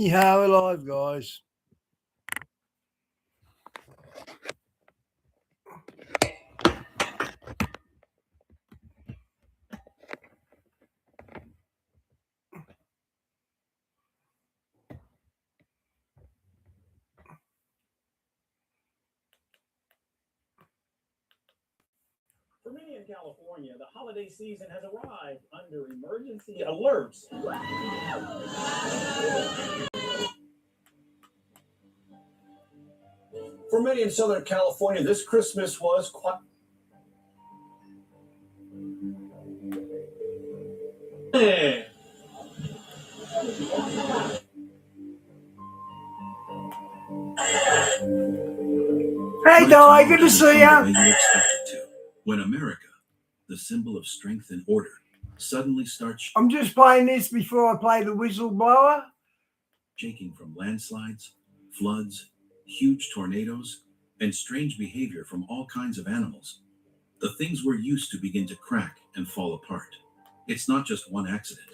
Yeah, we're live, guys. For many in California, the holiday season has arrived under emergency alerts. For many in Southern California, this Christmas was quite... Hey. Hey, Di, good to see you. When America, the symbol of strength and order, suddenly starts... I'm just playing this before I play the Whistleblower. Shaking from landslides, floods, huge tornadoes, and strange behavior from all kinds of animals, the things we're used to begin to crack and fall apart. It's not just one accident,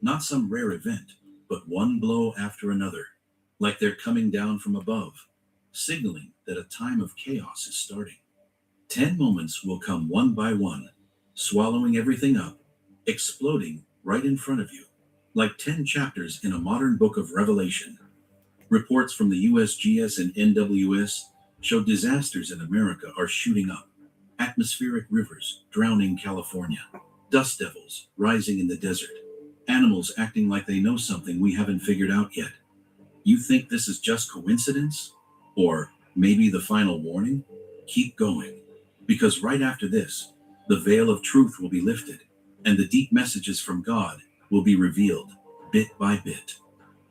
not some rare event, but one blow after another, like they're coming down from above, signaling that a time of chaos is starting. 10 moments will come one by one, swallowing everything up, exploding right in front of you, like 10 chapters in a modern book of Revelation. Reports from the USGS and NWS show disasters in America are shooting up. Atmospheric rivers drowning California, dust devils rising in the desert, animals acting like they know something we haven't figured out yet. You think this is just coincidence? Or maybe the final warning? Keep going, because right after this, the veil of truth will be lifted, and the deep messages from God will be revealed bit by bit.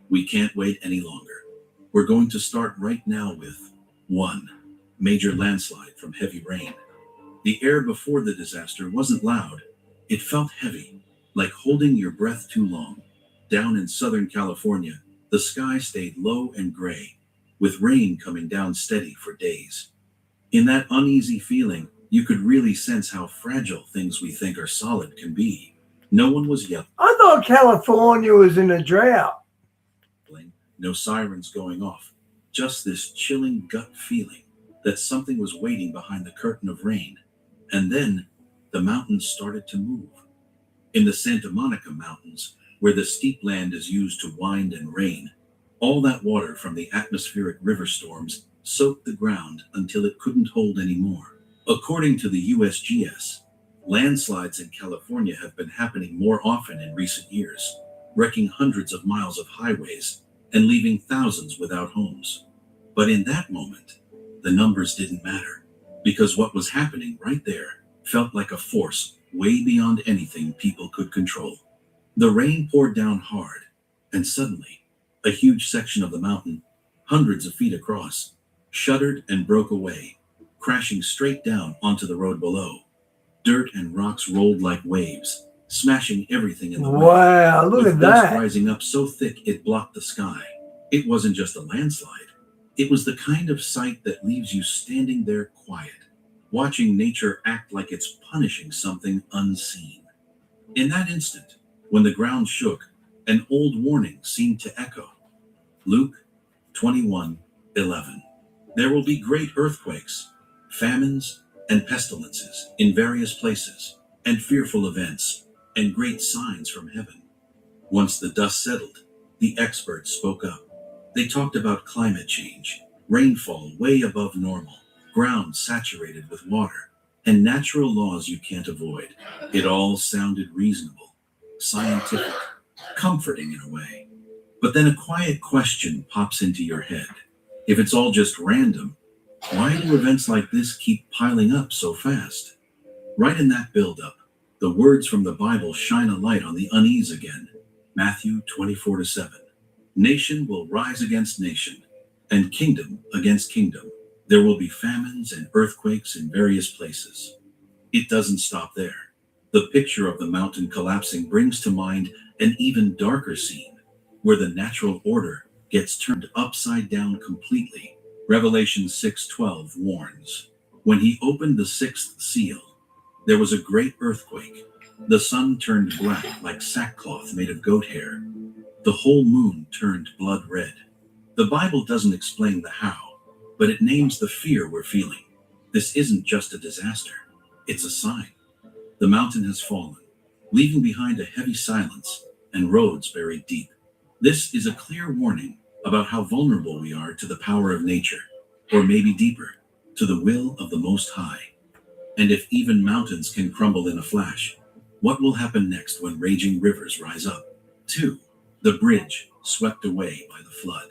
We can't wait any longer. We're going to start right now with 1. Major landslide from heavy rain. The air before the disaster wasn't loud. It felt heavy, like holding your breath too long. Down in Southern California, the sky stayed low and gray, with rain coming down steady for days. In that uneasy feeling, you could really sense how fragile things we think are solid can be. No one was yelling. I thought California was in a drought. No sirens going off. Just this chilling gut feeling that something was waiting behind the curtain of rain. And then the mountains started to move. In the Santa Monica Mountains, where the steep land is used to wind and rain, all that water from the atmospheric river storms soaked the ground until it couldn't hold any more. According to the USGS, landslides in California have been happening more often in recent years, wrecking hundreds of miles of highways and leaving thousands without homes. But in that moment, the numbers didn't matter, because what was happening right there felt like a force way beyond anything people could control. The rain poured down hard, and suddenly, a huge section of the mountain, hundreds of feet across, shuddered and broke away, crashing straight down onto the road below. Dirt and rocks rolled like waves, smashing everything in the way. Wow, look at dust that. rising up so thick it blocked the sky. It wasn't just a landslide. It was the kind of sight that leaves you standing there quiet, watching nature act like it's punishing something unseen. In that instant, when the ground shook, an old warning seemed to echo. Luke 21:11. There will be great earthquakes, famines, and pestilences in various places, and fearful events, and great signs from heaven. Once the dust settled, the experts spoke up. They talked about climate change, rainfall way above normal, ground saturated with water, and natural laws you can't avoid. It all sounded reasonable, scientific, comforting in a way. But then a quiet question pops into your head. If it's all just random, why do events like this keep piling up so fast? Right in that buildup, the words from the Bible shine a light on the unease again. Matthew 24:7. Nation will rise against nation, and kingdom against kingdom. There will be famines and earthquakes in various places. It doesn't stop there. The picture of the mountain collapsing brings to mind an even darker scene, where the natural order gets turned upside down completely. Revelation 6:12 warns, when he opened the sixth seal, there was a great earthquake. The sun turned black like sackcloth made of goat hair. The whole moon turned blood red. The Bible doesn't explain the how, but it names the fear we're feeling. This isn't just a disaster, it's a sign. The mountain has fallen, leaving behind a heavy silence and roads buried deep. This is a clear warning about how vulnerable we are to the power of nature, or maybe deeper, to the will of the Most High. And if even mountains can crumble in a flash, what will happen next when raging rivers rise up? 2. The bridge swept away by the flood.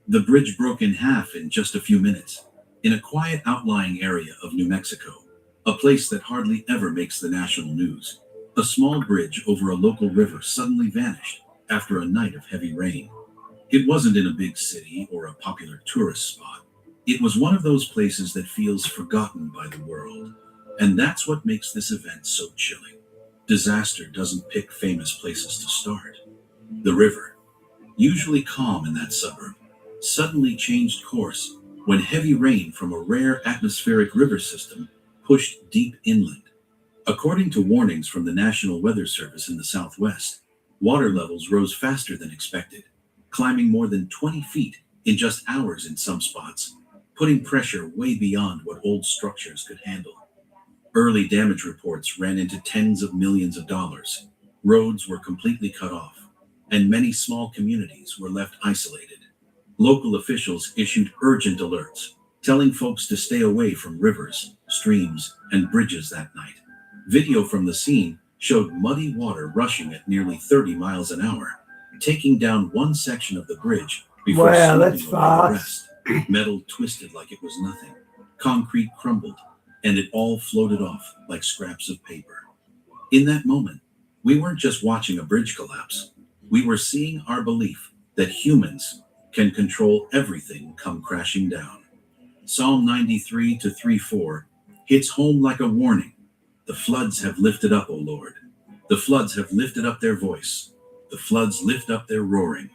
The bridge broke in half in just a few minutes, in a quiet outlying area of New Mexico, a place that hardly ever makes the national news. A small bridge over a local river suddenly vanished after a night of heavy rain. It wasn't in a big city or a popular tourist spot. It was one of those places that feels forgotten by the world. And that's what makes this event so chilling. Disaster doesn't pick famous places to start. The river, usually calm in that suburb, suddenly changed course when heavy rain from a rare atmospheric river system pushed deep inland. According to warnings from the National Weather Service in the Southwest, water levels rose faster than expected, climbing more than 20 feet in just hours in some spots, putting pressure way beyond what old structures could handle. Early damage reports ran into tens of millions of dollars. Roads were completely cut off, and many small communities were left isolated. Local officials issued urgent alerts, telling folks to stay away from rivers, streams, and bridges that night. Video from the scene showed muddy water rushing at nearly 30 miles an hour, taking down one section of the bridge before Wow, sweeping that's away the fast. rest. Metal twisted like it was nothing. Concrete crumbled, and it all floated off like scraps of paper. In that moment, we weren't just watching a bridge collapse. We were seeing our belief that humans can control everything come crashing down. Psalm 93 to 3:4 hits home like a warning. The floods have lifted up, O Lord. The floods have lifted up their voice. The floods lift up their roaring.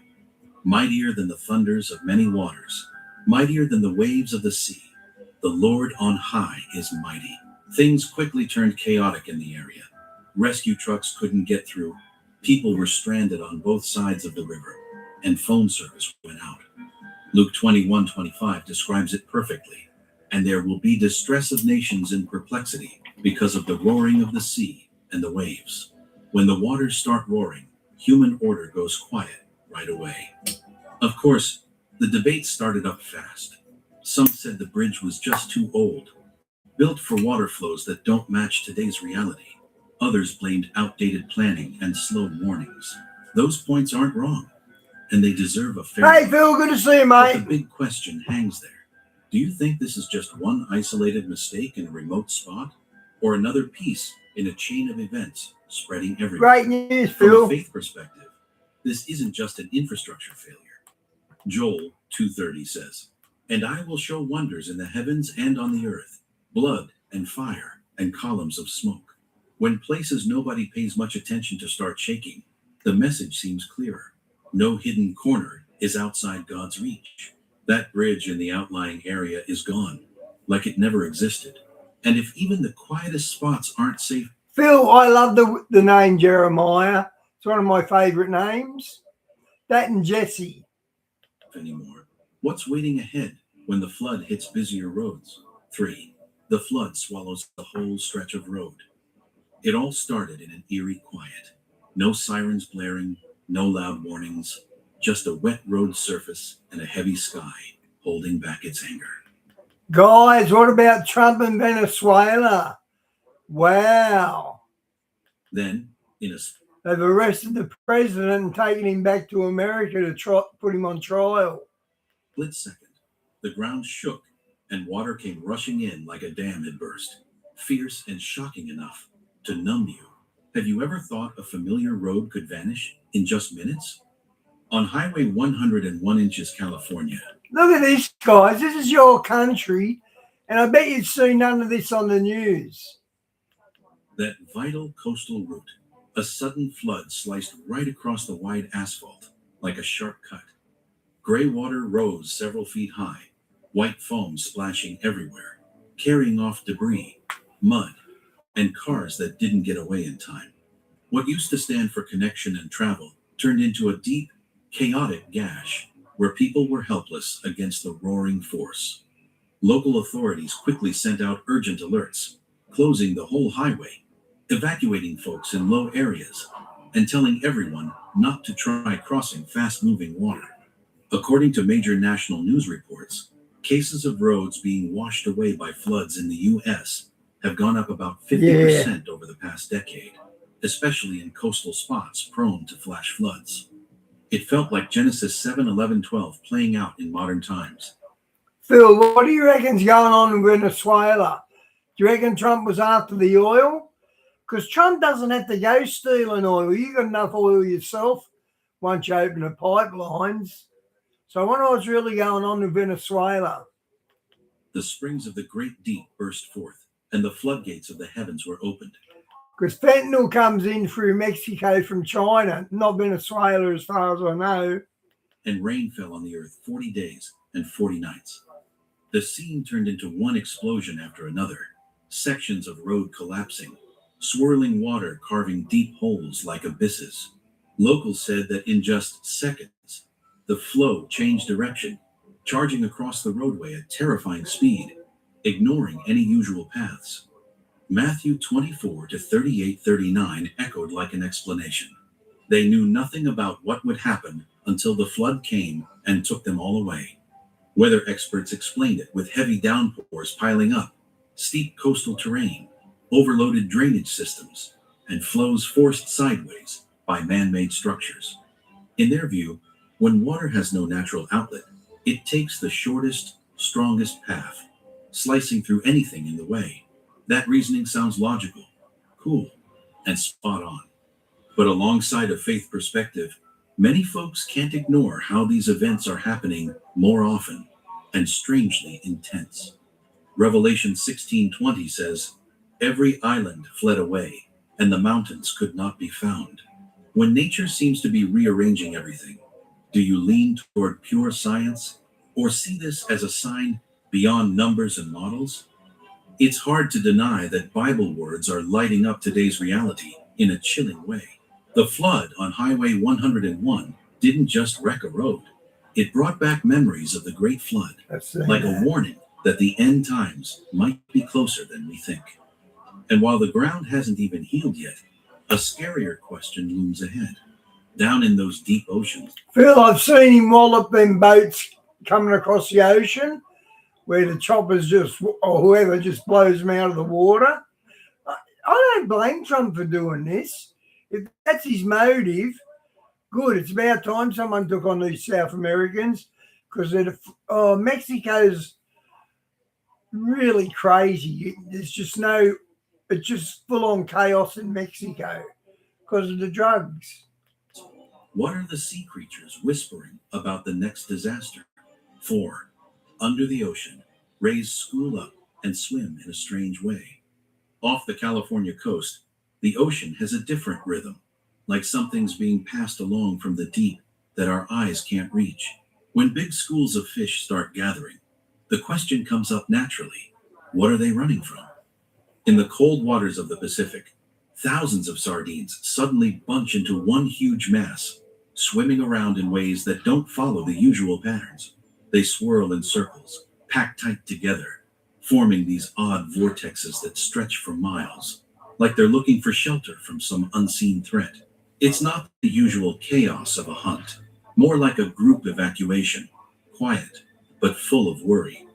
Mightier than the thunders of many waters, mightier than the waves of the sea. The Lord on high is mighty. Things quickly turned chaotic in the area. Rescue trucks couldn't get through. People were stranded on both sides of the river, and phone service went out. Luke 21:25 describes it perfectly. And there will be distress of nations in perplexity because of the roaring of the sea and the waves. When the waters start roaring, human order goes quiet right away. Of course, the debate started up fast. Some said the bridge was just too old, built for water flows that don't match today's reality. Others blamed outdated planning and slow warnings. Those points aren't wrong, and they deserve a fair Hey, look. Phil, good to see you, But the mate. big question hangs there. Do you think this is just one isolated mistake in a remote spot, or another piece in a chain of events spreading everywhere? Great news, From a Phil. faith perspective, this isn't just an infrastructure failure. Joel 2:30 says, "And I will show wonders in the heavens and on the earth, blood and fire and columns of smoke." When places nobody pays much attention to start shaking, the message seems clearer. No hidden corner is outside God's reach. That bridge in the outlying area is gone, like it never existed. And if even the quietest spots aren't safe Phil, I love the name Jeremiah. It's one of my favourite names. That and Jesse. anymore, what's waiting ahead when the flood hits busier roads? 3. The flood swallows the whole stretch of road. It all started in an eerie quiet. No sirens blaring, no loud warnings, just a wet road surface and a heavy sky holding back its anger. Guys, what about Trump and Venezuela? Wow. Then, in a They've arrested the president and taken him back to America to put him on trial. split second, the ground shook and water came rushing in like a dam had burst, fierce and shocking enough to numb you. Have you ever thought a familiar road could vanish in just minutes? On Highway 101 inches, California, Look at this, guys. This is your country, and I bet you'd see none of this on the news. that vital coastal route, a sudden flood sliced right across the wide asphalt like a sharp cut. Gray water rose several feet high, white foam splashing everywhere, carrying off debris, mud, and cars that didn't get away in time. What used to stand for connection and travel turned into a deep, chaotic gash where people were helpless against the roaring force. Local authorities quickly sent out urgent alerts, closing the whole highway, evacuating folks in low areas, and telling everyone not to try crossing fast-moving water. According to major national news reports, cases of roads being washed away by floods in the U.S. have gone up about 50% over the past decade, especially in coastal spots prone to flash floods. It felt like Genesis 7:11-12 playing out in modern times. Phil, what do you reckon's going on in Venezuela? Do you reckon Trump was after the oil? Because Trump doesn't have to go stealing oil. You got enough oil yourself once you open the pipelines. So I wonder what's really going on in Venezuela. The springs of the great deep burst forth, and the floodgates of the heavens were opened. Because fentanyl comes in through Mexico from China, not Venezuela as far as I know. And rain fell on the earth 40 days and 40 nights. The scene turned into one explosion after another, sections of road collapsing, swirling water carving deep holes like abysses. Locals said that in just seconds, the flow changed direction, charging across the roadway at terrifying speed, ignoring any usual paths. Matthew 24:38-39 echoed like an explanation. They knew nothing about what would happen until the flood came and took them all away. Weather experts explained it with heavy downpours piling up, steep coastal terrain, overloaded drainage systems, and flows forced sideways by man-made structures. In their view, when water has no natural outlet, it takes the shortest, strongest path, slicing through anything in the way. That reasoning sounds logical, cool, and spot on. But alongside a faith perspective, many folks can't ignore how these events are happening more often and strangely intense. Revelation 16:20 says, "Every island fled away, and the mountains could not be found." When nature seems to be rearranging everything, do you lean toward pure science or see this as a sign beyond numbers and models? It's hard to deny that Bible words are lighting up today's reality in a chilling way. The flood on Highway 101 didn't just wreck a road. It brought back memories of the Great Flood, like a warning that the end times might be closer than we think. And while the ground hasn't even healed yet, a scarier question looms ahead. Down in those deep oceans. Phil, I've seen him wallop them boats coming across the ocean where the choppers just, or whoever just blows them out of the water. I don't blame Trump for doing this. If that's his motive, good. It's about time someone took on these South Americans because Mexico's really crazy. There's just it's just full on chaos in Mexico because of the drugs. What are the sea creatures whispering about the next disaster? 4. Under the ocean, rays school up and swim in a strange way. Off the California coast, the ocean has a different rhythm, like something's being passed along from the deep that our eyes can't reach. When big schools of fish start gathering, the question comes up naturally: what are they running from? In the cold waters of the Pacific, thousands of sardines suddenly bunch into one huge mass, swimming around in ways that don't follow the usual patterns. They swirl in circles, packed tight together, forming these odd vortexes that stretch for miles, like they're looking for shelter from some unseen threat. It's not the usual chaos of a hunt, more like a group evacuation, quiet, but full of worry.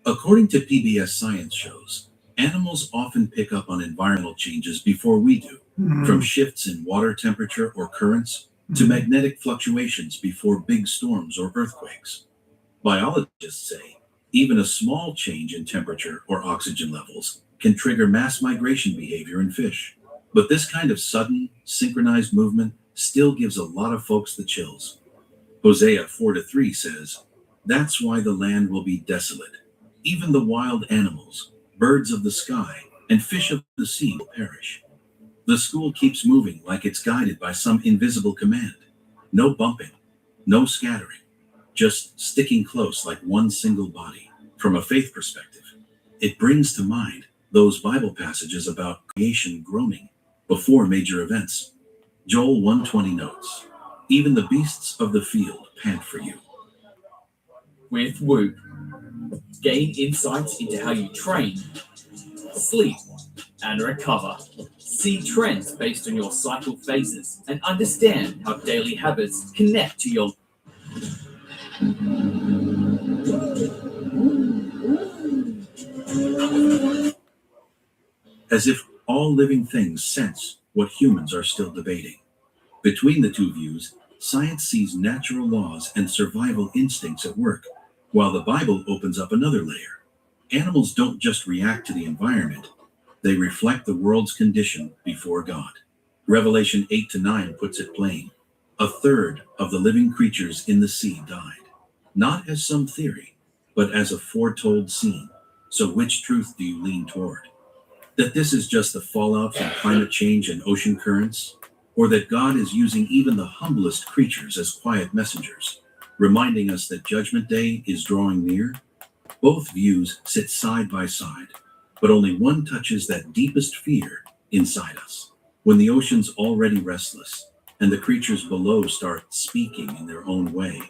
According to PBS science shows, animals often pick up on environmental changes before we do, from shifts in water temperature or currents to magnetic fluctuations before big storms or earthquakes. Biologists say even a small change in temperature or oxygen levels can trigger mass migration behavior in fish. But this kind of sudden, synchronized movement still gives a lot of folks the chills. Hosea 4:3 says, "That's why the land will be desolate. Even the wild animals, birds of the sky, and fish of the sea will perish." The school keeps moving like it's guided by some invisible command. No bumping, no scattering, just sticking close like one single body. From a faith perspective, it brings to mind those Bible passages about creation groaning before major events. Joel 1:20 notes, Even the beasts of the field pant for you. With Whoop, gain insights into how you train, sleep, and recover. See trends based on your cycle phases and understand how daily habits connect to your As if all living things sense what humans are still debating. Between the two views, science sees natural laws and survival instincts at work, while the Bible opens up another layer. Animals don't just react to the environment, they reflect the world's condition before God. Revelation 8-9 puts it plain. A third of the living creatures in the sea died, not as some theory, but as a foretold scene. So which truth do you lean toward? That this is just the fallout from climate change and ocean currents? Or that God is using even the humblest creatures as quiet messengers, reminding us that Judgment Day is drawing near? Both views sit side by side, but only one touches that deepest fear inside us. When the ocean's already restless, and the creatures below start speaking in their own way,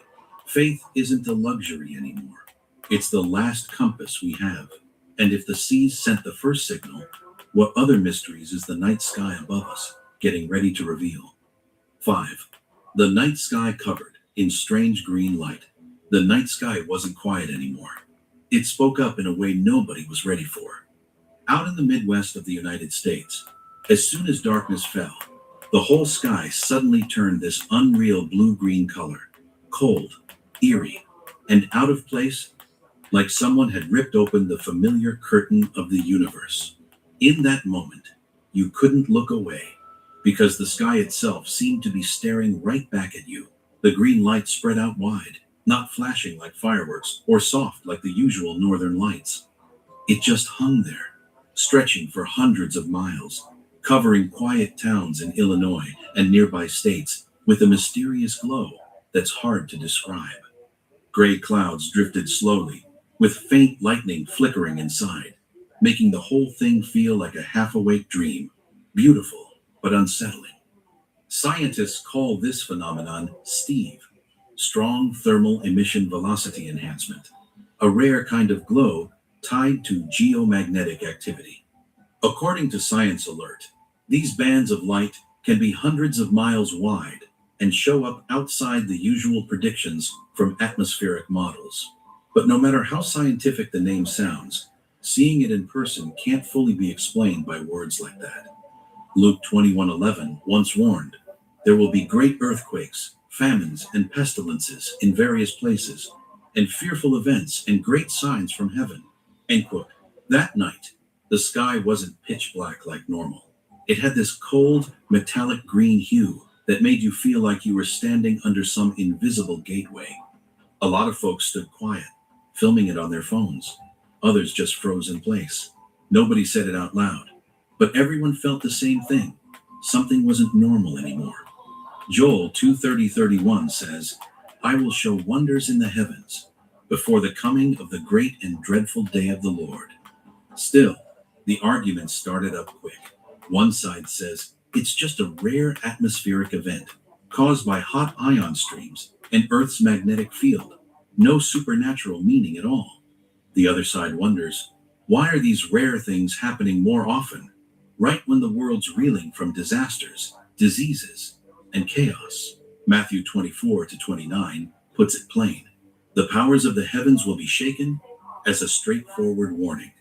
faith isn't a luxury anymore. It's the last compass we have. And if the seas sent the first signal, what other mysteries is the night sky above us getting ready to reveal? 5. The night sky covered in strange green light. The night sky wasn't quiet anymore. It spoke up in a way nobody was ready for. Out in the Midwest of the United States, as soon as darkness fell, the whole sky suddenly turned this unreal blue-green color, cold, eerie, and out of place, like someone had ripped open the familiar curtain of the universe. In that moment, you couldn't look away, because the sky itself seemed to be staring right back at you. The green light spread out wide, not flashing like fireworks or soft like the usual northern lights. It just hung there, stretching for hundreds of miles, covering quiet towns in Illinois and nearby states with a mysterious glow that's hard to describe. Gray clouds drifted slowly, with faint lightning flickering inside, making the whole thing feel like a half-awake dream, beautiful but unsettling. Scientists call this phenomenon STEVE, strong thermal emission velocity enhancement, a rare kind of glow tied to geomagnetic activity. According to Science Alert, these bands of light can be hundreds of miles wide and show up outside the usual predictions from atmospheric models. But no matter how scientific the name sounds, seeing it in person can't fully be explained by words like that. Luke 21:11 once warned, "There will be great earthquakes, famines, and pestilences in various places, and fearful events and great signs from heaven." End quote. That night, the sky wasn't pitch black like normal. It had this cold, metallic green hue that made you feel like you were standing under some invisible gateway. A lot of folks stood quiet, filming it on their phones. Others just froze in place. Nobody said it out loud, but everyone felt the same thing. Something wasn't normal anymore. Joel 2:30-31 says, "I will show wonders in the heavens before the coming of the great and dreadful day of the Lord." Still, the arguments started up quick. One side says it's just a rare atmospheric event caused by hot ion streams and Earth's magnetic field. No supernatural meaning at all. The other side wonders, why are these rare things happening more often, right when the world's reeling from disasters, diseases, and chaos? Matthew 24-29 puts it plain. The powers of the heavens will be shaken, as a straightforward warning.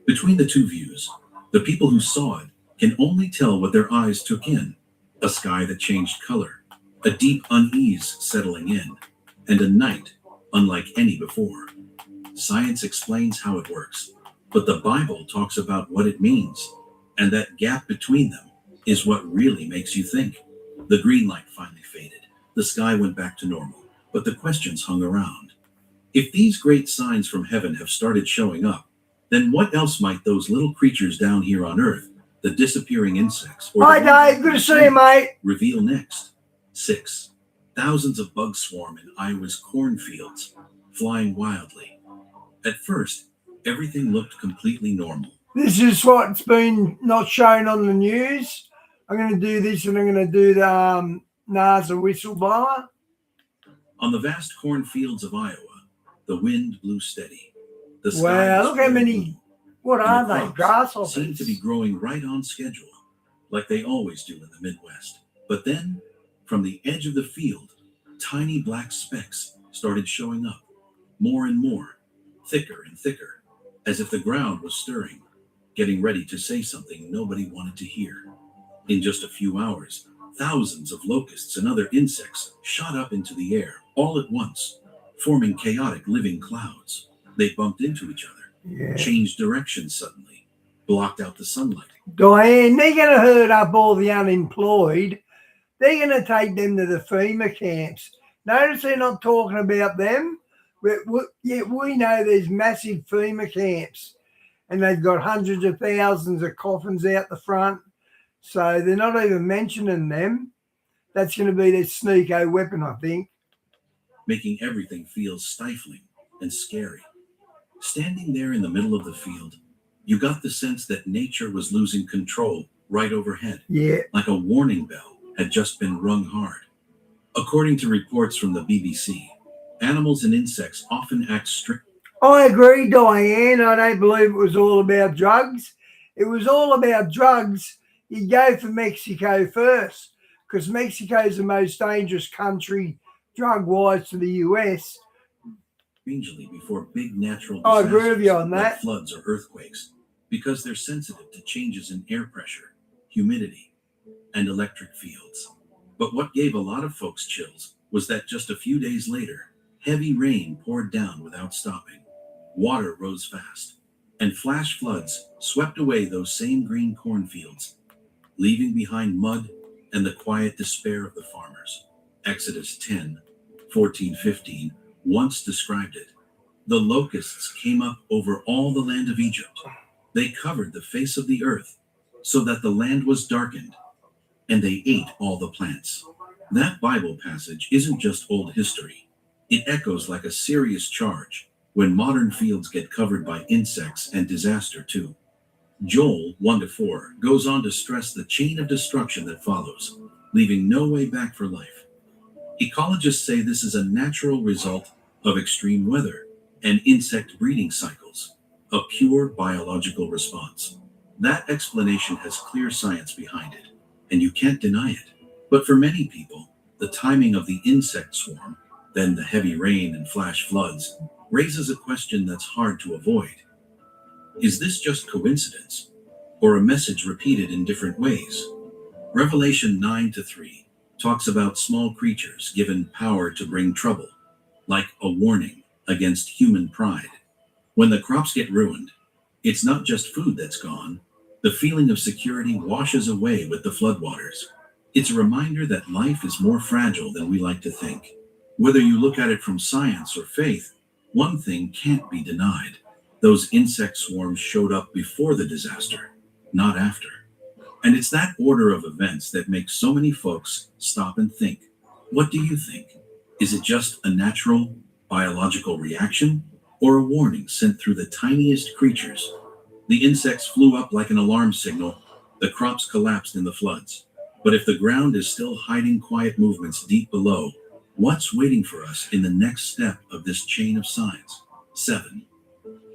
Between the two views, the people who saw it can only tell what their eyes took in: a sky that changed color, a deep unease settling in, and a night unlike any before. Science explains how it works, but the Bible talks about what it means, and that gap between them is what really makes you think. The green light finally faded. The sky went back to normal, but the questions hung around. If these great signs from heaven have started showing up, then what else might those little creatures down here on Earth, the disappearing insects, or Hi, Dave. Good to see you, mate. reveal next? 6. Thousands of bugs swarm in Iowa's cornfields, flying wildly. At first, everything looked completely normal. This is what's been not shown on the news. I'm going to do this, and I'm going to do Nas a whistleblower. On the vast cornfields of Iowa, the wind blew steady. The sky Wow, was look how pale many, blue, what and are the they, crops grasshoppers? seemed to be growing right on schedule, like they always do in the Midwest. But then, from the edge of the field, tiny black specks started showing up, more and more, thicker and thicker, as if the ground was stirring, getting ready to say something nobody wanted to hear. In just a few hours, thousands of locusts and other insects shot up into the air all at once, forming chaotic living clouds. They bumped into each other, Yeah. changed direction suddenly, blocked out the sunlight. Diane, they're going to herd up all the unemployed. They're going to take them to the FEMA camps. Notice they're not talking about them. Yet we know there's massive FEMA camps and they've got hundreds of thousands of coffins out the front. So they're not even mentioning them. That's going to be their sneako weapon, I think. Making everything feel stifling and scary. Standing there in the middle of the field, you got the sense that nature was losing control right overhead, Yeah. like a warning bell had just been rung hard. According to reports from the BBC, animals and insects often act strict. I agree, Diane. I don't believe it was all about drugs. It was all about drugs. You go for Mexico first because Mexico is the most dangerous country drug-wise to the US. Strangely before big natural I disasters agree with you on like that. floods or earthquakes, because they're sensitive to changes in air pressure, humidity, and electric fields. But what gave a lot of folks chills was that just a few days later, heavy rain poured down without stopping. Water rose fast, and flash floods swept away those same green cornfields, leaving behind mud and the quiet despair of the farmers. Exodus 10:14-15 once described it. The locusts came up over all the land of Egypt. They covered the face of the earth so that the land was darkened, and they ate all the plants. That Bible passage isn't just old history. It echoes like a serious charge when modern fields get covered by insects and disaster too. Joel 1-4 goes on to stress the chain of destruction that follows, leaving no way back for life. Ecologists say this is a natural result of extreme weather and insect breeding cycles, a pure biological response. That explanation has clear science behind it, and you can't deny it. But for many people, the timing of the insect swarm, then the heavy rain and flash floods, raises a question that's hard to avoid. Is this just coincidence, or a message repeated in different ways? Revelation 9-3 talks about small creatures given power to bring trouble, like a warning against human pride. When the crops get ruined, it's not just food that's gone. The feeling of security washes away with the floodwaters. It's a reminder that life is more fragile than we like to think. Whether you look at it from science or faith, one thing can't be denied. Those insect swarms showed up before the disaster, not after. And it's that order of events that makes so many folks stop and think. What do you think? Is it just a natural, biological reaction, or a warning sent through the tiniest creatures? The insects flew up like an alarm signal. The crops collapsed in the floods. But if the ground is still hiding quiet movements deep below, what's waiting for us in the next step of this chain of signs? 7.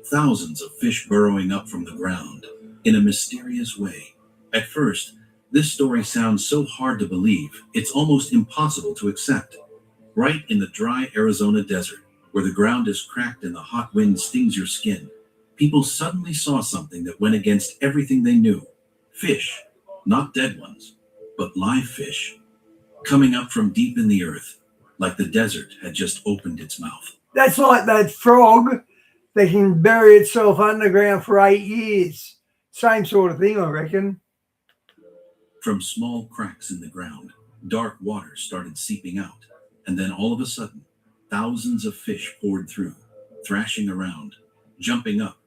Thousands of fish burrowing up from the ground in a mysterious way. At first, this story sounds so hard to believe, it's almost impossible to accept. Right in the dry Arizona desert, where the ground is cracked and the hot wind stings your skin, people suddenly saw something that went against everything they knew. Fish, not dead ones, but live fish, coming up from deep in the earth, like the desert had just opened its mouth. That's like that frog that can bury itself underground for 8 years. Same sort of thing, I reckon. From small cracks in the ground, dark water started seeping out, and then all of a sudden, thousands of fish poured through, thrashing around, jumping up,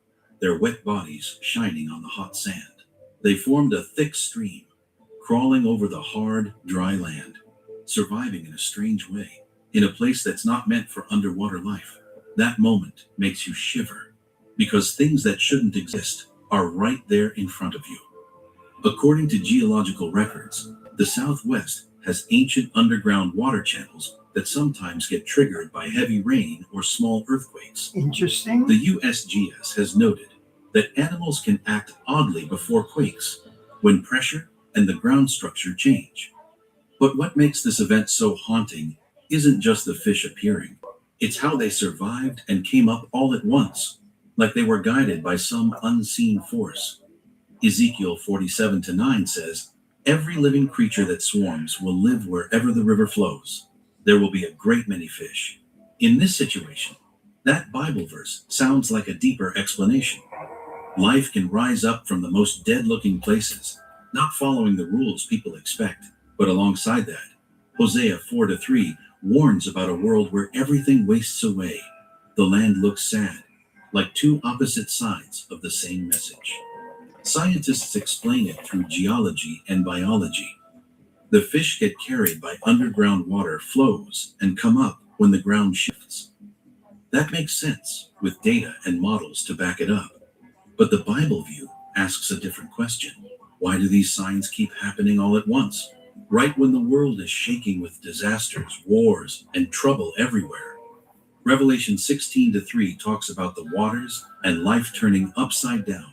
their wet bodies shining on the hot sand. They formed a thick stream, crawling over the hard, dry land, surviving in a strange way, in a place that's not meant for underwater life. That moment makes you shiver, because things that shouldn't exist are right there in front of you. According to geological records, the Southwest has ancient underground water channels that sometimes get triggered by heavy rain or small earthquakes. Interesting. The USGS has noted that animals can act oddly before quakes when pressure and the ground structure change. But what makes this event so haunting isn't just the fish appearing, it's how they survived and came up all at once, like they were guided by some unseen force. Ezekiel 47:9 says, "Every living creature that swarms will live wherever the river flows. There will be a great many fish." In this situation, that Bible verse sounds like a deeper explanation. Life can rise up from the most dead-looking places, not following the rules people expect, but alongside that, Hosea 4:3 warns about a world where everything wastes away. The land looks sad, like two opposite sides of the same message. Scientists explain it through geology and biology. The fish get carried by underground water flows and come up when the ground shifts. That makes sense with data and models to back it up. But the Bible view asks a different question. Why do these signs keep happening all at once, right when the world is shaking with disasters, wars, and trouble everywhere? Revelation 16:3 talks about the waters and life turning upside down,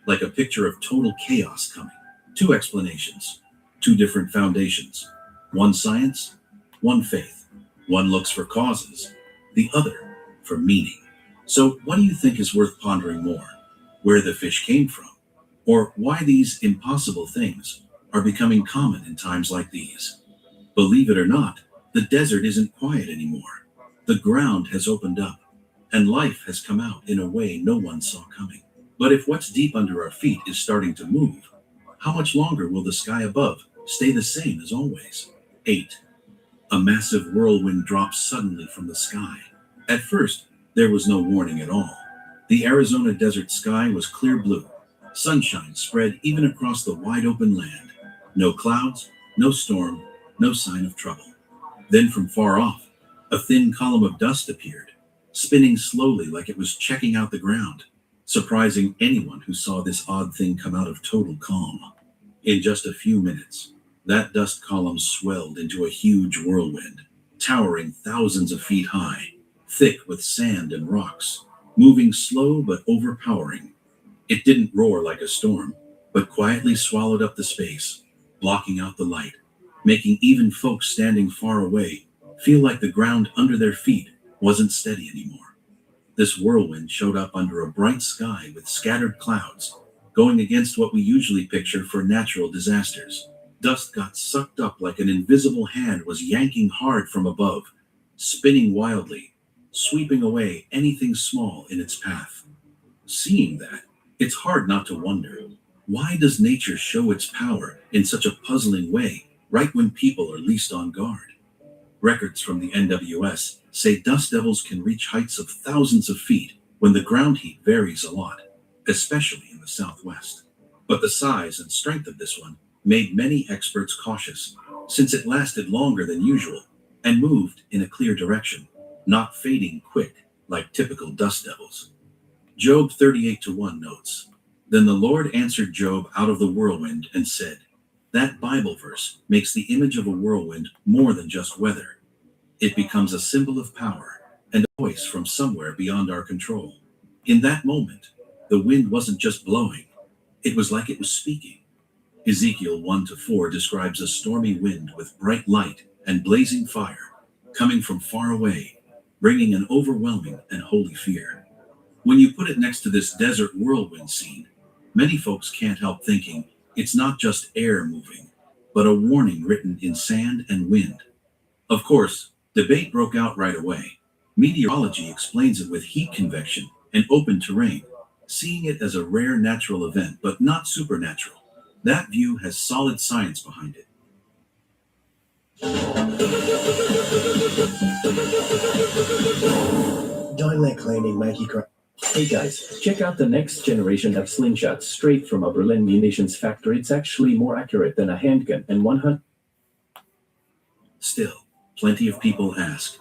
like a picture of total chaos coming. Two explanations, two different foundations. One science, one faith. One looks for causes, the other for meaning. So what do you think is worth pondering more? Where the fish came from? Or why these impossible things are becoming common in times like these? Believe it or not, the desert isn't quiet anymore. The ground has opened up, and life has come out in a way no one saw coming. But if what's deep under our feet is starting to move, how much longer will the sky above stay the same as always? 8. A massive whirlwind drops suddenly from the sky. At first, there was no warning at all. The Arizona desert sky was clear blue. Sunshine spread even across the wide open land. No clouds, no storm, no sign of trouble. Then from far off, a thin column of dust appeared, spinning slowly like it was checking out the ground, surprising anyone who saw this odd thing come out of total calm. In just a few minutes, that dust column swelled into a huge whirlwind, towering thousands of feet high, thick with sand and rocks, moving slow but overpowering. It didn't roar like a storm, but quietly swallowed up the space, blocking out the light, making even folks standing far away feel like the ground under their feet wasn't steady anymore. This whirlwind showed up under a bright sky with scattered clouds, going against what we usually picture for natural disasters. Dust got sucked up like an invisible hand was yanking hard from above, spinning wildly, sweeping away anything small in its path. Seeing that, it's hard not to wonder, why does nature show its power in such a puzzling way right when people are least on guard? Records from the NWS say dust devils can reach heights of thousands of feet when the ground heat varies a lot, especially in the southwest. But the size and strength of this one made many experts cautious, since it lasted longer than usual and moved in a clear direction, not fading quick like typical dust devils. Job 38:1 notes, "Then the Lord answered Job out of the whirlwind and said," that Bible verse makes the image of a whirlwind more than just weather. It becomes a symbol of power and a voice from somewhere beyond our control. In that moment, the wind wasn't just blowing, it was like it was speaking. Ezekiel 1-4 describes a stormy wind with bright light and blazing fire coming from far away, bringing an overwhelming and holy fear. When you put it next to this desert whirlwind scene, many folks can't help thinking it's not just air moving, but a warning written in sand and wind. Of course, debate broke out right away. Meteorology explains it with heat convection and open terrain, seeing it as a rare natural event but not supernatural. That view has solid science behind it. Don't let cleaning make you cry. Hey guys, check out the next generation of slingshots straight from a Berlin munitions factory. It's actually more accurate than a handgun and 100. Still, plenty of people ask,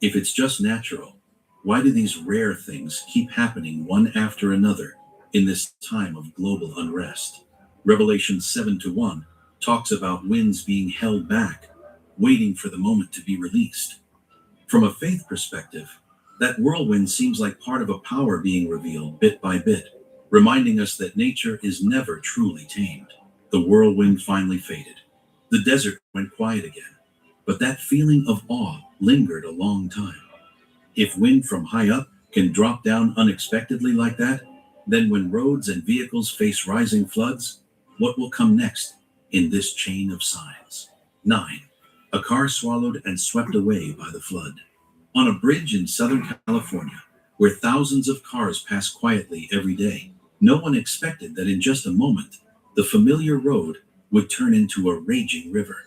if it's just natural, why do these rare things keep happening one after another in this time of global unrest? Revelation 7-1 talks about winds being held back waiting for the moment to be released. From a faith perspective, that whirlwind seems like part of a power being revealed bit by bit, reminding us that nature is never truly tamed. The whirlwind finally faded. The desert went quiet again, but that feeling of awe lingered a long time. If wind from high up can drop down unexpectedly like that, then when roads and vehicles face rising floods, what will come next in this chain of signs? 9. A car swallowed and swept away by the flood. On a bridge in Southern California, where thousands of cars pass quietly every day, no one expected that in just a moment, the familiar road would turn into a raging river.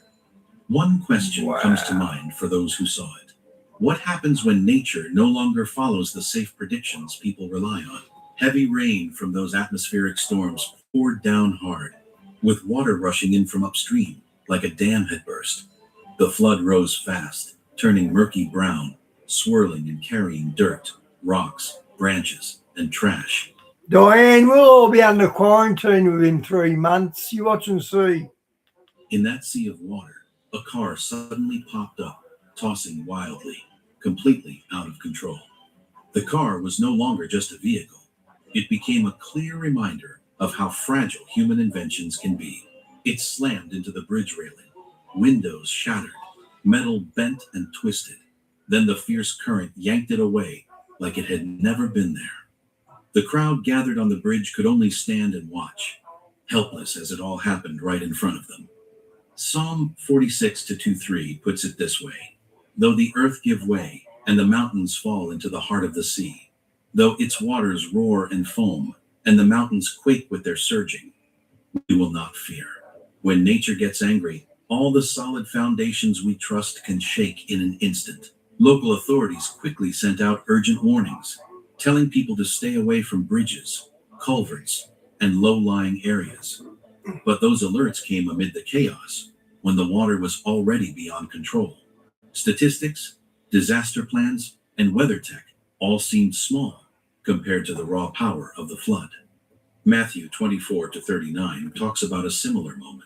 One question comes to mind for those who saw it. What happens when nature no longer follows the safe predictions people rely on? Heavy rain from those atmospheric storms poured down hard, with water rushing in from upstream like a dam had burst. The flood rose fast, turning murky brown, swirling and carrying dirt, rocks, branches, and trash. Diane, we'll all be under quarantine within 3 months. You watch and see. In that sea of water, a car suddenly popped up, tossing wildly, completely out of control. The car was no longer just a vehicle. It became a clear reminder of how fragile human inventions can be. It slammed into the bridge railing, windows shattered, metal bent and twisted. Then the fierce current yanked it away like it had never been there. The crowd gathered on the bridge could only stand and watch, helpless as it all happened right in front of them. Psalm 46:2-3 puts it this way: though the earth give way, and the mountains fall into the heart of the sea, though its waters roar and foam, and the mountains quake with their surging, we will not fear. When nature gets angry, all the solid foundations we trust can shake in an instant. Local authorities quickly sent out urgent warnings, telling people to stay away from bridges, culverts, and low-lying areas. But those alerts came amid the chaos, when the water was already beyond control. Statistics, disaster plans, and weather tech all seemed small compared to the raw power of the flood. Matthew 24-39 talks about a similar moment.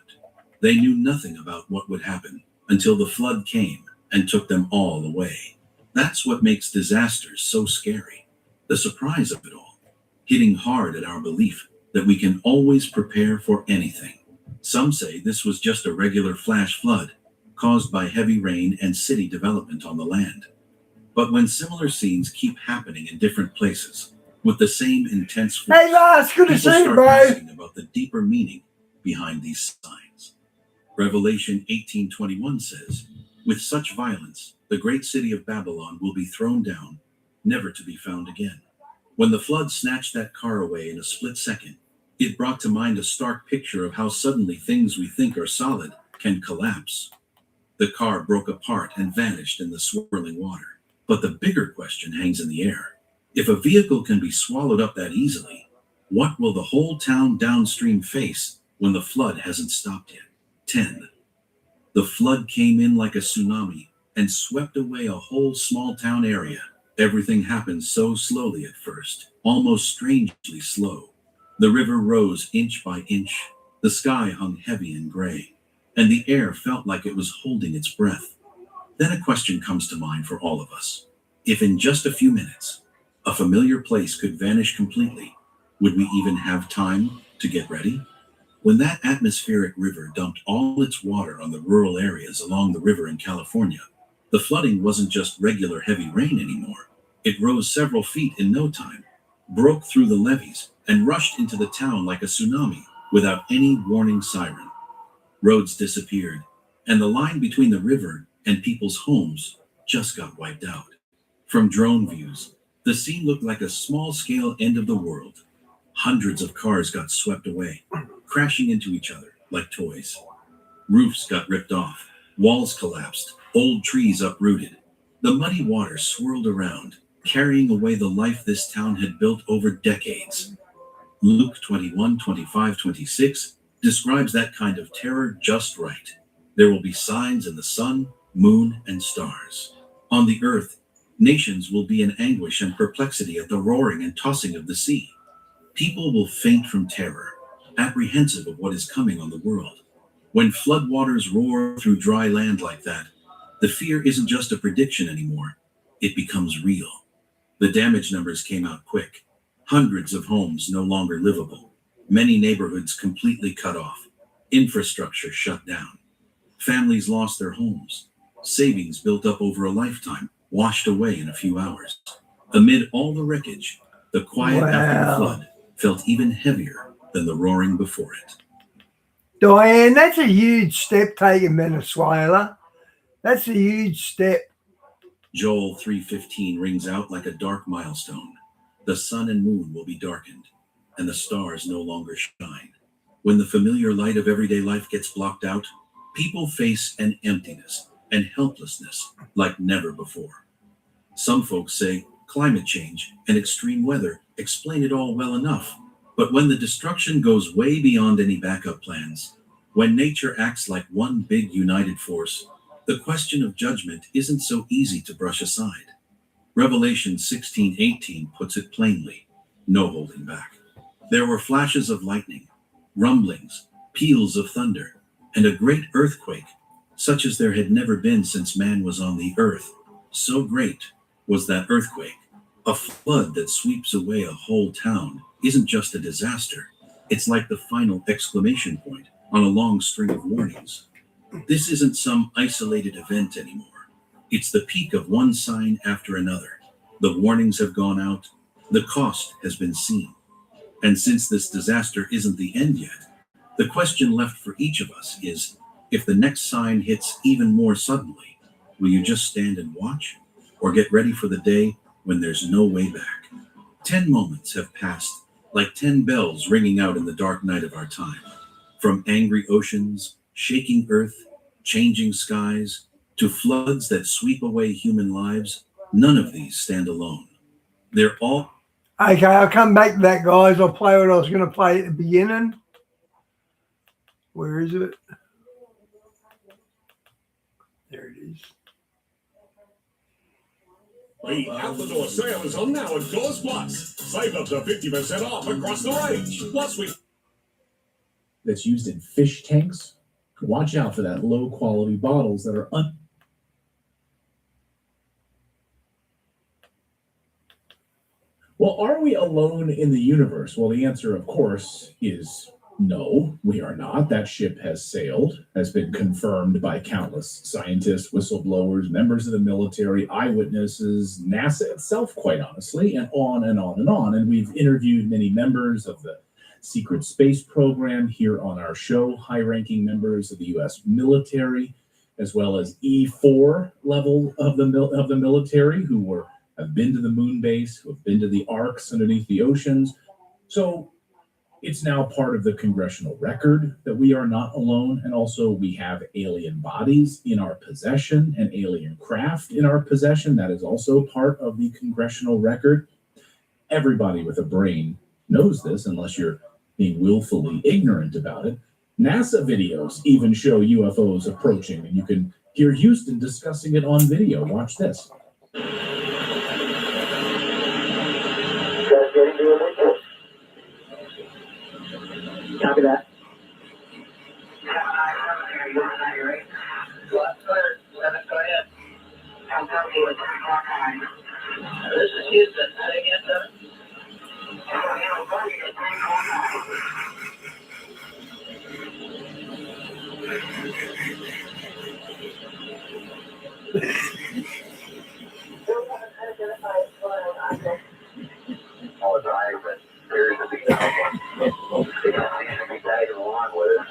They knew nothing about what would happen until the flood came and took them all away. That's what makes disasters so scary. The surprise of it all, hitting hard at our belief that we can always prepare for anything. Some say this was just a regular flash flood caused by heavy rain and city development on the land. But when similar scenes keep happening in different places with the same intense force, Hey, Lars, good to people see you, start bro. asking about the deeper meaning behind these signs. Revelation 18:21 says, with such violence, the great city of Babylon will be thrown down, never to be found again. When the flood snatched that car away in a split second, it brought to mind a stark picture of how suddenly things we think are solid can collapse. The car broke apart and vanished in the swirling water. But the bigger question hangs in the air. If a vehicle can be swallowed up that easily, what will the whole town downstream face when the flood hasn't stopped yet? 10. The flood came in like a tsunami and swept away a whole small town area. Everything happened so slowly at first, almost strangely slow. The river rose inch by inch. The sky hung heavy and gray, and the air felt like it was holding its breath. Then a question comes to mind for all of us. If in just a few minutes, a familiar place could vanish completely, would we even have time to get ready? When that atmospheric river dumped all its water on the rural areas along the river in California, the flooding wasn't just regular heavy rain anymore. It rose several feet in no time, broke through the levees, and rushed into the town like a tsunami without any warning siren. Roads disappeared, and the line between the river and people's homes just got wiped out. From drone views, the scene looked like a small-scale end of the world. Hundreds of cars got swept away, crashing into each other like toys. Roofs got ripped off, walls collapsed, old trees uprooted. The muddy water swirled around, carrying away the life this town had built over decades. Luke 21:25-26 describes that kind of terror just right. There will be signs in the sun, moon, and stars. On the earth, nations will be in anguish and perplexity at the roaring and tossing of the sea. People will faint from terror, apprehensive of what is coming on the world. When floodwaters roar through dry land like that, the fear isn't just a prediction anymore. It becomes real. The damage numbers came out quick. Hundreds of homes no longer livable. Many neighborhoods completely cut off. Infrastructure shut down. Families lost their homes. Savings built up over a lifetime washed away in a few hours. Amid all the wreckage, the quiet after the flood felt even heavier than the roaring before it. Diane, that's a huge step taking Venezuela. That's a huge step. Joel 3:15 rings out like a dark milestone. The sun and moon will be darkened, and the stars no longer shine. When the familiar light of everyday life gets blocked out, people face an emptiness and helplessness like never before. Some folks say climate change and extreme weather explain it all well enough. But when the destruction goes way beyond any backup plans, when nature acts like one big united force, the question of judgment isn't so easy to brush aside. Revelation 16:18 puts it plainly, no holding back. There were flashes of lightning, rumblings, peals of thunder, and a great earthquake, such as there had never been since man was on the earth. So great was that earthquake. A flood that sweeps away a whole town isn't just a disaster. It's like the final exclamation point on a long string of warnings. This isn't some isolated event anymore. It's the peak of one sign after another. The warnings have gone out. The cost has been seen. And since this disaster isn't the end yet, the question left for each of us is, if the next sign hits even more suddenly, will you just stand and watch, or get ready for the day when there's no way back? 10 moments have passed, like 10 bells ringing out in the dark night of our time. From angry oceans, shaking earth, changing skies, to floods that sweep away human lives, none of these stand alone. They're all... Okay, I'll come back to that, guys. I'll play what I was going to play at the beginning. Where is it? There it is. The out-the-door sale is on now at Doors Plus. Save up to 50% off across the range. Plus, That's used in fish tanks. Watch out for that low-quality bottles that are Well, are we alone in the universe? Well, the answer, of course, is no, we are not. That ship has sailed, has been confirmed by countless scientists, whistleblowers, members of the military, eyewitnesses, NASA itself, quite honestly, and on and on and on. And we've interviewed many members of the secret space program here on our show, high-ranking members of the U.S. military, as well as E4 level of the military who have been to the moon base, who have been to the arcs underneath the oceans. So it's now part of the congressional record that we are not alone. And also we have alien bodies in our possession and alien craft in our possession. That is also part of the congressional record. Everybody with a brain knows this, unless you're being willfully ignorant about it. NASA videos even show UFOs approaching, and you can hear Houston discussing it on video. Watch this. Copy that. This is Houston. Say again, sir. All right, but here's the big album. They don't seem to be tagging along with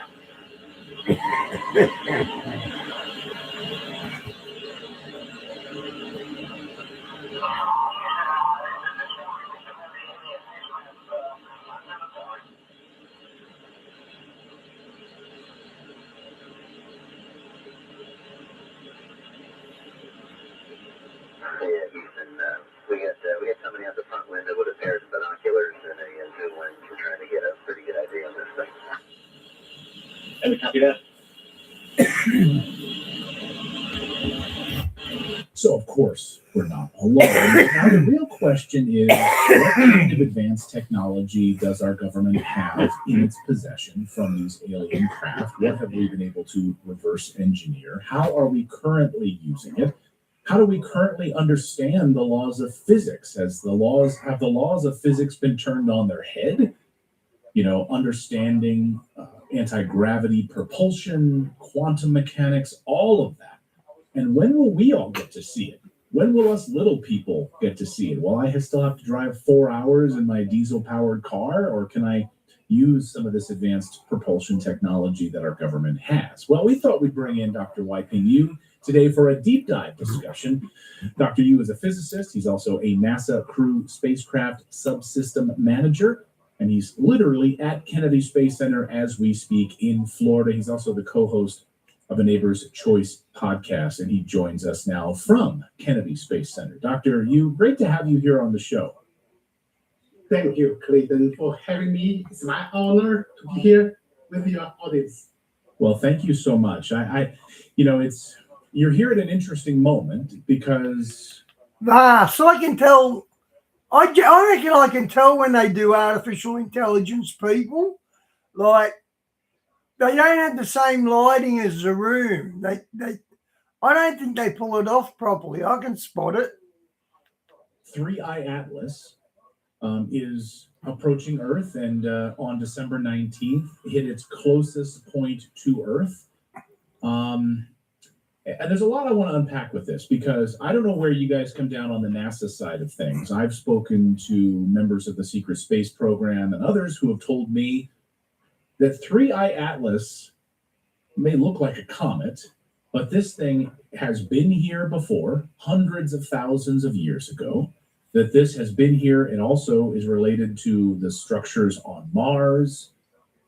we had somebody out the front window with a pair of binoculars and a zoom lens. We're trying to get a pretty good idea on this thing. And we copy that. So, of course, we're not alone. Now, the real question is, what kind of advanced technology does our government have in its possession from these alien craft? What have we been able to reverse engineer? How are we currently using it? How do we currently understand the laws of physics? Have the laws of physics been turned on their head? Understanding anti-gravity propulsion, quantum mechanics, all of that. And when will we all get to see it? When will us little people get to see it? Will I still have to drive 4 hours in my diesel-powered car, or can I use some of this advanced propulsion technology that our government has? Well, we thought we'd bring in Dr. Wai-Ping Yu today for a deep dive discussion. Dr. Yu is a physicist. He's also a NASA Crew spacecraft subsystem manager, and he's literally at Kennedy Space Center as we speak in Florida. He's also the co-host of a Neighbor's Choice podcast, and he joins us now from Kennedy Space Center. Dr. Yu, great to have you here on the show. Thank you, Clayton, for having me. It's my honor to be here with your audience. Well, thank you so much. You're here at an interesting moment because so I can tell. I reckon I can tell when they do artificial intelligence people. Like, they don't have the same lighting as the room. I don't think they pull it off properly. I can spot it. 3I Atlas is approaching Earth, and on December 19th, hit its closest point to Earth. And there's a lot I want to unpack with this, because I don't know where you guys come down on the NASA side of things. I've spoken to members of the Secret Space Program and others who have told me that 3I Atlas may look like a comet, but this thing has been here before, hundreds of thousands of years ago, that this has been here and also is related to the structures on Mars.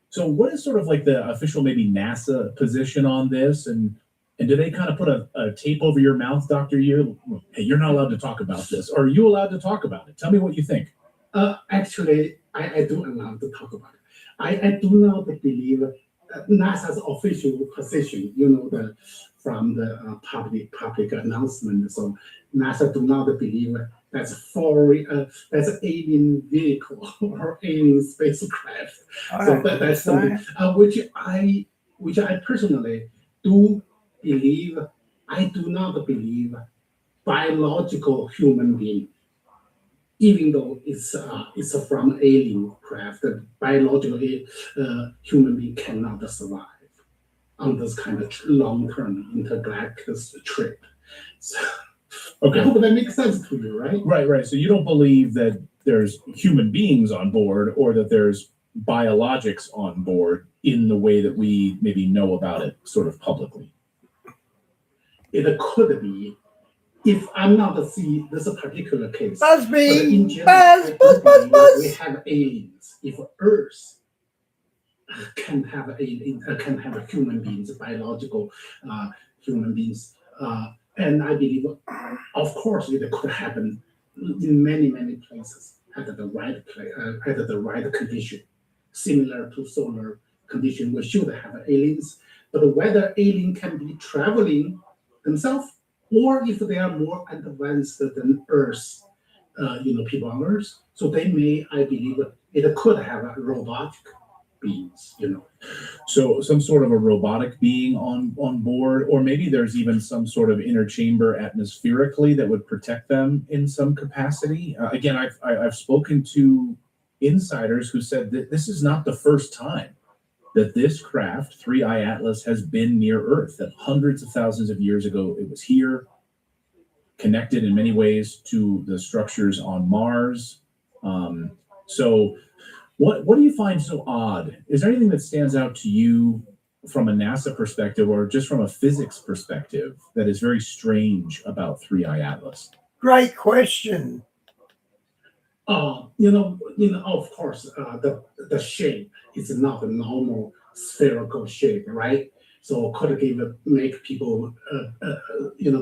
So what is sort of like the official maybe NASA position on this? And do they kind of put a tape over your mouth, Dr. Yu? Hey, you're not allowed to talk about this. Or are you allowed to talk about it? Tell me what you think. Actually, I do allow to talk about it. I do not believe NASA's official position, from the public announcement. So NASA do not believe that's that's an alien vehicle or alien spacecraft. So that's something which I personally do believe. I do not believe biological human being. Even though it's from alien craft, biological human being cannot survive on this kind of long-term intergalactic trip. So, okay. I hope that makes sense to you, right? Right. So you don't believe that there's human beings on board, or that there's biologics on board in the way that we maybe know about it sort of publicly? It could be. If I'm not to see this particular case, Busby, in general, buzz. we have aliens. If Earth can have human beings, biological human beings, and I believe, of course, it could happen in many places at the right place, at the right condition, similar to solar condition. We should have aliens, but whether alien can be traveling themselves, or if they are more advanced than Earth, people on Earth, so they may, I believe, it could have a robotic beings, So some sort of a robotic being on board, or maybe there's even some sort of inner chamber atmospherically that would protect them in some capacity. Again, I've spoken to insiders who said that this is not the first time that this craft, 3I Atlas, has been near Earth, that hundreds of thousands of years ago it was here, connected in many ways to the structures on Mars. So what do you find so odd? Is there anything that stands out to you from a NASA perspective, or just from a physics perspective, that is very strange about 3I Atlas? Great question. Of course, the shape is not a normal spherical shape, right? So could make people,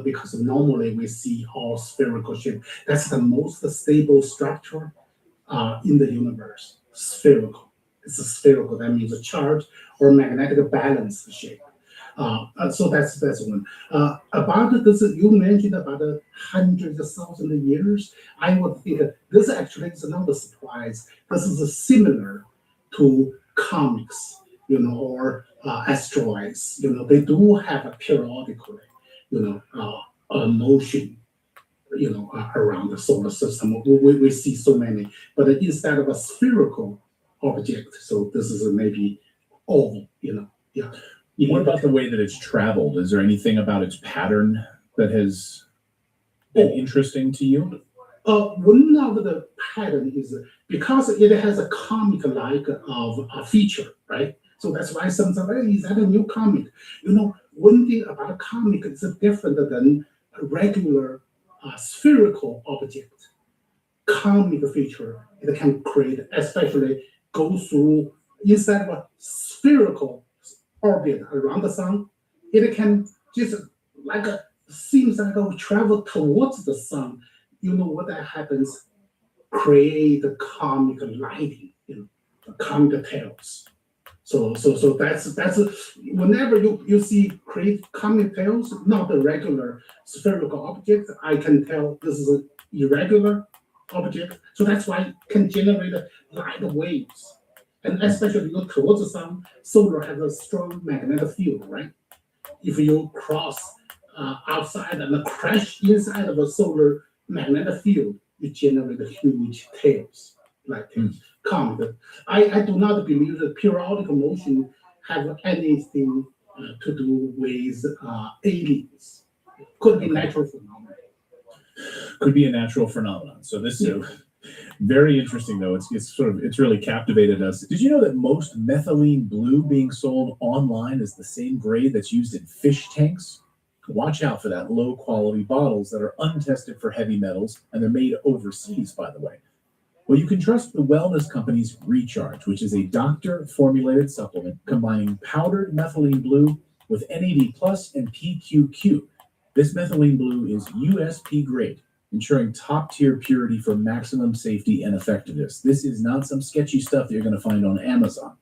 because normally we see all spherical shape. That's the most stable structure in the universe. Spherical. It's a spherical. That means a charge or magnetic balance shape. So that's one. About this, you mentioned about the hundreds of thousands of years. I would think this actually is not a surprise. This is similar to comics, or asteroids. They do have a periodically, a motion, around the solar system. We see so many, but instead of a spherical object, so this is maybe oval, yeah. What about the way that it's traveled? Is there anything about its pattern that has been interesting to you? One of the pattern is because it has a comic-like of a feature, right? So that's why sometimes, hey, is that a new comic? One thing about a comic is different than a regular spherical object. Comic feature, it can create, especially go through instead of a spherical orbit around the sun, it can just seems like we travel towards the sun. What that happens? Create comic lighting, comic tales. So that's whenever you see create comic tales, not a regular spherical object, I can tell this is an irregular object. So that's why it can generate light waves. And especially look towards the sun, solar has a strong magnetic field, right? If you cross outside and crash inside of a solar magnetic field, you generate huge tails, like comet. I do not believe that periodic motion have anything to do with aliens. Could be natural phenomenon. Could be a natural phenomenon. So this is very interesting, though. It's really captivated us. Did you know that most methylene blue being sold online is the same grade that's used in fish tanks? Watch out for that low quality bottles that are untested for heavy metals, and they're made overseas, by the way. Well, you can trust the wellness company's Recharge, which is a doctor formulated supplement combining powdered methylene blue with NAD plus and PQQ. This methylene blue is USP grade, ensuring top-tier purity for maximum safety and effectiveness. This is not some sketchy stuff that you're going to find on Amazon.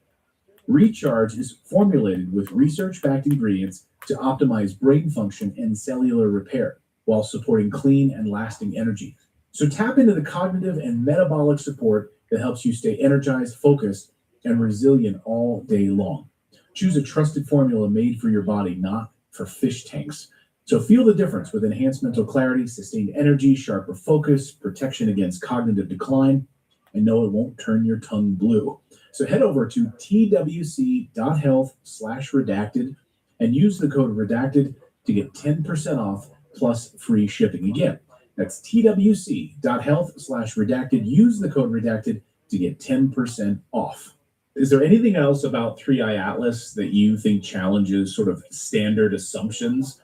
Recharge is formulated with research-backed ingredients to optimize brain function and cellular repair while supporting clean and lasting energy. So tap into the cognitive and metabolic support that helps you stay energized, focused, and resilient all day long. Choose a trusted formula made for your body, not for fish tanks. So feel the difference with enhanced mental clarity, sustained energy, sharper focus, protection against cognitive decline, and know it won't turn your tongue blue. So head over to twc.health/redacted and use the code redacted to get 10% off plus free shipping. Again, that's twc.health/redacted. Use the code redacted to get 10% off. Is there anything else about 3i Atlas that you think challenges sort of standard assumptions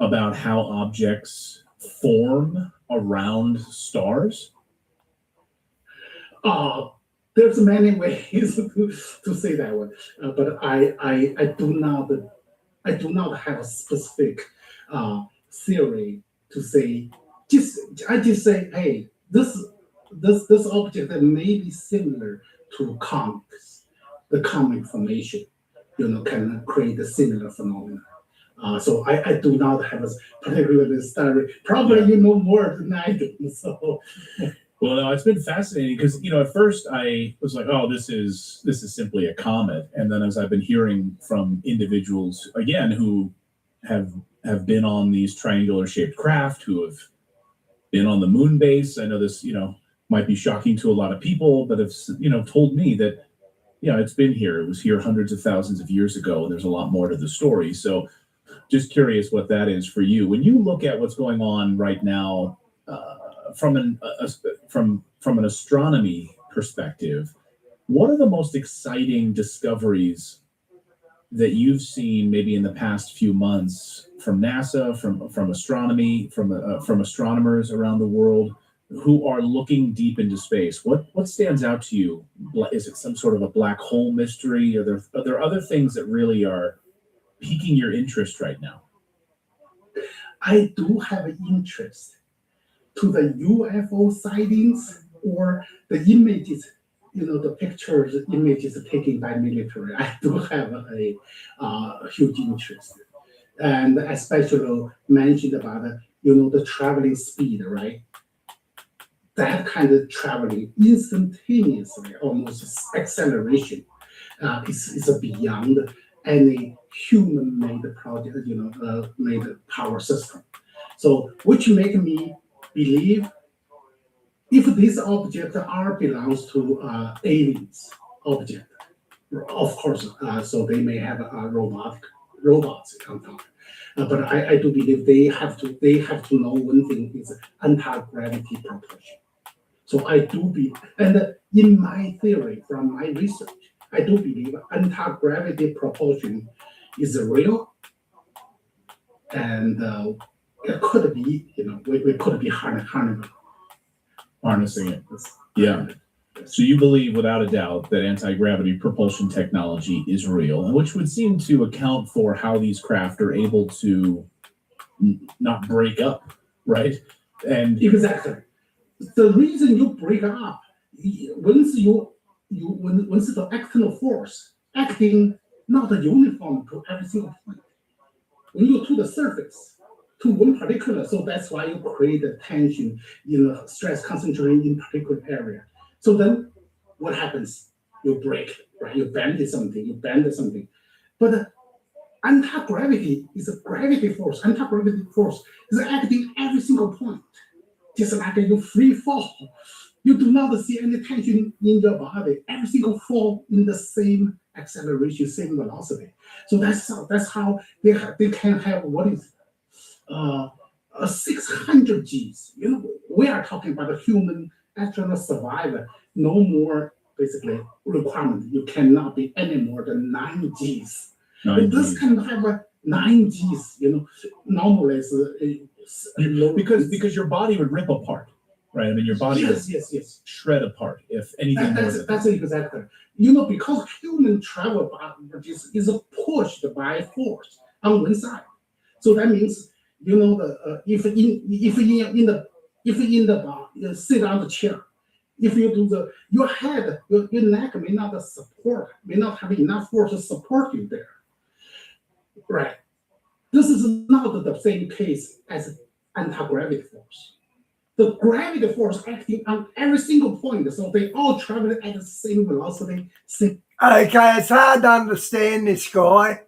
about how objects form around stars? There's many ways to say that one, but I do not have a specific theory to say. I just say, hey, this object that may be similar to comics, the comic formation, can create a similar phenomenon. So I do not have a particular story. Probably you know more than I do. So. Well, no, it's been fascinating because at first I was like, oh, this is simply a comet, and then as I've been hearing from individuals again who have been on these triangular shaped craft, who have been on the moon base. I know this might be shocking to a lot of people, but have told me that it's been here. It was here hundreds of thousands of years ago, and there's a lot more to the story. So just curious what that is for you. When you look at what's going on right now from an astronomy perspective, what are the most exciting discoveries that you've seen maybe in the past few months from NASA, from astronomy, from astronomers around the world who are looking deep into space? What stands out to you? Is it some sort of a black hole mystery? Are there other things that really are piquing your interest right now? I do have an interest to the UFO sightings or the images the pictures, images taken by military, I do have a huge interest, and especially mentioned about the traveling speed, right? That kind of traveling instantaneously, almost acceleration, is beyond any human-made project, made power system. So, which make me believe if these objects are belongs to aliens object, of course, so they may have robots on top. But I do believe they have to know one thing is anti-gravity propulsion. So I do believe, and in my theory, from my research, I do believe anti-gravity propulsion is real, and it could be, we could be harnessing Harnessing it. Yeah. So you believe without a doubt that anti-gravity propulsion technology is real, and which would seem to account for how these craft are able to not break up, right? And Exactly. The reason you break up, once once the external force acting not uniform to every single point, when you to the surface, to one particular, so that's why you create a tension, stress concentration in particular area. So then what happens? You break, right? You bend something. But anti-gravity is a gravity force. Anti-gravity force is acting every single point. Just like you free fall. You do not see any tension in your body. Every single fall in the same acceleration, same velocity. So that's how they can have what is 600 Gs. We are talking about a human astronaut survivor. No more basically requirement. You cannot be any more than 9 Gs. But this can have a 9 Gs. Normally it's because your body would rip apart, right? I mean, your body would shred apart if anything more than that's exactly. Because human travel is pushed by force on one side. So that means if in the bar, you sit on the chair, if you do your head, your neck may not have enough force to support you there, right? This is not the same case as anti-gravity force. The gravity force acting on every single point, so they all travel at the same velocity. Okay, it's hard to understand this guy.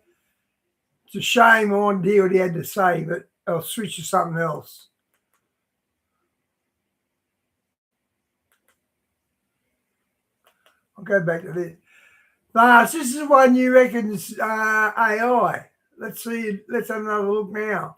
It's a shame I wanted to hear what he had to say, but I'll switch to something else. I'll go back to this. Lars, this is one you reckon's AI. Let's see. Let's have another look now.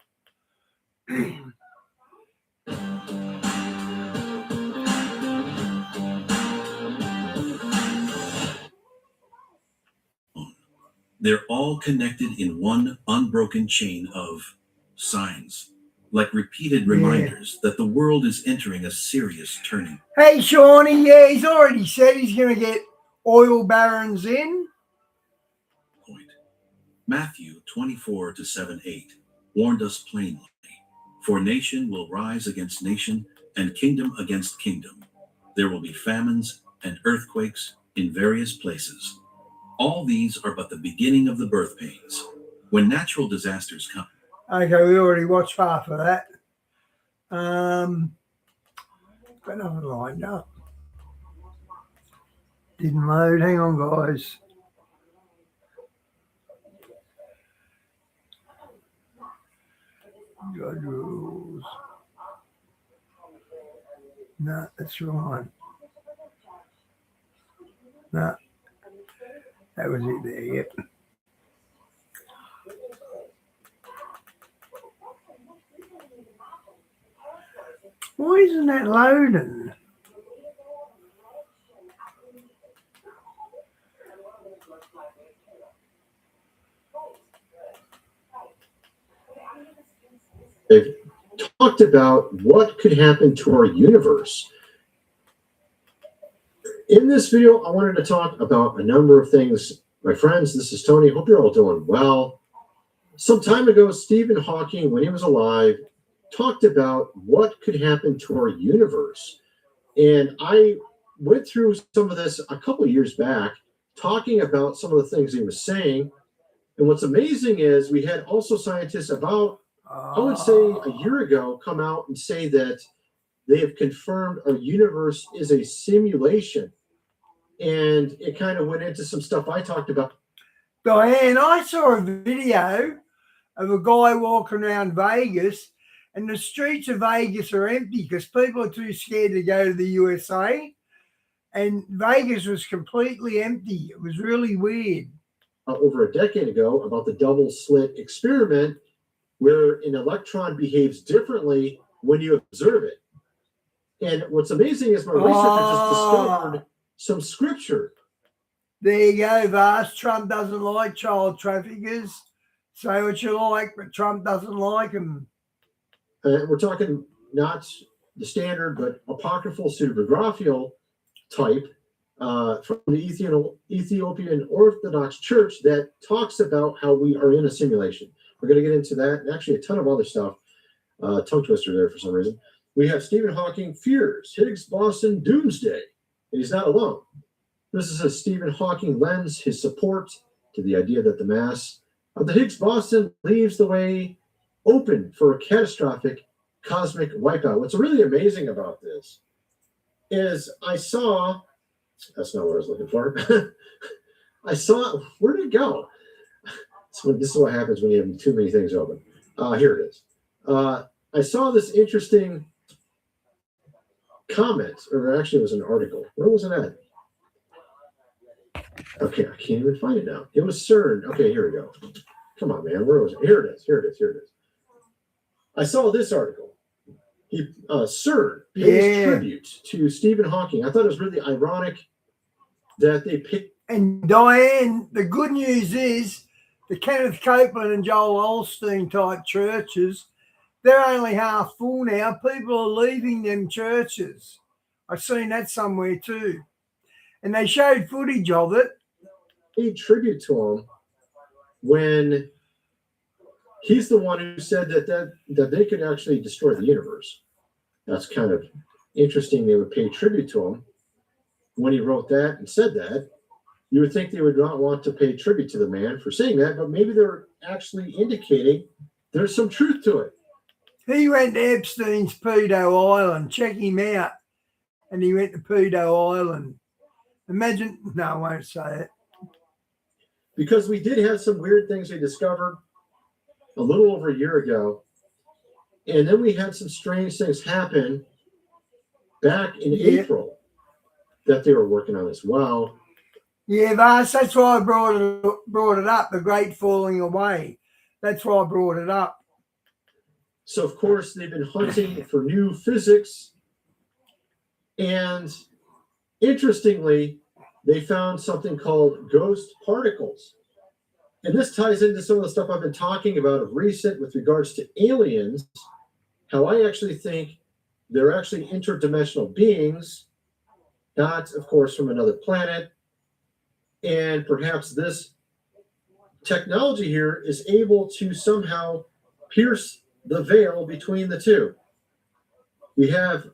They're all connected in one unbroken chain of signs, like repeated reminders that the world is entering a serious turning. Hey, Shawnee, yeah, he's already said he's going to get oil barons in. Point. Matthew 24-7-8 warned us plainly, for nation will rise against nation and kingdom against kingdom. There will be famines and earthquakes in various places. All these are but the beginning of the birth pains. When natural disasters come. Okay, we already watched half of that. Got nothing lined up. Didn't load. Hang on, guys. God rules. No, that's wrong. No. That was it there, yep. Why isn't that loading? They've talked about what could happen to our universe. In this video, I wanted to talk about a number of things. My friends, this is Tony. Hope you're all doing well. Some time ago, Stephen Hawking, when he was alive, talked about what could happen to our universe. And I went through some of this a couple of years back, talking about some of the things he was saying. And what's amazing is we had also scientists about, I would say, a year ago come out and say that they have confirmed our universe is a simulation. And it kind of went into some stuff I talked about. Diane, I saw a video of a guy walking around Vegas, and the streets of Vegas are empty because people are too scared to go to the USA. And Vegas was completely empty. It was really weird. Over a decade ago about the double slit experiment, where an electron behaves differently when you observe it. And what's amazing is my researcher just discovered some scripture. There you go, Vast. Trump doesn't like child traffickers. Say what you like, but Trump doesn't like them. We're talking not the standard, but apocryphal pseudepigraphical type from the Ethiopian Orthodox Church that talks about how we are in a simulation. We're going to get into that, and actually a ton of other stuff. Tongue twister there for some reason. We have Stephen Hawking fears Higgs-boson doomsday, and he's not alone. This is as Stephen Hawking lends his support to the idea that the mass of the Higgs boson leaves the way open for a catastrophic cosmic wipeout. What's really amazing about this is that's not what I was looking for. Where did it go? This is what happens when you have too many things open. Here it is. I saw this interesting comment, or actually it was an article. Where was it at? Okay, I can't even find it now. It was CERN. Okay, here we go. Come on, man. Where was it? Here it is. I saw this article. CERN pays tribute to Stephen Hawking. I thought it was really ironic that they picked. And Diane, the good news is the Kenneth Copeland and Joel Osteen type churches, they're only half full now. People are leaving them churches. I've seen that somewhere too. And they showed footage of it. Paid tribute to him when he's the one who said that they could actually destroy the universe. That's kind of interesting. They would pay tribute to him when he wrote that and said that. You would think they would not want to pay tribute to the man for saying that, but maybe they're actually indicating there's some truth to it. He went to Epstein's Pedo Island. Check him out. And he went to Pedo Island. Imagine, no, I won't say it. Because we did have some weird things we discovered a little over a year ago. And then we had some strange things happen back in April that they were working on as well. Yeah, that's why I brought it up, the great falling away. That's why I brought it up. So, of course, they've been hunting for new physics. And interestingly, they found something called ghost particles. And this ties into some of the stuff I've been talking about of recent with regards to aliens, how I actually think they're actually interdimensional beings, not, of course, from another planet. And perhaps this technology here is able to somehow pierce the veil between the two. We have,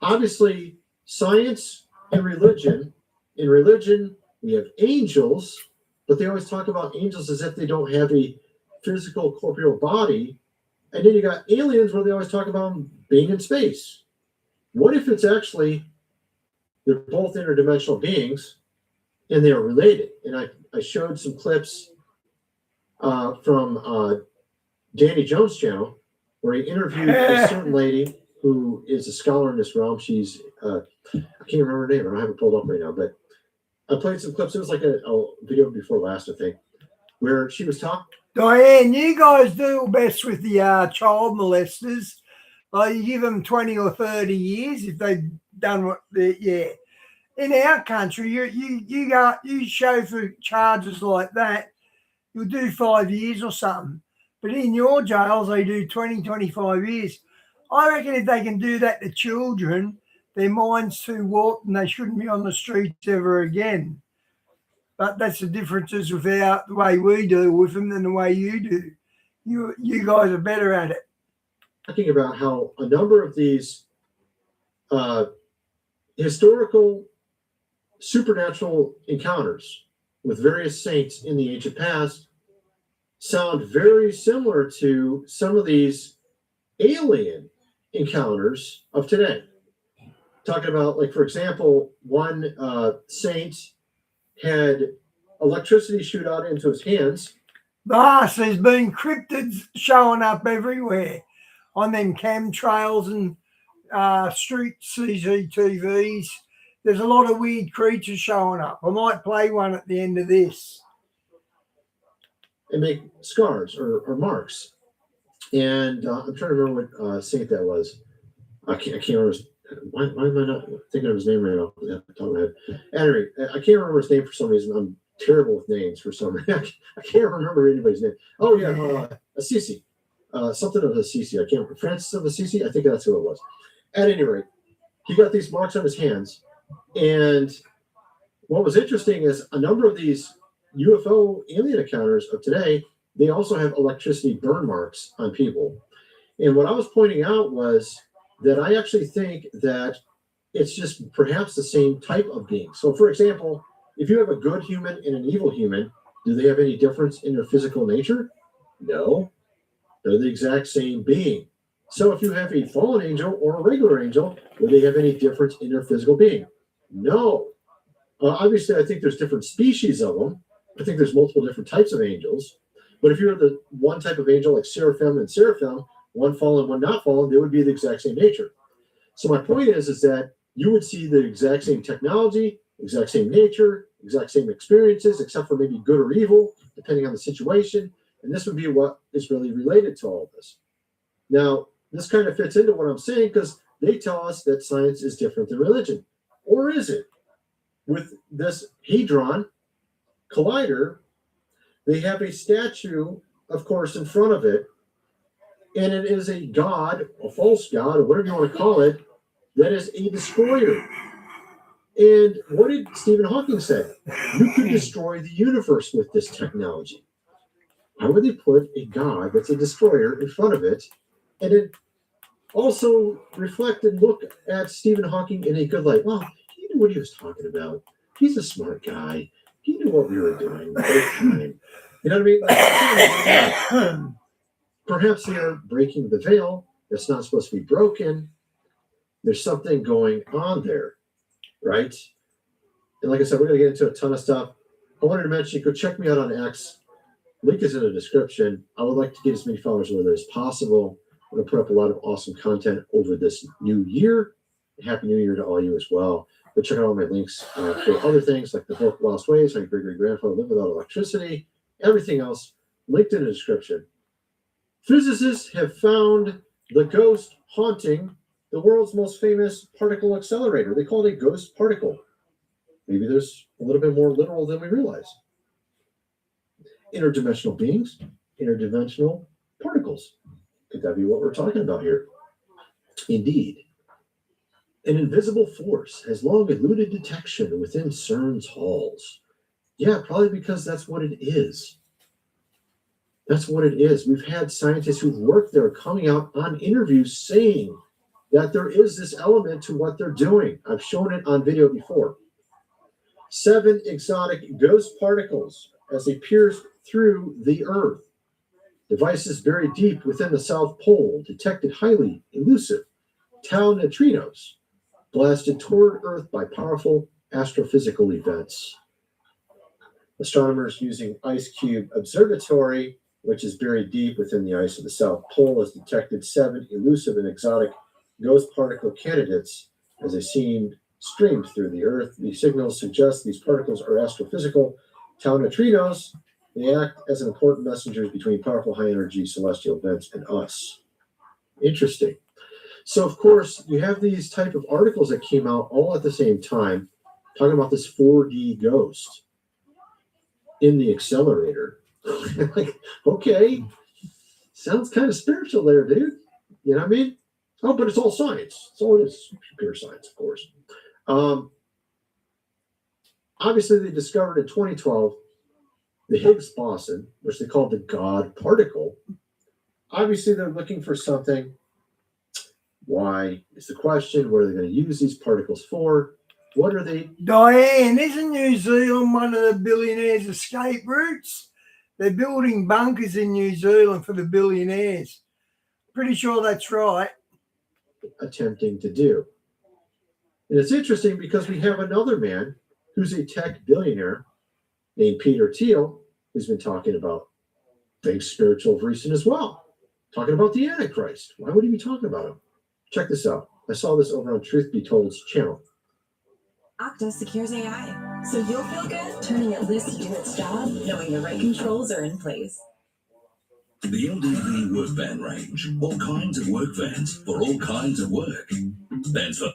obviously, science and religion. In religion, we have angels, but they always talk about angels as if they don't have a physical corporeal body. And then you got aliens where they always talk about them being in space. What if it's actually they're both interdimensional beings and they're related? And I showed some clips from Danny Jones' channel where he interviewed a certain lady who is a scholar in this realm. She's, I can't remember her name. I don't have it pulled up right now, but I played some clips. It was like a video before last, I think, where she was talking. Diane, you guys do best with the child molesters. You give them 20 or 30 years if they've done what they, In our country, you show for charges like that, you'll do 5 years or something. But in your jails, they do 20, 25 years. I reckon if they can do that to children, their mind's too warped and they shouldn't be on the streets ever again. But that's the differences with the way we deal with them than the way you do. You guys are better at it. Talking about how a number of these historical supernatural encounters with various saints in the ancient past sound very similar to some of these alien encounters of today. Talking about, like, for example, one saint had electricity shoot out into his hands. There's been cryptids showing up everywhere on them chemtrails and street CCTVs. There's a lot of weird creatures showing up. I might play one at the end of this. And make scars or marks. And I'm trying to remember what saint that was. I can't remember. Why am I not thinking of his name right off the top of my head? Anyway, I can't remember his name for some reason. I'm terrible with names for some reason. I can't remember anybody's name. Oh, yeah, Assisi. Something of Assisi. I can't remember. Francis of Assisi? I think that's who it was. At any rate, he got these marks on his hands. And what was interesting is a number of these UFO alien encounters of today, they also have electricity burn marks on people. And what I was pointing out was that I actually think that it's just perhaps the same type of being. So, for example, if you have a good human and an evil human, do they have any difference in their physical nature? No. They're the exact same being. So if you have a fallen angel or a regular angel, will they have any difference in their physical being? No. Obviously, I think there's different species of them. I think there's multiple different types of angels. But if you're the one type of angel like seraphim and seraphim, one fallen, one not fallen, they would be the exact same nature. So my point is that you would see the exact same technology, exact same nature, exact same experiences, except for maybe good or evil, depending on the situation. And this would be what is really related to all of this. Now, this kind of fits into what I'm saying because they tell us that science is different than religion. Or is it? With this Hadron Collider, they have a statue, of course, in front of it. And it is a god, a false god, or whatever you want to call it, that is a destroyer. And what did Stephen Hawking say? You could destroy the universe with this technology. Why would they put a god that's a destroyer in front of it? And it also reflected, look at Stephen Hawking in a good light. Well, he knew what he was talking about. He's a smart guy. He knew what we were doing. You know what I mean? Perhaps they are breaking the veil that's not supposed to be broken. There's something going on there, right? And like I said, we're going to get into a ton of stuff. I wanted to mention, you could check me out on X. Link is in the description. I would like to get as many followers over there as possible. I'm going to put up a lot of awesome content over this new year. Happy New Year to all you as well. But check out all my links for other things like the book Lost Ways, how your great-great-grandfather lived without electricity, everything else linked in the description. Physicists have found the ghost haunting the world's most famous particle accelerator. They call it a ghost particle. Maybe there's a little bit more literal than we realize. Interdimensional beings, interdimensional particles. Could that be what we're talking about here? Indeed. An invisible force has long eluded detection within CERN's halls. Yeah, probably because that's what it is. That's what it is. We've had scientists who've worked there coming out on interviews saying that there is this element to what they're doing. I've shown it on video before. 7 exotic ghost particles as they pierce through the Earth. Devices buried deep within the South Pole detected highly elusive tau neutrinos blasted toward Earth by powerful astrophysical events. Astronomers using Ice Cube Observatory, which is buried deep within the ice of the South Pole, has detected 7 elusive and exotic ghost particle candidates as they seemed streamed through the Earth. The signals suggest these particles are astrophysical tau neutrinos. They act as an important messengers between powerful high-energy celestial events and us. Interesting. So, of course, you have these type of articles that came out all at the same time, talking about this 4D ghost in the accelerator. Like, okay, sounds kind of spiritual there, dude. You know what I mean? Oh, but it's all science. It's all it is, pure science, of course. Obviously, they discovered in 2012 the Higgs boson, which they called the God particle. Obviously, they're looking for something Why is the question? What are they going to use these particles for? What are they? Diane, isn't New Zealand one of the billionaires' escape routes? They're building bunkers in New Zealand for the billionaires. Pretty sure that's right. Attempting to do. And it's interesting because we have another man who's a tech billionaire named Peter Thiel, who's been talking about things spiritual of recent as well. Talking about the Antichrist. Why would he be talking about him? Check this out. I saw this over on Truth Be Told's channel. Okta secures AI, so you'll feel good turning it loose to do its job, knowing the right controls are in place. The LDV work van range. All kinds of work vans for all kinds of work. Vans for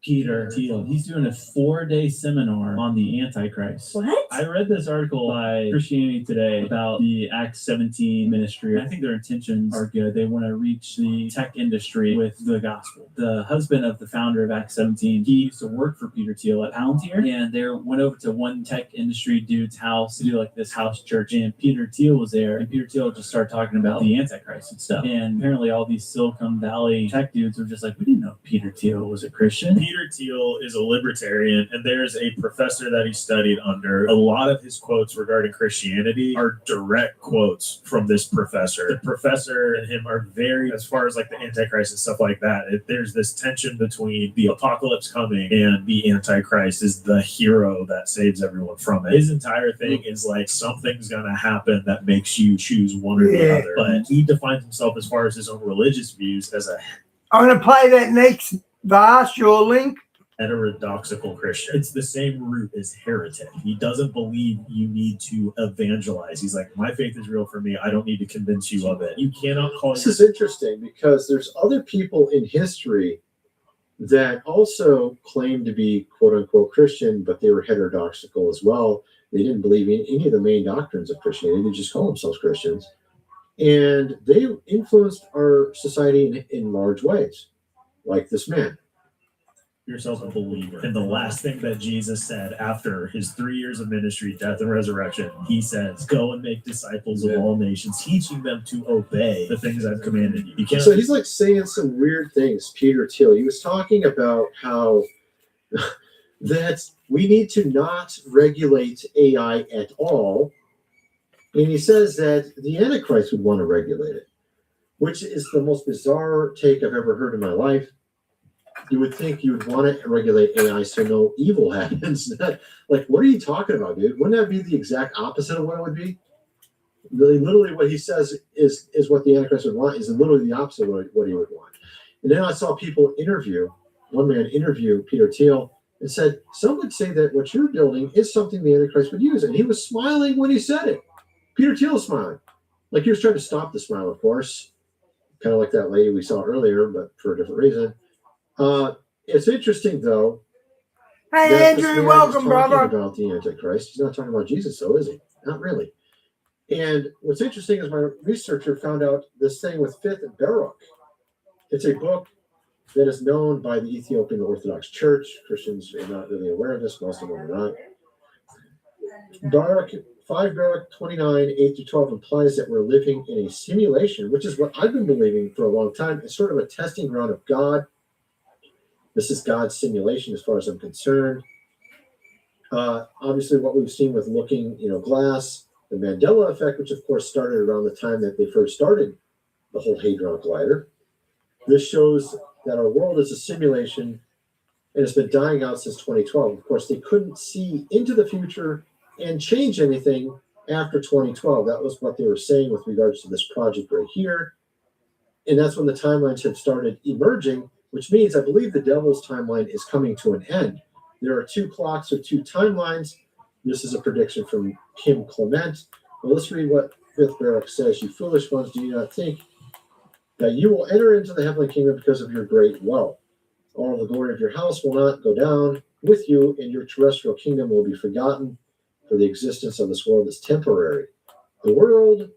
Peter Thiel. He's doing a 4-day seminar on the Antichrist. What? I read this article by Christianity Today about the Acts 17 ministry. I think their intentions are good. They want to reach the tech industry with the gospel. The husband of the founder of Acts 17, he used to work for Peter Thiel at Palantir, and they went over to one tech industry dude's house to do like this house church, and Peter Thiel was there, and Peter Thiel just started talking about the Antichrist and stuff. And apparently all these Silicon Valley tech dudes were just like, we didn't know Peter Thiel was a Christian. Peter Thiel is a libertarian, and there's a professor that he studied under. A lot of his quotes regarding Christianity are direct quotes from this professor. The professor and him are very, as far as like the Antichrist and stuff like that, there's this tension between the apocalypse coming and the Antichrist is the hero that saves everyone from it. His entire thing is like something's going to happen that makes you choose one or the other. But he defines himself as far as his own religious views as a I'm going to play that next verse, your link. Heterodoxical Christian. It's the same root as heretic. He doesn't believe you need to evangelize. He's like, my faith is real for me. I don't need to convince you of it. You cannot call This is interesting because there's other people in history that also claim to be quote unquote Christian, but they were heterodoxical as well. They didn't believe in any of the main doctrines of Christianity. They just call themselves Christians. And they influenced our society in large ways, like this man. yourself a believer. And the last thing that Jesus said after his 3 years of ministry, death, and resurrection, he says, go and make disciples of all nations, teaching them to obey the things I've commanded you. So he's like saying some weird things, Peter Thiel. He was talking about how that we need to not regulate AI at all. And he says that the Antichrist would want to regulate it, which is the most bizarre take I've ever heard in my life. You would think you would want to regulate AI so no evil happens. Like, what are you talking about, dude? Wouldn't that be the exact opposite of what it would be? Literally what he says is what the Antichrist would want, is literally the opposite of what he would want. And then I saw people one man interview Peter Thiel and said, some would say that what you're building is something the Antichrist would use. And he was smiling when he said it. Peter Thiel was smiling. Like he was trying to stop the smile, of course. Kind of like that lady we saw earlier, but for a different reason. It's interesting, though. Hey, Andrew, welcome, brother. About the Antichrist. He's not talking about Jesus, though, is he? Not really. And what's interesting is my researcher found out this thing with Fifth Baruch. It's a book that is known by the Ethiopian Orthodox Church. Christians are not really aware of this. Most of them are not. Baruch 5 Baruch 29, 8 to 12 implies that we're living in a simulation, which is what I've been believing for a long time. It's sort of a testing ground of God. This is God's simulation as far as I'm concerned. Obviously, what we've seen with Looking Glass, the Mandela effect, which of course started around the time that they first started the whole Hadron Collider. This shows that our world is a simulation and it's been dying out since 2012. Of course, they couldn't see into the future and change anything after 2012. That was what they were saying with regards to this project right here. And that's when the timelines have started emerging, which means I believe the devil's timeline is coming to an end. There are 2 clocks or 2 timelines. This is a prediction from Kim Clement. Well, let's read what Fifth Baruch says. You foolish ones, do you not think that you will enter into the heavenly kingdom because of your great wealth? All the glory of your house will not go down with you, and your terrestrial kingdom will be forgotten, for the existence of this world is temporary. The world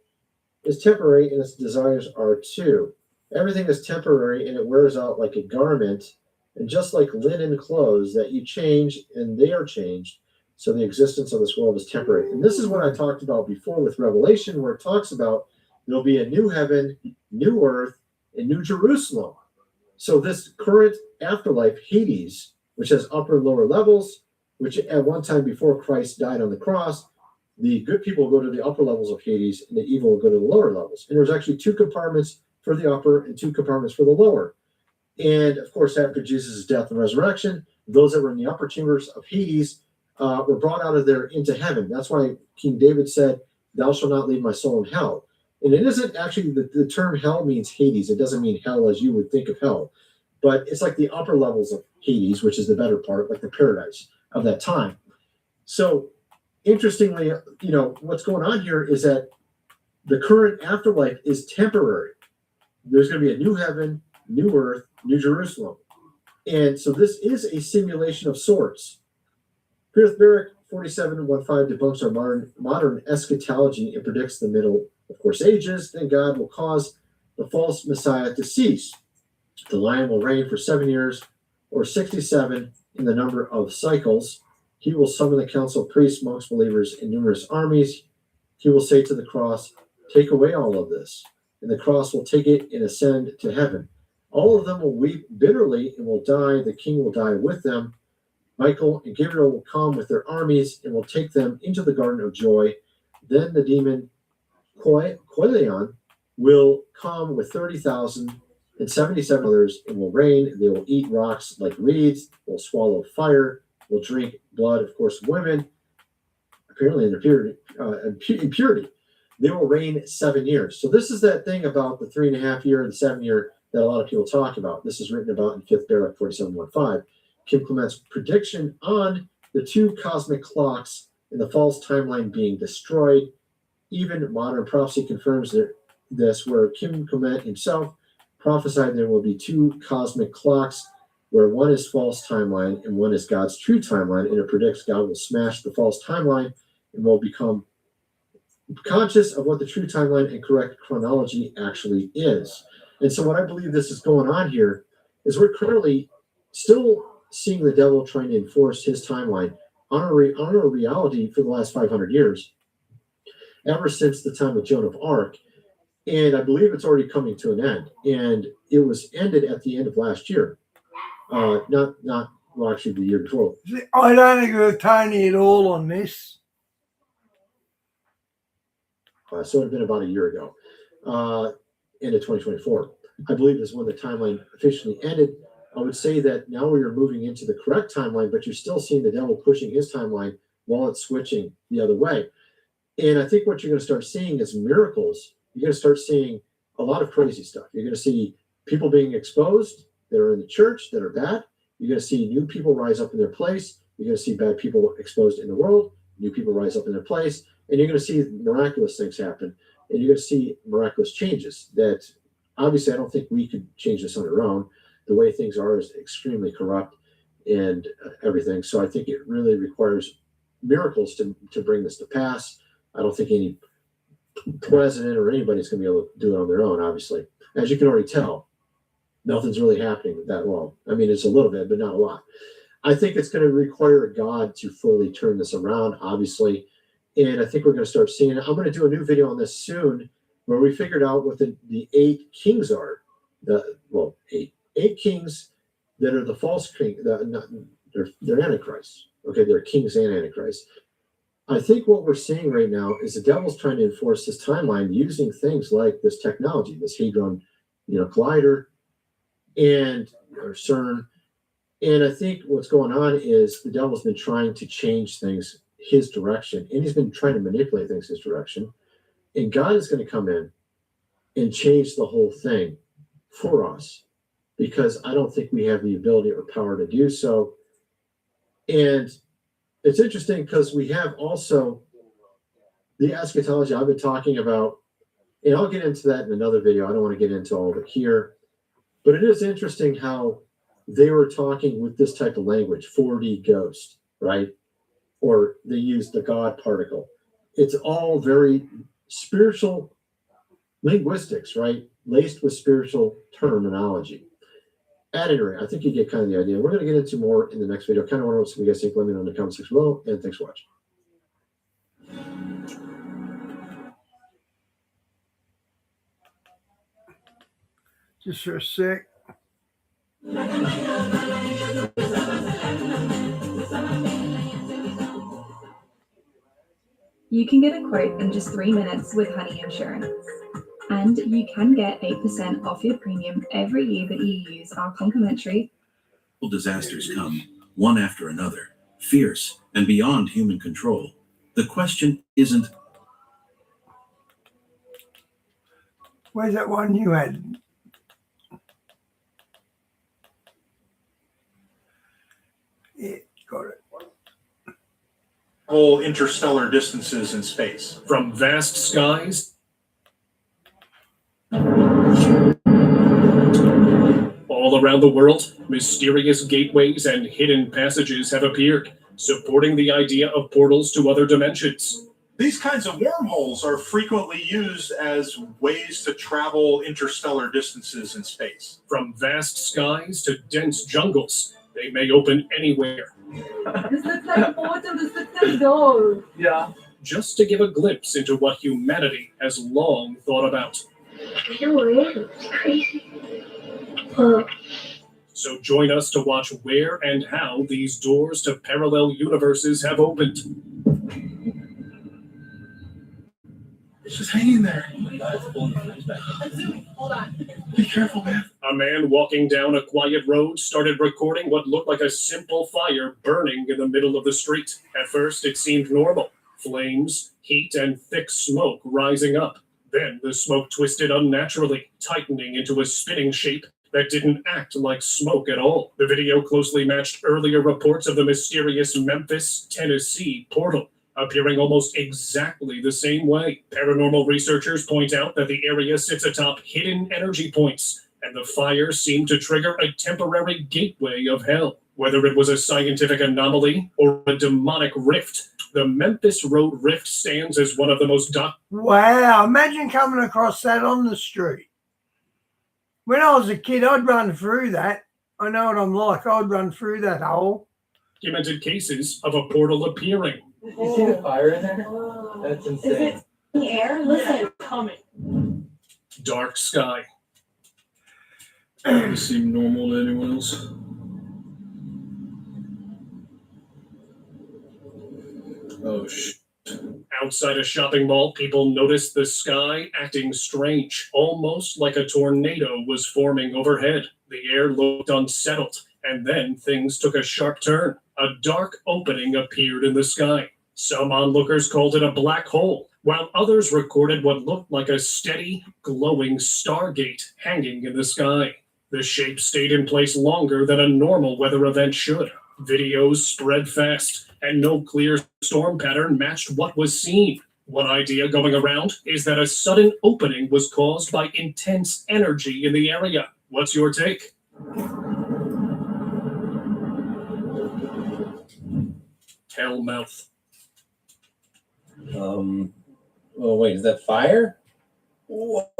is temporary, and its desires are too. Everything is temporary, and it wears out like a garment, and just like linen clothes that you change, and they are changed, so the existence of this world is temporary. And this is what I talked about before with Revelation, where it talks about there'll be a new heaven, new earth, and new Jerusalem. So this current afterlife, Hades, which has upper and lower levels, which at one time before Christ died on the cross, the good people go to the upper levels of Hades and the evil will go to the lower levels. And there's actually 2 compartments for the upper and 2 compartments for the lower. And of course, after Jesus' death and resurrection, those that were in the upper chambers of Hades were brought out of there into heaven. That's why King David said, "Thou shalt not leave my soul in hell." And it isn't actually, the term hell means Hades. It doesn't mean hell as you would think of hell. But it's like the upper levels of Hades, which is the better part, like the paradise of that time. So interestingly, what's going on here is that the current afterlife is temporary. There's going to be a new heaven, new earth, new Jerusalem. And so this is a simulation of sorts. Pierce Barrick 4715 debunks our modern eschatology and predicts the middle, of course, ages. Then God will cause the false Messiah to cease. The lion will reign for 7 years, or 67 in the number of cycles. He will summon the council of priests, monks, believers, and numerous armies. He will say to the cross, "Take away all of this." And the cross will take it and ascend to heaven. All of them will weep bitterly and will die. The king will die with them. Michael and Gabriel will come with their armies and will take them into the garden of joy. Then the demon Koileon will come with 30,000 and 77 others and will reign. They will eat rocks like reeds, will swallow fire, will drink blood, of course, women, apparently in impurity. They will reign 7 years. So this is that thing about the 3.5 year and the 7 year that a lot of people talk about. This is written about in 5th Barak 4715. Kim Clement's prediction on the 2 cosmic clocks and the false timeline being destroyed. Even modern prophecy confirms this, where Kim Clement himself prophesied there will be 2 cosmic clocks, where one is false timeline and one is God's true timeline, and it predicts God will smash the false timeline and will become conscious of what the true timeline and correct chronology actually is. And so what I believe this is going on here is we're currently still seeing the devil trying to enforce his timeline on a reality for the last 500 years, ever since the time of Joan of Arc. And I believe it's already coming to an end. And it was ended at the end of last year. Not well, actually the year before. I don't agree with Tony at all on this. So it would have been about a year ago, end of 2024. I believe is when the timeline officially ended. I would say that now we are moving into the correct timeline, but you're still seeing the devil pushing his timeline while it's switching the other way. And I think what you're going to start seeing is miracles. You're going to start seeing a lot of crazy stuff. You're going to see people being exposed that are in the church that are bad. You're going to see new people rise up in their place. You're going to see bad people exposed in the world. New people rise up in their place. And you're going to see miraculous things happen. And you're going to see miraculous changes that obviously I don't think we could change this on our own. The way things are is extremely corrupt and everything. So I think it really requires miracles to bring this to pass. I don't think any president or anybody's going to be able to do it on their own, obviously. As you can already tell, nothing's really happening with that well. I mean, it's a little bit, but not a lot. I think it's going to require God to fully turn this around, obviously. And I think we're going to start seeing it. I'm going to do a new video on this soon where we figured out what the 8 kings are. Eight kings that are the false king. They're antichrists. Okay, they're kings and antichrists. I think what we're seeing right now is the devil's trying to enforce his timeline using things like this technology, this Hadron, collider, and CERN. And I think what's going on is the devil's been trying to change things his direction, and he's been trying to manipulate things his direction. And God is going to come in and change the whole thing for us, because I don't think we have the ability or power to do so. And it's interesting because we have also the eschatology I've been talking about, and I'll get into that in another video. I don't want to get into all of it here, but it is interesting how they were talking with this type of language, 4D ghost, right? Or they used the God particle. It's all very spiritual linguistics, right? Laced with spiritual terminology. At any rate, I think you get kind of the idea. We're going to get into more in the next video. Kind of want to know what you guys think. Let me know in the comment section below, and thanks for watching. Just for a sec. You can get a quote in just 3 minutes with Honey Insurance. And you can get 8% off your premium every year that you use our complimentary. Disasters come, one after another, fierce and beyond human control. The question isn't, where's that one you had? Yeah, got it. Whole interstellar distances in space. From vast skies all around the world, mysterious gateways and hidden passages have appeared, supporting the idea of portals to other dimensions. These kinds of wormholes are frequently used as ways to travel interstellar distances in space. From vast skies to dense jungles, they may open anywhere. This looks like a portal. This looks like a door. Yeah. Just to give a glimpse into what humanity has long thought about. No way. It's crazy. Oh. So join us to watch where and how these doors to parallel universes have opened. It's just hanging there. Hold on. Be careful, man. A man walking down a quiet road started recording what looked like a simple fire burning in the middle of the street. At first, it seemed normal. Flames, heat, and thick smoke rising up. Then the smoke twisted unnaturally, tightening into a spinning shape that didn't act like smoke at all. The video closely matched earlier reports of the mysterious Memphis, Tennessee portal, appearing almost exactly the same way. Paranormal researchers point out that the area sits atop hidden energy points, and the fire seemed to trigger a temporary gateway of hell. Whether it was a scientific anomaly or a demonic rift, the Memphis Road Rift stands as one of the most Wow, imagine coming across that on the street. When I was a kid, I'd run through that. I know what I'm like. I'd run through that hole. documented cases of a portal appearing. You see the fire in there? That's insane. Is it in the air? Listen, coming. Dark sky. Does this seem normal to anyone else? Oh, shit. Outside a shopping mall, people noticed the sky acting strange, almost like a tornado was forming overhead. The air looked unsettled, and then things took a sharp turn. A dark opening appeared in the sky. Some onlookers called it a black hole, while others recorded what looked like a steady, glowing stargate hanging in the sky. The shape stayed in place longer than a normal weather event should. Videos spread fast, and no clear storm pattern matched what was seen. One idea going around is that a sudden opening was caused by intense energy in the area. What's your take? Hellmouth. Oh, wait, is that fire? What?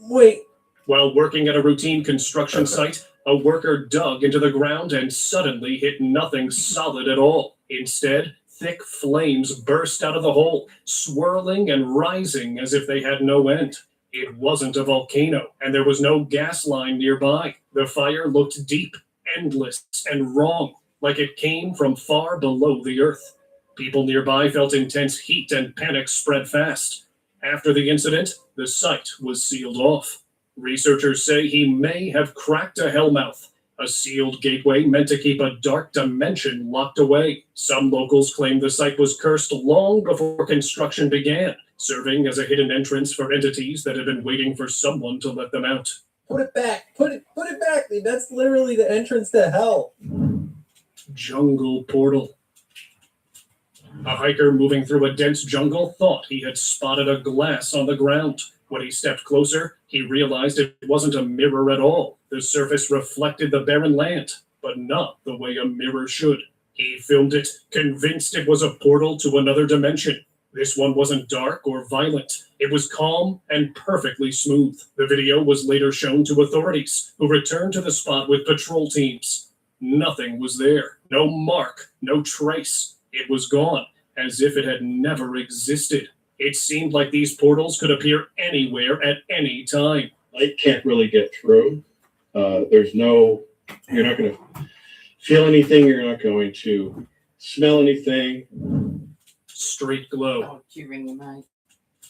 Wait. While working at a routine construction site, a worker dug into the ground and suddenly hit nothing solid at all. Instead, thick flames burst out of the hole, swirling and rising as if they had no end. It wasn't a volcano, and there was no gas line nearby. The fire looked deep, endless, and wrong, like it came from far below the earth. People nearby felt intense heat, and panic spread fast. After the incident, the site was sealed off. Researchers say he may have cracked a hellmouth, a sealed gateway meant to keep a dark dimension locked away. Some locals claim the site was cursed long before construction began, serving as a hidden entrance for entities that had been waiting for someone to let them out. Put it back. Put it back. That's literally the entrance to hell. Jungle portal. A hiker moving through a dense jungle thought he had spotted a glass on the ground. When he stepped closer, he realized it wasn't a mirror at all. The surface reflected the barren land, but not the way a mirror should. He filmed it, convinced it was a portal to another dimension. This one wasn't dark or violent. It was calm and perfectly smooth. The video was later shown to authorities, who returned to the spot with patrol teams. Nothing was there. No mark, no trace. It was gone, as if it had never existed. It seemed like these portals could appear anywhere at any time. Light can't really get through. There's no You're not going to feel anything. You're not going to smell anything. Street glow. Oh, you ring your mic.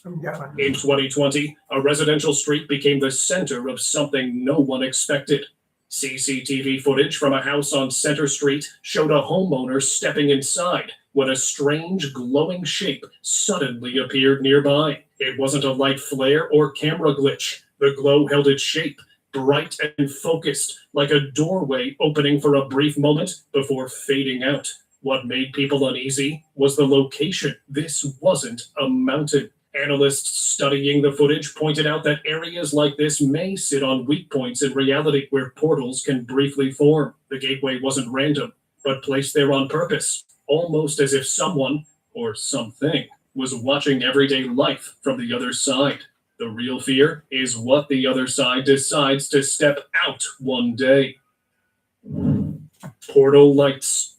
I'm going. In 2020, a residential street became the center of something no one expected. CCTV footage from a house on Center Street showed a homeowner stepping inside when a strange glowing shape suddenly appeared nearby. It wasn't a light flare or camera glitch. The glow held its shape, bright and focused, like a doorway opening for a brief moment before fading out. What made people uneasy was the location. This wasn't a mountain. Analysts studying the footage pointed out that areas like this may sit on weak points in reality where portals can briefly form. The gateway wasn't random, but placed there on purpose, almost as if someone, or something, was watching everyday life from the other side. The real fear is what the other side decides to step out one day. Portal lights.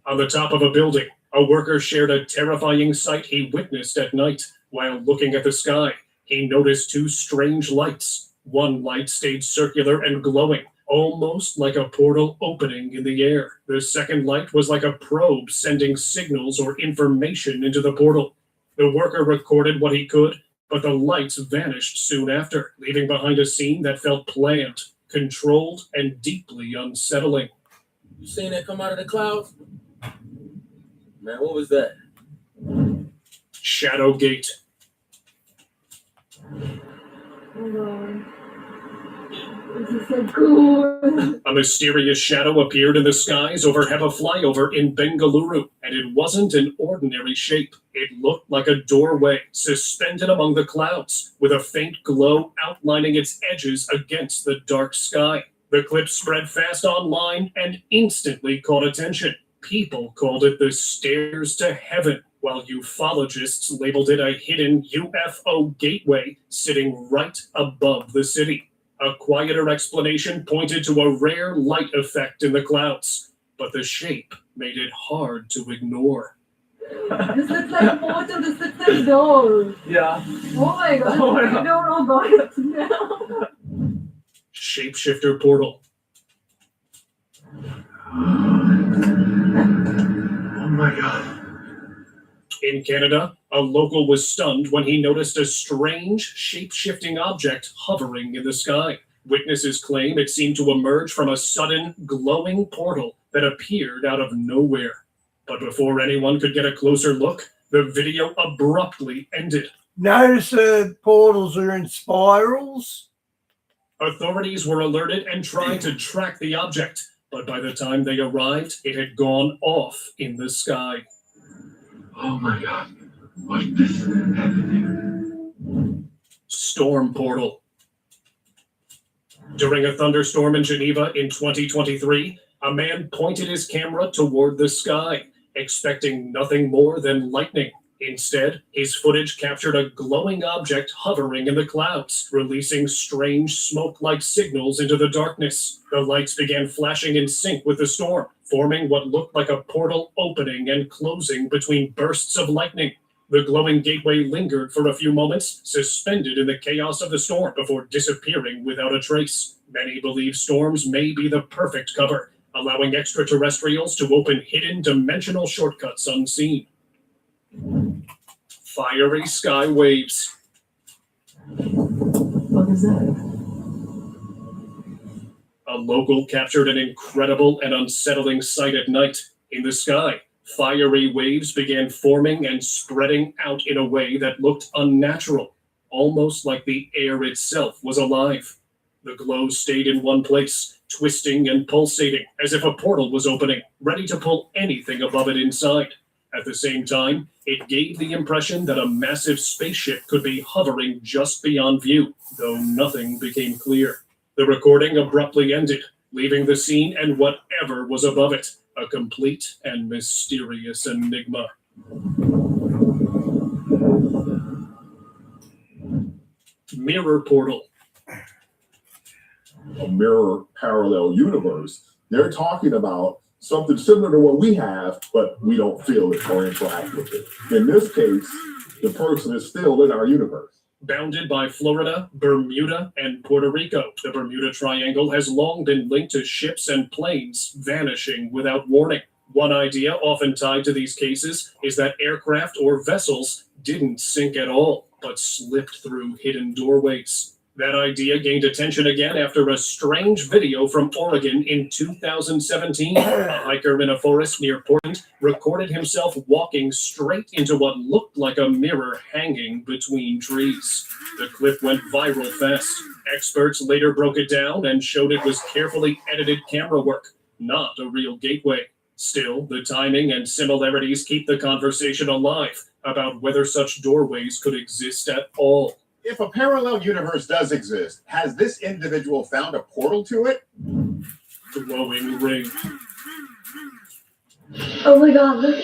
On the top of a building, a worker shared a terrifying sight he witnessed at night. While looking at the sky, he noticed two strange lights. One light stayed circular and glowing, almost like a portal opening in the air. The second light was like a probe sending signals or information into the portal. The worker recorded what he could, but the lights vanished soon after, leaving behind a scene that felt planned, controlled, and deeply unsettling. You seen that come out of the clouds? Man, what was that? Shadow Gate. Hold on. This is so cool. A mysterious shadow appeared in the skies overhead a flyover in Bengaluru, and it wasn't an ordinary shape. It looked like a doorway suspended among the clouds, with a faint glow outlining its edges against the dark sky. The clip spread fast online and instantly caught attention. People called it the stairs to heaven, while ufologists labeled it a hidden UFO gateway sitting right above the city. A quieter explanation pointed to a rare light effect in the clouds, but the shape made it hard to ignore. This looks like a portal. This looks like doors. Yeah. Oh my god. Oh my I God. don't know about it now. Shapeshifter portal. Oh my god. In Canada, a local was stunned when he noticed a strange, shape-shifting object hovering in the sky. Witnesses claim it seemed to emerge from a sudden, glowing portal that appeared out of nowhere. But before anyone could get a closer look, the video abruptly ended. Notice the portals are in spirals. Authorities were alerted and tried to track the object, but by the time they arrived, it had gone off in the sky. Oh my god. What's this happening? Storm portal. During a thunderstorm in Geneva in 2023, a man pointed his camera toward the sky, expecting nothing more than lightning. Instead, his footage captured a glowing object hovering in the clouds, releasing strange smoke-like signals into the darkness. The lights began flashing in sync with the storm, forming what looked like a portal opening and closing between bursts of lightning. The glowing gateway lingered for a few moments, suspended in the chaos of the storm before disappearing without a trace. Many believe storms may be the perfect cover, allowing extraterrestrials to open hidden dimensional shortcuts unseen. Fiery sky waves. What is that? A local captured an incredible and unsettling sight at night. In the sky, fiery waves began forming and spreading out in a way that looked unnatural, almost like the air itself was alive. The glow stayed in one place, twisting and pulsating, as if a portal was opening, ready to pull anything above it inside. At the same time, it gave the impression that a massive spaceship could be hovering just beyond view, though nothing became clear. The recording abruptly ended, leaving the scene and whatever was above it, a complete and mysterious enigma. Mirror portal. A mirror parallel universe. They're talking about something similar to what we have, but we don't feel it or interact with it. In this case, the person is still in our universe. Bounded by Florida, Bermuda, and Puerto Rico, the Bermuda Triangle has long been linked to ships and planes vanishing without warning. One idea often tied to these cases is that aircraft or vessels didn't sink at all, but slipped through hidden doorways. That idea gained attention again after a strange video from Oregon in 2017. A hiker in a forest near Portland recorded himself walking straight into what looked like a mirror hanging between trees. The clip went viral fast. Experts later broke it down and showed it was carefully edited camera work, not a real gateway. Still, the timing and similarities keep the conversation alive about whether such doorways could exist at all. If a parallel universe does exist, has this individual found a portal to it? Glowing ring. Oh my god, look.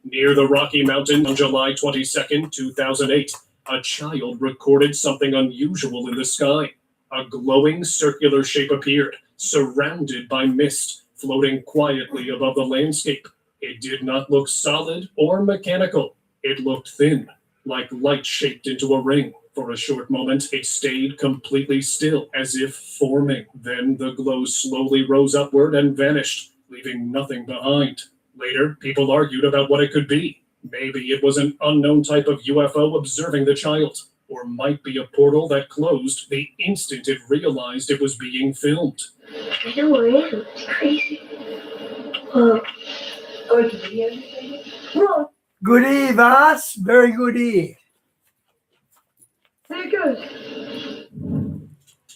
Near the Rocky Mountains on July 22nd, 2008, a child recorded something unusual in the sky. A glowing circular shape appeared, surrounded by mist, floating quietly above the landscape. It did not look solid or mechanical. It looked thin, like light shaped into a ring. For a short moment, it stayed completely still, as if forming. Then the glow slowly rose upward and vanished, leaving nothing behind. Later, people argued about what it could be. Maybe it was an unknown type of UFO observing the child, or might be a portal that closed the instant it realized it was being filmed. I know where it is. It's crazy. Oh, the video. Whoa. Good ear, Vas. Very good ear. There it goes.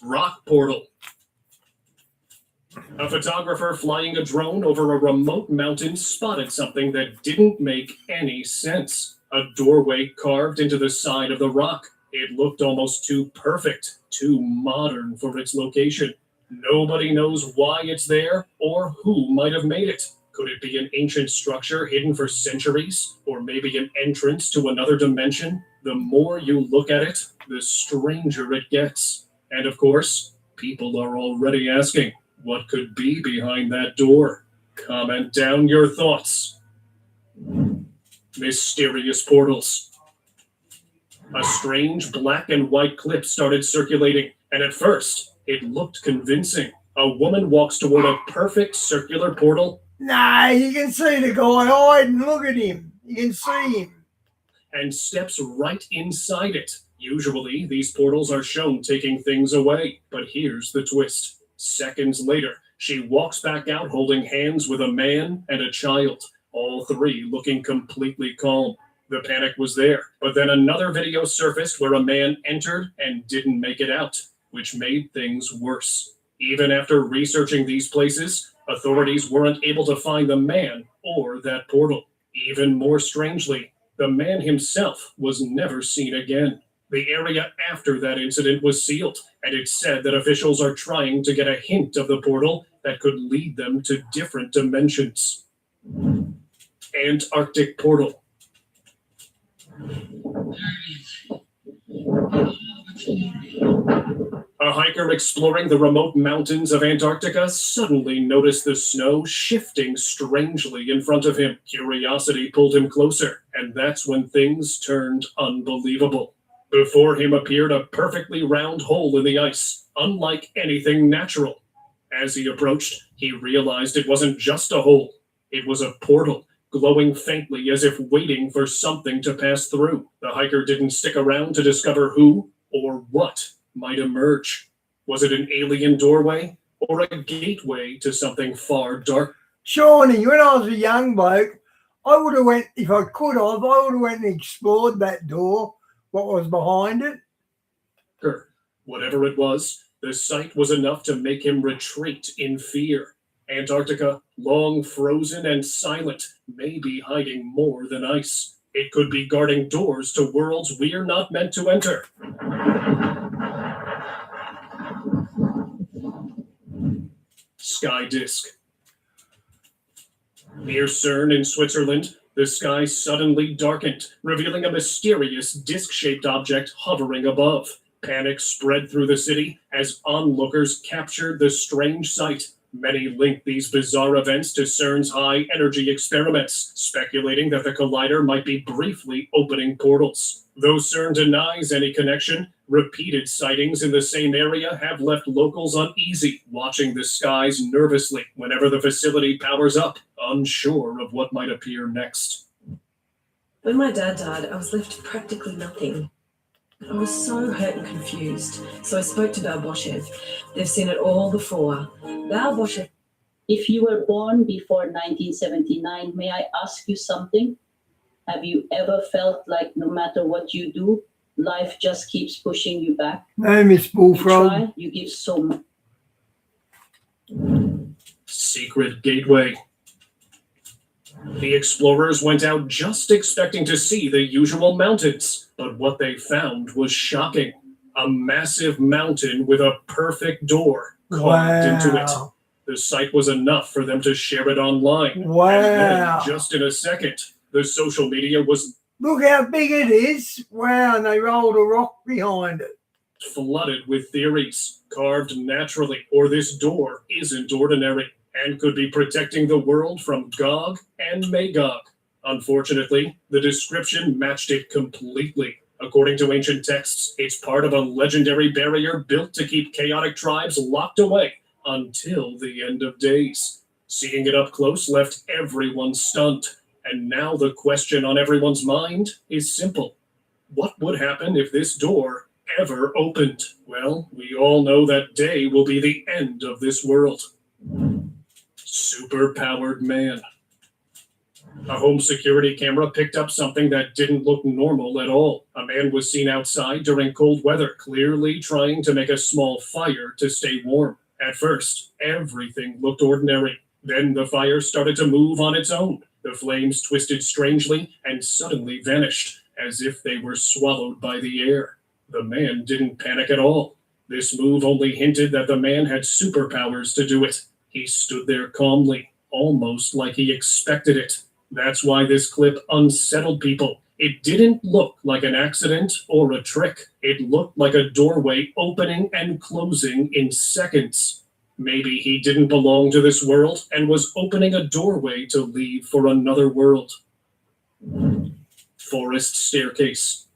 Rock portal. A photographer flying a drone over a remote mountain spotted something that didn't make any sense. A doorway carved into the side of the rock. It looked almost too perfect, too modern for its location. Nobody knows why it's there or who might have made it. Could it be an ancient structure hidden for centuries? Or maybe an entrance to another dimension? The more you look at it, the stranger it gets. And of course, people are already asking, what could be behind that door? Comment down your thoughts. Mysterious portals. A strange black and white clip started circulating, and at first, it looked convincing. A woman walks toward a perfect circular portal. Nah, you can see the guy hiding. Look at him. You can see him. And steps right inside it. Usually, these portals are shown taking things away. But here's the twist. Seconds later, she walks back out holding hands with a man and a child, all three looking completely calm. The panic was there, but then another video surfaced where a man entered and didn't make it out, which made things worse. Even after researching these places, authorities weren't able to find the man or that portal. Even more strangely, the man himself was never seen again. The area after that incident was sealed, and it's said that officials are trying to get a hint of the portal that could lead them to different dimensions. Antarctic portal. A hiker exploring the remote mountains of Antarctica suddenly noticed the snow shifting strangely in front of him. Curiosity pulled him closer, and that's when things turned unbelievable. Before him appeared a perfectly round hole in the ice, unlike anything natural. As he approached, he realized it wasn't just a hole. It was a portal, glowing faintly as if waiting for something to pass through. The hiker didn't stick around to discover who or what might emerge. Was it an alien doorway or a gateway to something far darker? Shawnee, when I was a young bloke, I would have went, if I could have, I would have went and explored that door, what was behind it. Whatever it was, the sight was enough to make him retreat in fear. Antarctica, long frozen and silent, may be hiding more than ice. It could be guarding doors to worlds we're not meant to enter. Sky disk. Near Cern in Switzerland, the sky suddenly darkened, revealing a mysterious disc-shaped object hovering above. Panic spread through the city as onlookers captured the strange sight. Many link these bizarre events to CERN's high-energy experiments, speculating that the collider might be briefly opening portals. Though CERN denies any connection, repeated sightings in the same area have left locals uneasy, watching the skies nervously whenever the facility powers up, unsure of what might appear next. When my dad died, I was left with practically nothing. I was so hurt and confused, so I spoke to Balboshev. They've seen it all before. Balboshev. If you were born before 1979, may I ask you something? Have you ever felt like no matter what you do, life just keeps pushing you back? No, Miss Bullfrog. You try, you give so much. Secret gateway. The explorers went out just expecting to see the usual mountains, but what they found was shocking. A massive mountain with a perfect door carved into it. The sight was enough for them to share it online. Wow. And then, just in a second, the social media was... Look how big it is. Wow, and they rolled a rock behind it. Flooded with theories, carved naturally, or this door isn't ordinary and could be protecting the world from Gog and Magog. Unfortunately, the description matched it completely. According to ancient texts, it's part of a legendary barrier built to keep chaotic tribes locked away until the end of days. Seeing it up close left everyone stunned, and now the question on everyone's mind is simple. What would happen if this door ever opened? Well, we all know that day will be the end of this world. Superpowered man. A home security camera picked up something that didn't look normal at all. A man was seen outside during cold weather, clearly trying to make a small fire to stay warm. At first, everything looked ordinary. Then the fire started to move on its own. The flames twisted strangely and suddenly vanished, as if they were swallowed by the air. The man didn't panic at all. This move only hinted that the man had superpowers to do it. He stood there calmly, almost like he expected it. That's why this clip unsettled people. It didn't look like an accident or a trick. It looked like a doorway opening and closing in seconds. Maybe he didn't belong to this world and was opening a doorway to leave for another world. Forest staircase.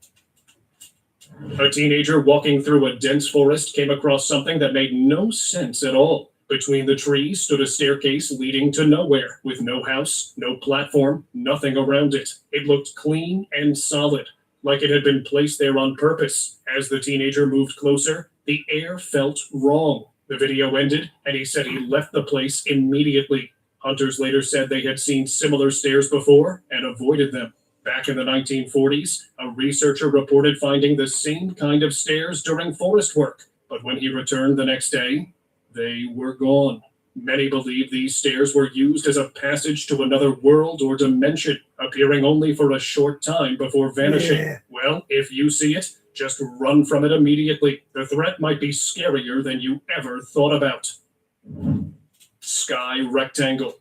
A teenager walking through a dense forest came across something that made no sense at all. Between the trees stood a staircase leading to nowhere, with no house, no platform, nothing around it. It looked clean and solid, like it had been placed there on purpose. As the teenager moved closer, the air felt wrong. The video ended, and he said he left the place immediately. Hunters later said they had seen similar stairs before and avoided them. Back in the 1940s, a researcher reported finding the same kind of stairs during forest work, but when he returned the next day, they were gone. Many believe these stairs were used as a passage to another world or dimension, appearing only for a short time before vanishing. Yeah. Well, if you see it, just run from it immediately. The threat might be scarier than you ever thought about. Sky rectangle.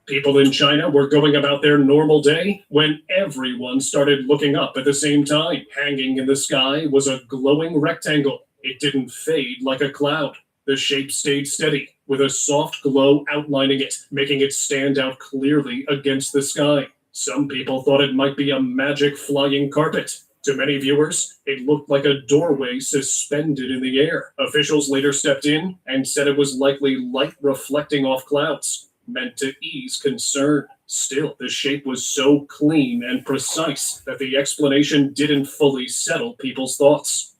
People in China were going about their normal day when everyone started looking up at the same time. Hanging in the sky was a glowing rectangle. It didn't fade like a cloud. The shape stayed steady, with a soft glow outlining it, making it stand out clearly against the sky. Some people thought it might be a magic flying carpet. To many viewers, it looked like a doorway suspended in the air. Officials later stepped in and said it was likely light reflecting off clouds, meant to ease concern. Still, the shape was so clean and precise that the explanation didn't fully settle people's thoughts.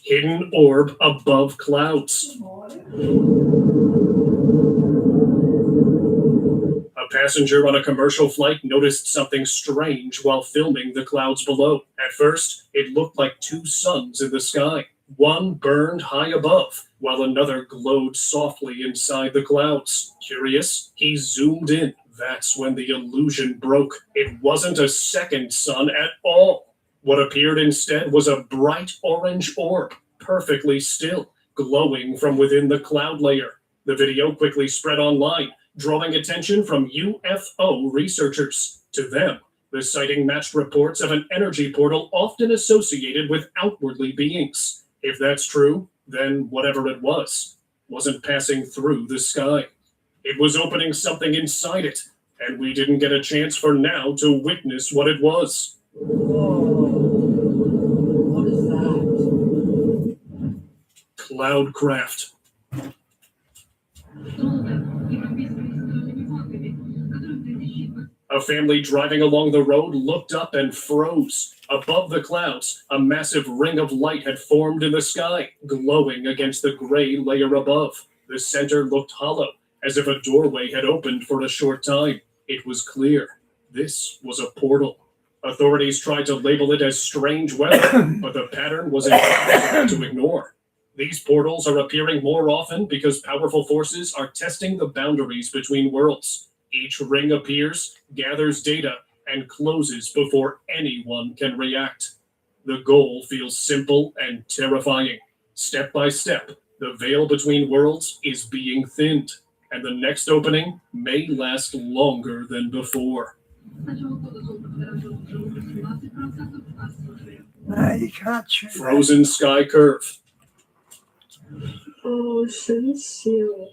Hidden orb above clouds. A passenger on a commercial flight noticed something strange while filming the clouds below. At first, it looked like two suns in the sky. One burned high above, while another glowed softly inside the clouds. Curious, he zoomed in. That's when the illusion broke. It wasn't a second sun at all. What appeared instead was a bright orange orb, perfectly still, glowing from within the cloud layer. The video quickly spread online, drawing attention from UFO researchers. To them, the The sighting matched reports of an energy portal often associated with outwardly beings. If that's true, then whatever it wasn't passing through the sky. It was opening something inside it, and we didn't get a chance for now to witness what it was. What is that? Cloudcraft. A family driving along the road looked up and froze. Above the clouds, a massive ring of light had formed in the sky, glowing against the gray layer above. The center looked hollow, as if a doorway had opened for a short time. It was clear. This was a portal. Authorities tried to label it as strange weather, but the pattern was impossible to ignore. These portals are appearing more often because powerful forces are testing the boundaries between worlds. Each ring appears, gathers data, and closes before anyone can react. The goal feels simple and terrifying. Step by step, the veil between worlds is being thinned, and the next opening may last longer than before. No, you can't shoot that. Frozen Sky Curve. Oh, sincere.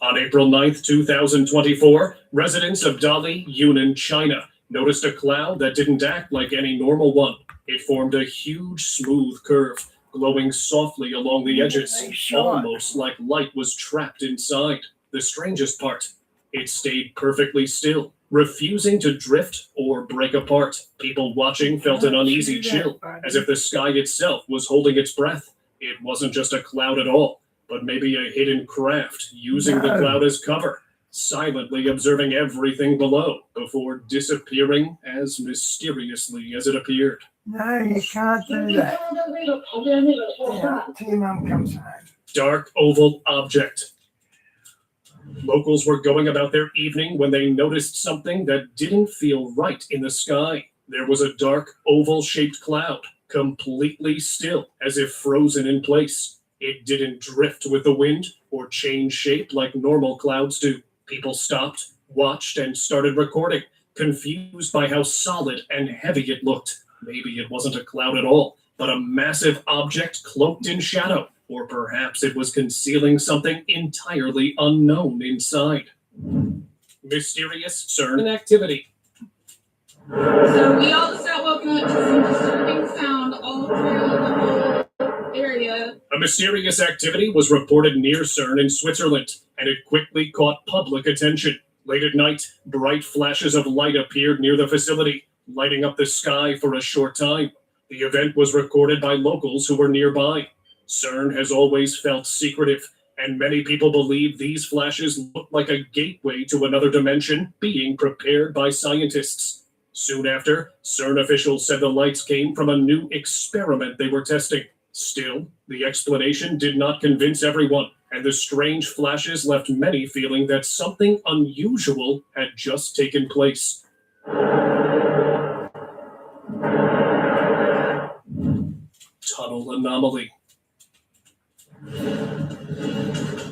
On April 9th, 2024, residents of Dali, Yunnan, China, noticed a cloud that didn't act like any normal one. It formed a huge, smooth curve, glowing softly along the edges, almost like light was trapped inside. The strangest part, it stayed perfectly still, refusing to drift or break apart. People watching felt an uneasy chill, as if the sky itself was holding its breath. It wasn't just a cloud at all, but maybe a hidden craft using the cloud as cover, silently observing everything below before disappearing as mysteriously as it appeared. No, you can't do that. Yeah, till your mum comes home. Dark oval object. Locals were going about their evening when they noticed something that didn't feel right in the sky. There was a dark oval-shaped cloud, completely still, as if frozen in place. It didn't drift with the wind or change shape like normal clouds do. People stopped, watched, and started recording, confused by how solid and heavy it looked. Maybe it wasn't a cloud at all, but a massive object cloaked in shadow, or perhaps it was concealing something entirely unknown inside. Mysterious CERN activity. So we all just got woken up to some disturbing sound all through the whole area. A mysterious activity was reported near CERN in Switzerland, and it quickly caught public attention. Late at night, bright flashes of light appeared near the facility, lighting up the sky for a short time. The event was recorded by locals who were nearby. CERN has always felt secretive, and many people believe these flashes look like a gateway to another dimension being prepared by scientists. Soon after, CERN officials said the lights came from a new experiment they were testing. Still, the explanation did not convince everyone, and the strange flashes left many feeling that something unusual had just taken place. Tunnel anomaly.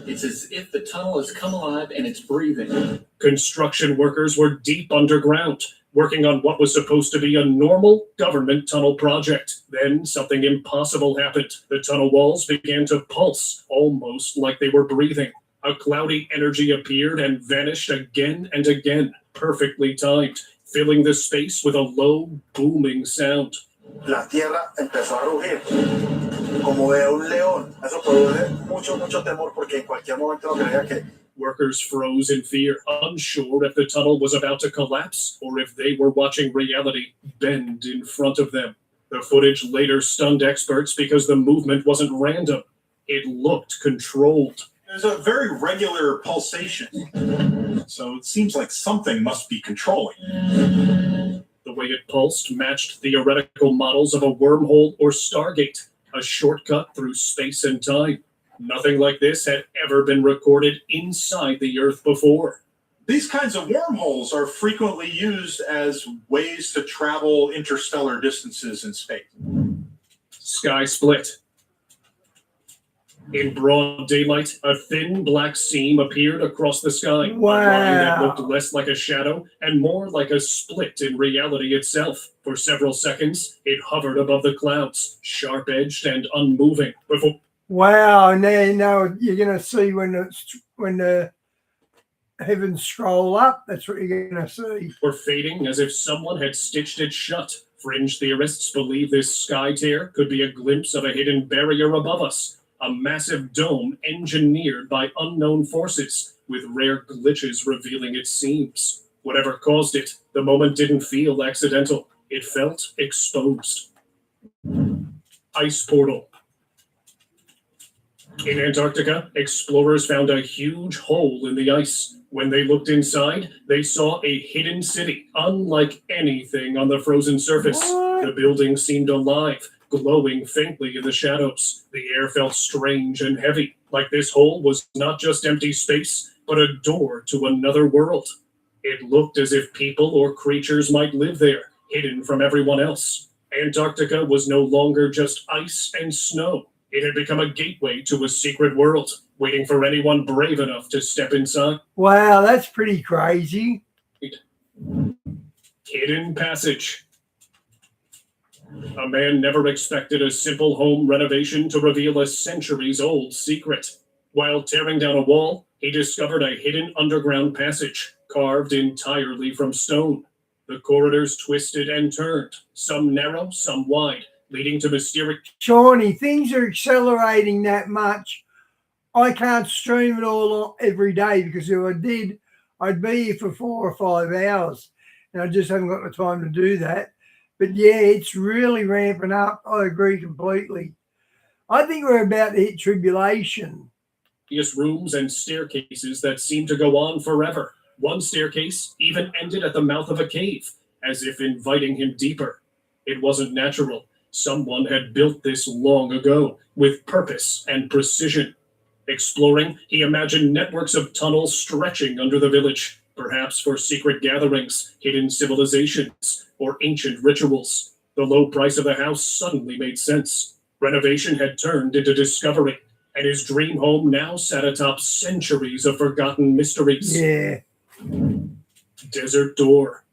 It's as if the tunnel has come alive and it's breathing. Construction workers were deep underground, working on what was supposed to be a normal government tunnel project. Then something impossible happened. The tunnel walls began to pulse, almost like they were breathing. A cloudy energy appeared and vanished again and again, perfectly timed, filling the space with a low, booming sound. La tierra empezó a rugir, como de un león. Eso produce mucho temor porque en cualquier momento no creía que. Workers froze in fear, unsure if the tunnel was about to collapse or if they were watching reality bend in front of them. The footage later stunned experts because the movement wasn't random. It looked controlled. There's a very regular pulsation, so it seems like something must be controlling. The way it pulsed matched theoretical models of a wormhole or Stargate, a shortcut through space and time. Nothing like this had ever been recorded inside the Earth before. These kinds of wormholes are frequently used as ways to travel interstellar distances in space. Sky split. In broad daylight, a thin black seam appeared across the sky. Wow. A line that looked less like a shadow and more like a split in reality itself. For several seconds, it hovered above the clouds, sharp-edged and unmoving, before... Wow, now you're going to see when the heavens scroll up, that's what you're going to see. Or fading as if someone had stitched it shut. Fringe theorists believe this sky tear could be a glimpse of a hidden barrier above us, a massive dome engineered by unknown forces, with rare glitches revealing its seams. Whatever caused it, the moment didn't feel accidental. It felt exposed. Ice portal. In Antarctica, explorers found a huge hole in the ice. When they looked inside, they saw a hidden city, unlike anything on the frozen surface. The building seemed alive, glowing faintly in the shadows. The air felt strange and heavy, like this hole was not just empty space, but a door to another world. It looked as if people or creatures might live there, hidden from everyone else. Antarctica was no longer just ice and snow. It had become a gateway to a secret world, waiting for anyone brave enough to step inside. Wow, that's pretty crazy. Hidden passage. A man never expected a simple home renovation to reveal a centuries-old secret. While tearing down a wall, he discovered a hidden underground passage, carved entirely from stone. The corridors twisted and turned, some narrow, some wide, leading to mysterious... Shawnee, things are accelerating that much. I can't stream it all every day because if I did, I'd be here for 4 or 5 hours. And I just haven't got the time to do that. But yeah, it's really ramping up. I agree completely. I think we're about to hit tribulation. Rooms and staircases that seemed to go on forever. One staircase even ended at the mouth of a cave, as if inviting him deeper. It wasn't natural. Someone had built this long ago, with purpose and precision. Exploring, he imagined networks of tunnels stretching under the village, perhaps for secret gatherings, hidden civilizations, or ancient rituals. The low price of the house suddenly made sense. Renovation had turned into discovery, and his dream home now sat atop centuries of forgotten mysteries. Yeah. Desert door.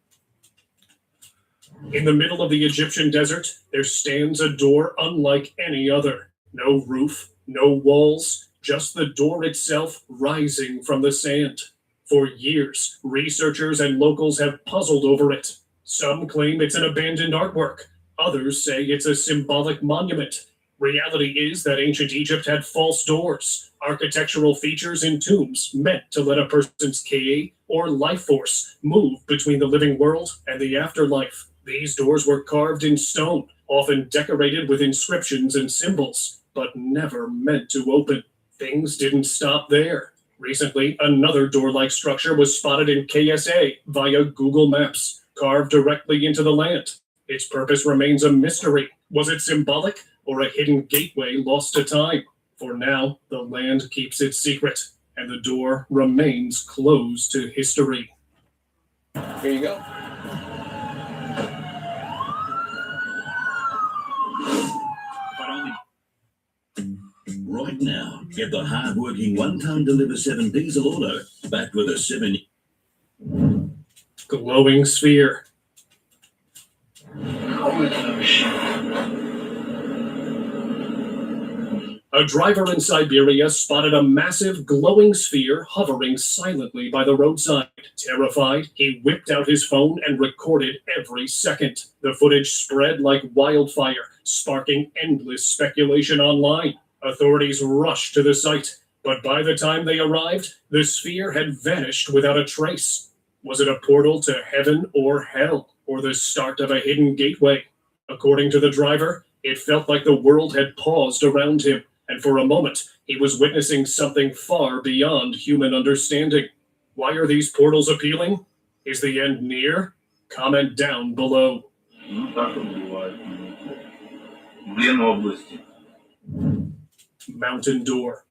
In the middle of the Egyptian desert, there stands a door unlike any other. No roof, no walls, just the door itself rising from the sand. For years, researchers and locals have puzzled over it. Some claim it's an abandoned artwork. Others say it's a symbolic monument. Reality is that ancient Egypt had false doors, architectural features in tombs meant to let a person's ka or life force move between the living world and the afterlife. These doors were carved in stone, often decorated with inscriptions and symbols, but never meant to open. Things didn't stop there. Recently, another door-like structure was spotted in KSA via Google Maps, carved directly into the land. Its purpose remains a mystery. Was it symbolic or a hidden gateway lost to time? For now, the land keeps its secret, and the door remains closed to history. Here you go. Right now, get the hard-working one-ton Deliver 7 diesel auto back with a 7... Glowing sphere. A driver in Siberia spotted a massive glowing sphere hovering silently by the roadside. Terrified, he whipped out his phone and recorded every second. The footage spread like wildfire, sparking endless speculation online. Authorities rushed to the site, but by the time they arrived, the sphere had vanished without a trace. Was it a portal to heaven or hell, or the start of a hidden gateway? According to the driver, it felt like the world had paused around him, and for a moment, he was witnessing something far beyond human understanding. Why are these portals appealing? Is the end near? Comment down below. Mountain door.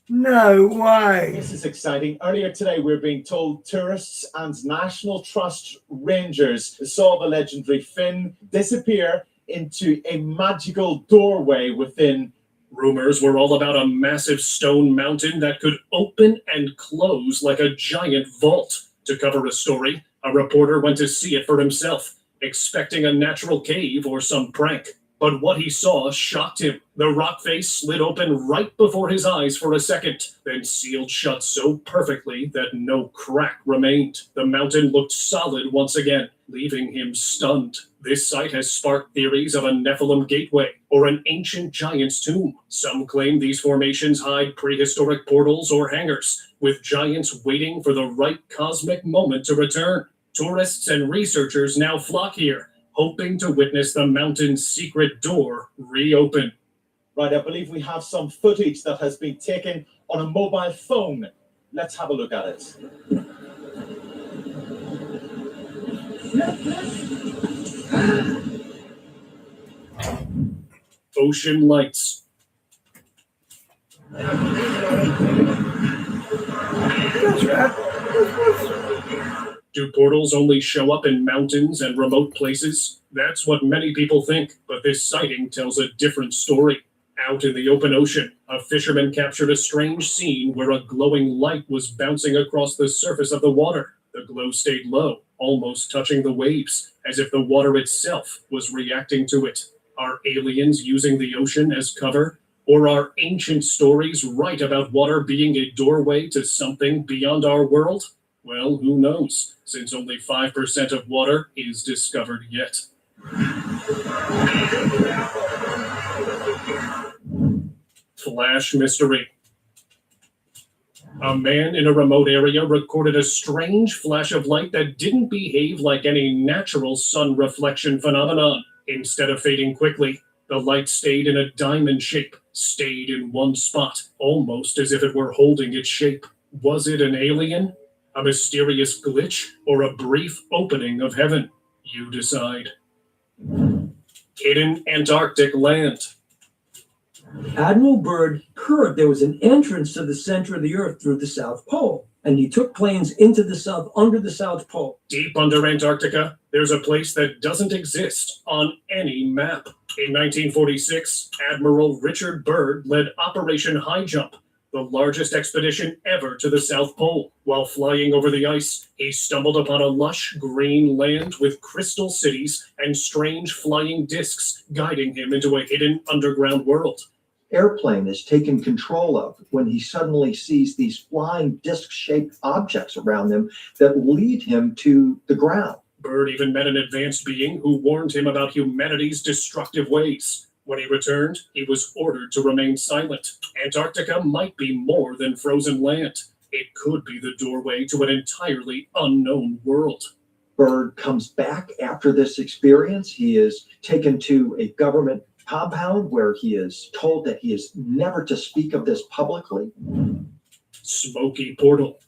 No way. This is exciting. Earlier today, we were being told tourists and National Trust rangers saw the legendary fin disappear into a magical doorway within Rumors were all about a massive stone mountain that could open and close like a giant vault. To cover a story, a reporter went to see it for himself, expecting a natural cave or some prank. But what he saw shocked him. The rock face slid open right before his eyes for a second, then sealed shut so perfectly that no crack remained. The mountain looked solid once again, leaving him stunned. This site has sparked theories of a Nephilim gateway or an ancient giant's tomb. Some claim these formations hide prehistoric portals or hangars, with giants waiting for the right cosmic moment to return. Tourists and researchers now flock here, hoping to witness the mountain's secret door reopen. Right, I believe we have some footage that has been taken on a mobile phone. Let's have a look at it. Ocean lights. Do portals only show up in mountains and remote places? That's what many people think, but this sighting tells a different story. Out in the open ocean, a fisherman captured a strange scene where a glowing light was bouncing across the surface of the water. The glow stayed low, almost touching the waves, as if the water itself was reacting to it. Are aliens using the ocean as cover? Or are ancient stories right about water being a doorway to something beyond our world? Well, who knows, since only 5% of water is discovered yet. Flash mystery. A man in a remote area recorded a strange flash of light that didn't behave like any natural sun reflection phenomenon. Instead of fading quickly, the light stayed in a diamond shape, stayed in one spot, almost as if it were holding its shape. Was it an alien, a mysterious glitch, or a brief opening of heaven? You decide. Hidden Antarctic land. Admiral Byrd heard there was an entrance to the center of the Earth through the South Pole, and he took planes into the South under the South Pole. Deep under Antarctica, there's a place that doesn't exist on any map. In 1946, Admiral Richard Byrd led Operation High Jump, the largest expedition ever to the South Pole. While flying over the ice, he stumbled upon a lush green land with crystal cities and strange flying discs guiding him into a hidden underground world. Airplane is taken control of when he suddenly sees these flying disc-shaped objects around him that lead him to the ground. Byrd even met an advanced being who warned him about humanity's destructive ways. When he returned, he was ordered to remain silent. Antarctica might be more than frozen land. It could be the doorway to an entirely unknown world. Byrd comes back after this experience. He is taken to a government compound where he is told that he is never to speak of this publicly. Smoky portal.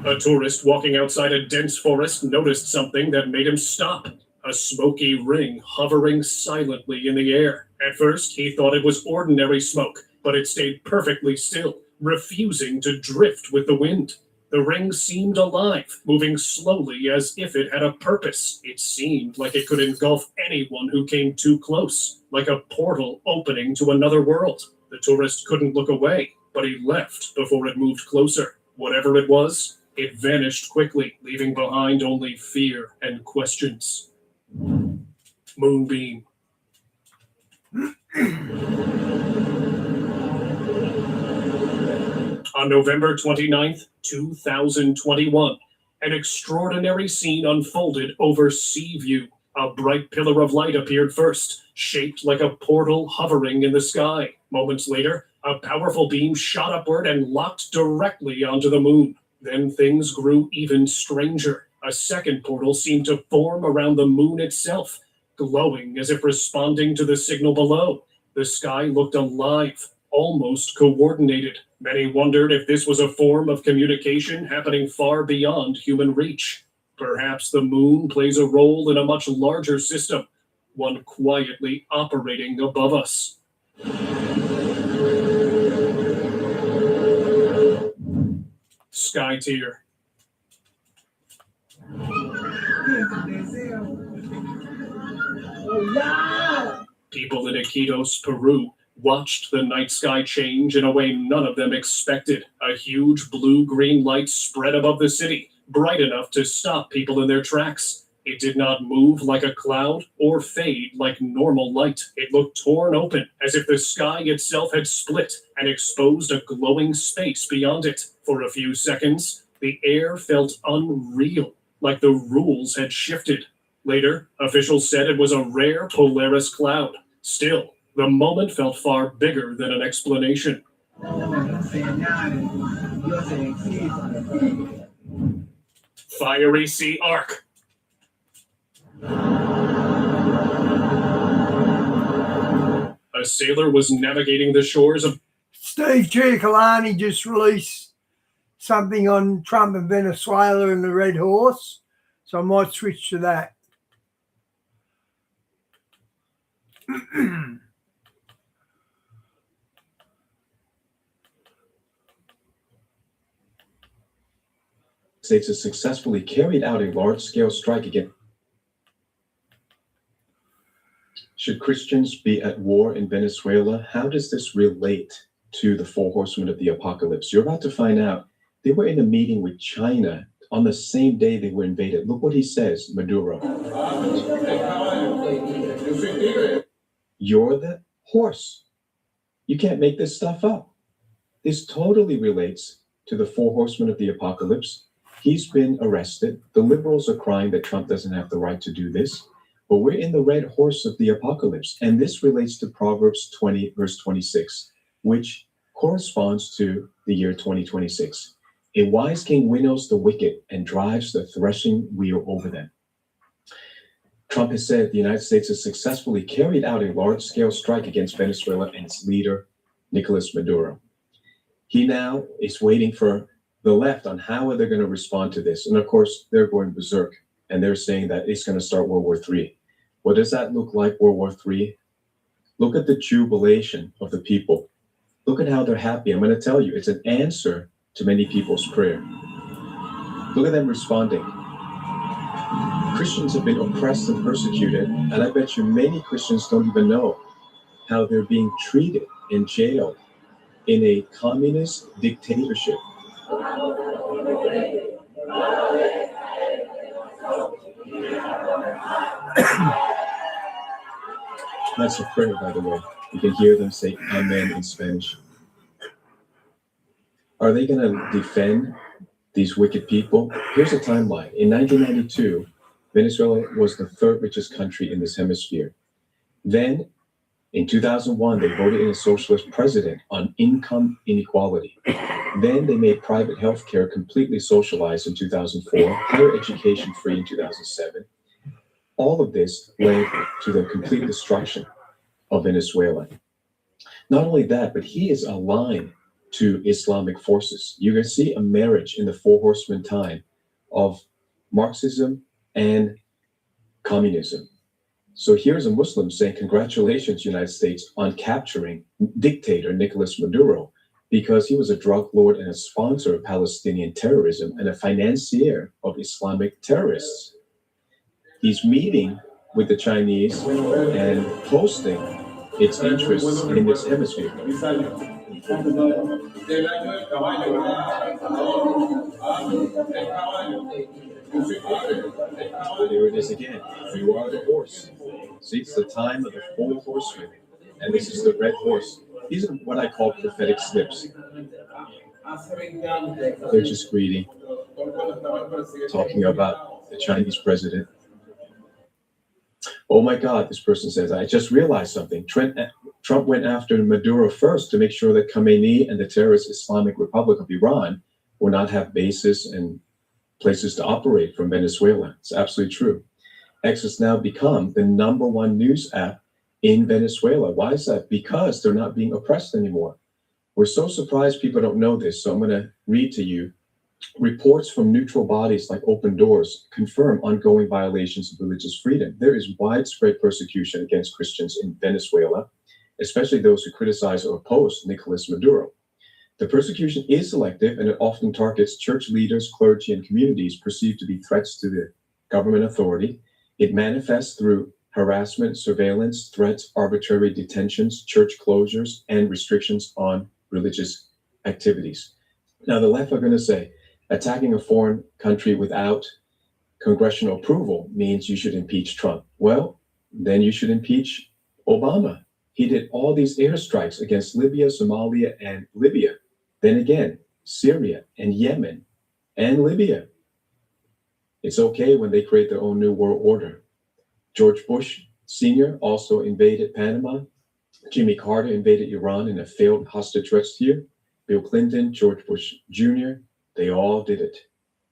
A tourist walking outside a dense forest noticed something that made him stop. A smoky ring hovering silently in the air. At first, he thought it was ordinary smoke, but it stayed perfectly still, refusing to drift with the wind. The ring seemed alive, moving slowly as if it had a purpose. It seemed like it could engulf anyone who came too close, like a portal opening to another world. The tourist couldn't look away, but he left before it moved closer. Whatever it was, it vanished quickly, leaving behind only fear and questions. Moonbeam. On November 29th, 2021, an extraordinary scene unfolded over Seaview. A bright pillar of light appeared first, shaped like a portal hovering in the sky. Moments later, a powerful beam shot upward and locked directly onto the moon. Then things grew even stranger. A second portal seemed to form around the moon itself, glowing as if responding to the signal below. The sky looked alive, almost coordinated. Many wondered if this was a form of communication happening far beyond human reach. Perhaps the moon plays a role in a much larger system, one quietly operating above us. Sky tier. People in Iquitos, Peru, watched the night sky change in a way none of them expected. A huge blue-green light spread above the city, bright enough to stop people in their tracks. It did not move like a cloud or fade like normal light. It looked torn open, as if the sky itself had split and exposed a glowing space beyond it. For a few seconds, the air felt unreal, like the rules had shifted. Later, officials said it was a rare Polaris cloud. Still, the moment felt far bigger than an explanation. Fiery Sea Arc. A sailor was navigating the shores of... Steve Giacolani just released something on Trump and Venezuela and the Red Horse, so I might switch to that. States has successfully carried out a large-scale strike against... Should Christians be at war in Venezuela? How does this relate to the four horsemen of the apocalypse? You're about to find out. They were in a meeting with China on the same day they were invaded. Look what he says, Maduro. You're the horse. You can't make this stuff up. This totally relates to the four horsemen of the apocalypse. He's been arrested. The liberals are crying that Trump doesn't have the right to do this. But we're in the red horse of the apocalypse. And this relates to Proverbs 20, verse 26, which corresponds to the year 2026. A wise king winnows the wicked and drives the threshing wheel over them. Trump has said the United States has successfully carried out a large-scale strike against Venezuela and its leader, Nicolas Maduro. He now is waiting for the left on how are they going to respond to this. And of course, they're going berserk. And they're saying that it's going to start World War III. What does that look like, World War III? Look at the jubilation of the people. Look at how they're happy. I'm going to tell you, it's an answer to many people's prayer. Look at them responding. Christians have been oppressed and persecuted, and I bet you many Christians don't even know how they're being treated in jail in a communist dictatorship. That's a prayer, by the way. You can hear them say Amen in Spanish. Are they going to defend these wicked people? Here's a timeline. In 1992, Venezuela was the third richest country in this hemisphere. Then, in 2001, they voted in a socialist president on income inequality. Then they made private health care completely socialized in 2004, higher education free in 2007. All of this led to the complete destruction of Venezuela. Not only that, but he is aligned to Islamic forces. You can see a marriage in the Four Horsemen time of Marxism and communism. So here's a Muslim saying, congratulations, United States, on capturing dictator Nicolas Maduro, because he was a drug lord and a sponsor of Palestinian terrorism and a financier of Islamic terrorists. He's meeting with the Chinese and posting its interests in this hemisphere. There it is again. You are the horse. See, it's the time of the four horsemen, and this is the red horse. These are what I call prophetic slips. They're just greeting, talking about the Chinese president. Oh my God, this person says, I just realized something. Trump went after Maduro first to make sure that Khamenei and the terrorist Islamic Republic of Iran will not have bases and places to operate from Venezuela. It's absolutely true. X has now become the #1 news app in Venezuela. Why is that? Because they're not being oppressed anymore. We're so surprised people don't know this, so I'm going to read to you. Reports from neutral bodies like Open Doors confirm ongoing violations of religious freedom. There is widespread persecution against Christians in Venezuela, especially those who criticize or oppose Nicolas Maduro. The persecution is selective, and it often targets church leaders, clergy, and communities perceived to be threats to the government authority. It manifests through harassment, surveillance, threats, arbitrary detentions, church closures, and restrictions on religious activities. Now, the left are going to say attacking a foreign country without congressional approval means you should impeach Trump. Well, then you should impeach Obama. He did all these airstrikes against Libya, Somalia, and Libya. Then again, Syria and Yemen and Libya. It's okay when they create their own new world order. George Bush Sr. also invaded Panama. Jimmy Carter invaded Iran in a failed hostage rescue. Bill Clinton, George Bush Jr., they all did it.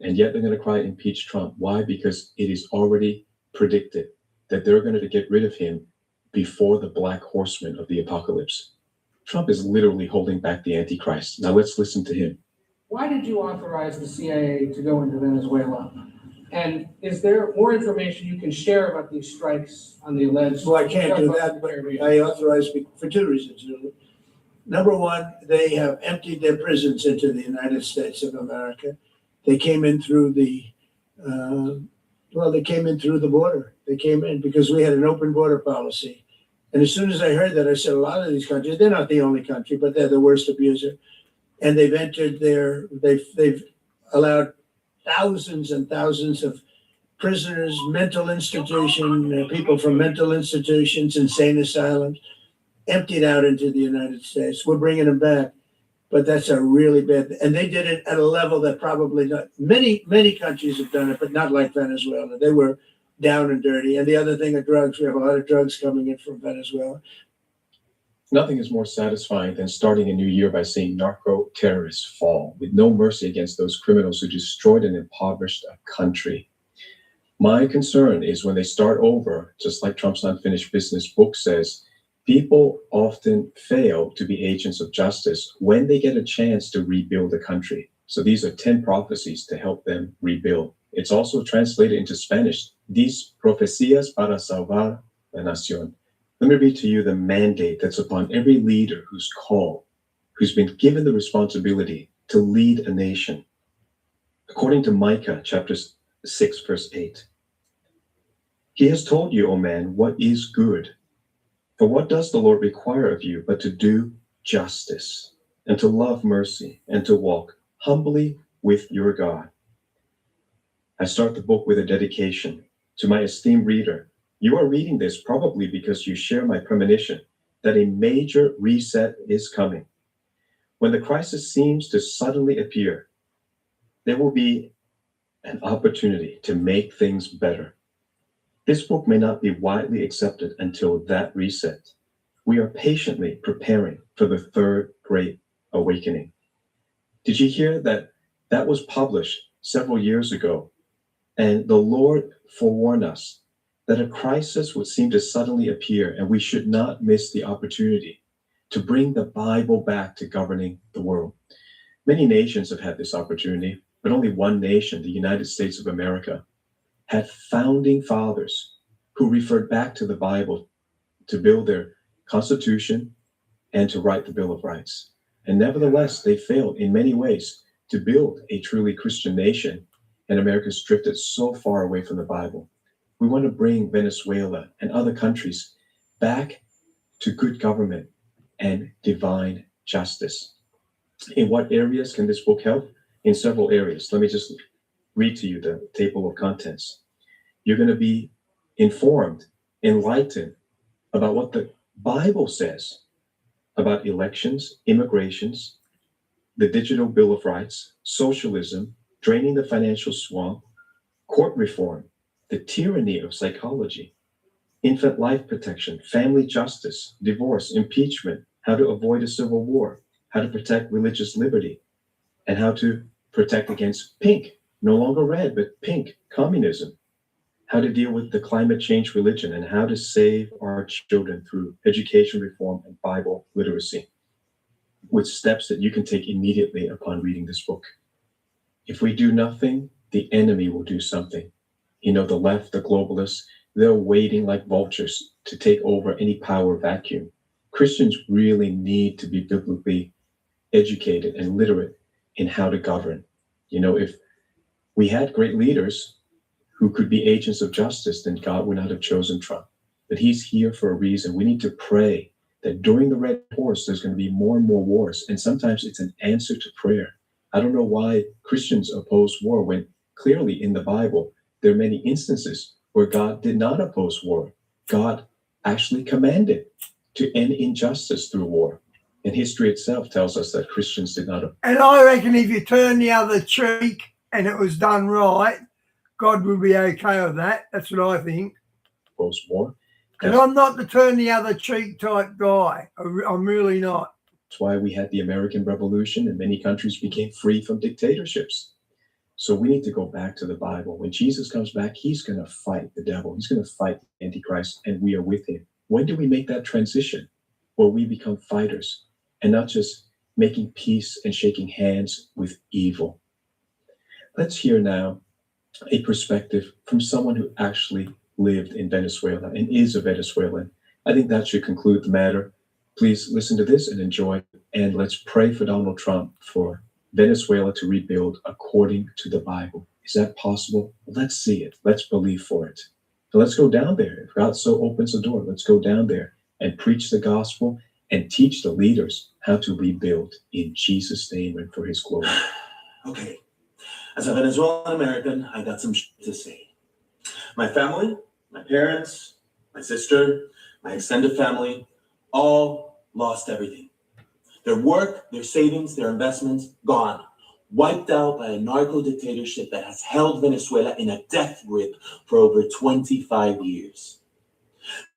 And yet they're going to cry impeach Trump. Why? Because it is already predicted that they're going to get rid of him before the black horseman of the apocalypse. Trump is literally holding back the Antichrist. Now let's listen to him. Why did you authorize the CIA to go into Venezuela? And is there more information you can share about these strikes on the alleged? Well, I can't do that, but I authorized for two reasons. Number one, they have emptied their prisons into the United States of America. They came in through the border. They came in because we had an open border policy. And as soon as I heard that, I said, a lot of these countries, they're not the only country, but they're the worst abuser. And they've entered they've allowed thousands and thousands of prisoners, mental institutions, people from mental institutions, insane asylums, emptied out into the United States. We're bringing them back, but that's a really bad, and they did it at a level that probably not, many countries have done it, but not like Venezuela. They were down and dirty. And the other thing are drugs. We have a lot of drugs coming in from Venezuela. Nothing is more satisfying than starting a new year by seeing narco terrorists fall with no mercy against those criminals who destroyed and impoverished a country. My concern is when they start over, just like Trump's Unfinished Business book says, people often fail to be agents of justice when they get a chance to rebuild the country. So these are 10 prophecies to help them rebuild. It's also translated into Spanish. These profecías para salvar la nación. Let me read to you the mandate that's upon every leader who's called, who's been given the responsibility to lead a nation. According to Micah chapter 6, verse 8, he has told you, O man, what is good. For what does the Lord require of you but to do justice and to love mercy and to walk humbly with your God? I start the book with a dedication to my esteemed reader. You are reading this probably because you share my premonition that a major reset is coming. When the crisis seems to suddenly appear, there will be an opportunity to make things better. This book may not be widely accepted until that reset. We are patiently preparing for the third great awakening. Did you hear that that was published several years ago? And the Lord forewarned us that a crisis would seem to suddenly appear, and we should not miss the opportunity to bring the Bible back to governing the world. Many nations have had this opportunity, but only one nation, the United States of America, had founding fathers who referred back to the Bible to build their Constitution and to write the Bill of Rights. And nevertheless, they failed in many ways to build a truly Christian nation, and America's drifted so far away from the Bible. We want to bring Venezuela and other countries back to good government and divine justice. In what areas can this book help? In several areas. Let me just read to you the table of contents. You're going to be informed, enlightened about what the Bible says about elections, immigrations, the digital Bill of Rights, socialism, draining the financial swamp, court reform, the tyranny of psychology, infant life protection, family justice, divorce, impeachment, how to avoid a civil war, how to protect religious liberty, and how to protect against pink, no longer red, but pink, communism, how to deal with the climate change religion, and how to save our children through education reform and Bible literacy, with steps that you can take immediately upon reading this book. If we do nothing, the enemy will do something. You know, the left, the globalists, they're waiting like vultures to take over any power vacuum. Christians really need to be biblically educated and literate in how to govern. You know, if we had great leaders who could be agents of justice, then God would not have chosen Trump. but he's here for a reason. We need to pray that during the Red Horse, there's going to be more and more wars. And sometimes it's an answer to prayer. I don't know why Christians oppose war when clearly in the Bible, there are many instances where God did not oppose war. God actually commanded to end injustice through war. And history itself tells us that Christians did not. And I reckon if you turn the other cheek and it was done right, God would be okay with that. That's what I think. Oppose war. And I'm not the turn the other cheek type guy. I'm really not. That's why we had the American Revolution and many countries became free from dictatorships. So we need to go back to the Bible. When Jesus comes back, he's going to fight the devil. He's going to fight the Antichrist, and we are with him. When do we make that transition where we become fighters and not just making peace and shaking hands with evil? Let's hear now a perspective from someone who actually lived in Venezuela and is a Venezuelan. I think that should conclude the matter. Please listen to this and enjoy. And let's pray for Donald Trump, for Venezuela to rebuild according to the Bible. Is that possible? Let's see it. Let's believe for it. So let's go down there. If God so opens the door, let's go down there and preach the gospel and teach the leaders how to rebuild in Jesus' name and for his glory. Okay. As a Venezuelan American, I got some shit to say. My family, my parents, my sister, my extended family, all lost everything. Their work, their savings, their investments, gone. Wiped out by a narco dictatorship that has held Venezuela in a death grip for over 25 years.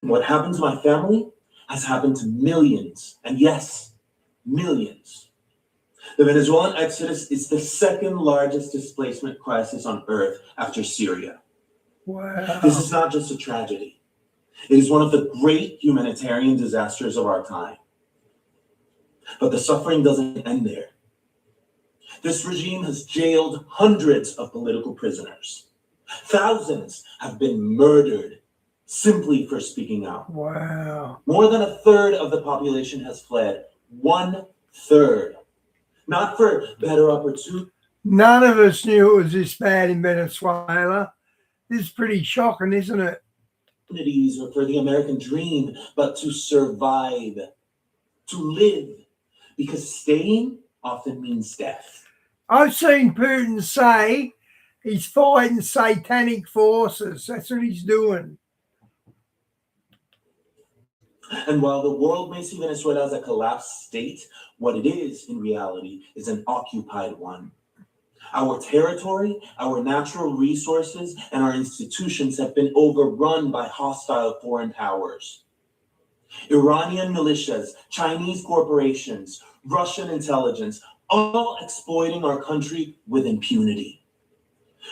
And what happened to my family has happened to millions, and yes, millions. The Venezuelan exodus is the second largest displacement crisis on earth after Syria. Wow. This is not just a tragedy. It is one of the great humanitarian disasters of our time. But the suffering doesn't end there. This regime has jailed hundreds of political prisoners. Thousands have been murdered simply for speaking out. Wow. More than a third of the population has fled. 1/3. Not for better opportunity. None of us knew it was this bad in Venezuela. This is pretty shocking, isn't it? Or for the American dream, but to survive, to live, because staying often means death. I've seen Putin say he's fighting satanic forces. That's what he's doing. And while the world may see Venezuela as a collapsed state, what it is in reality is an occupied one. Our territory, our natural resources, and our institutions have been overrun by hostile foreign powers. Iranian militias, Chinese corporations, Russian intelligence, all exploiting our country with impunity.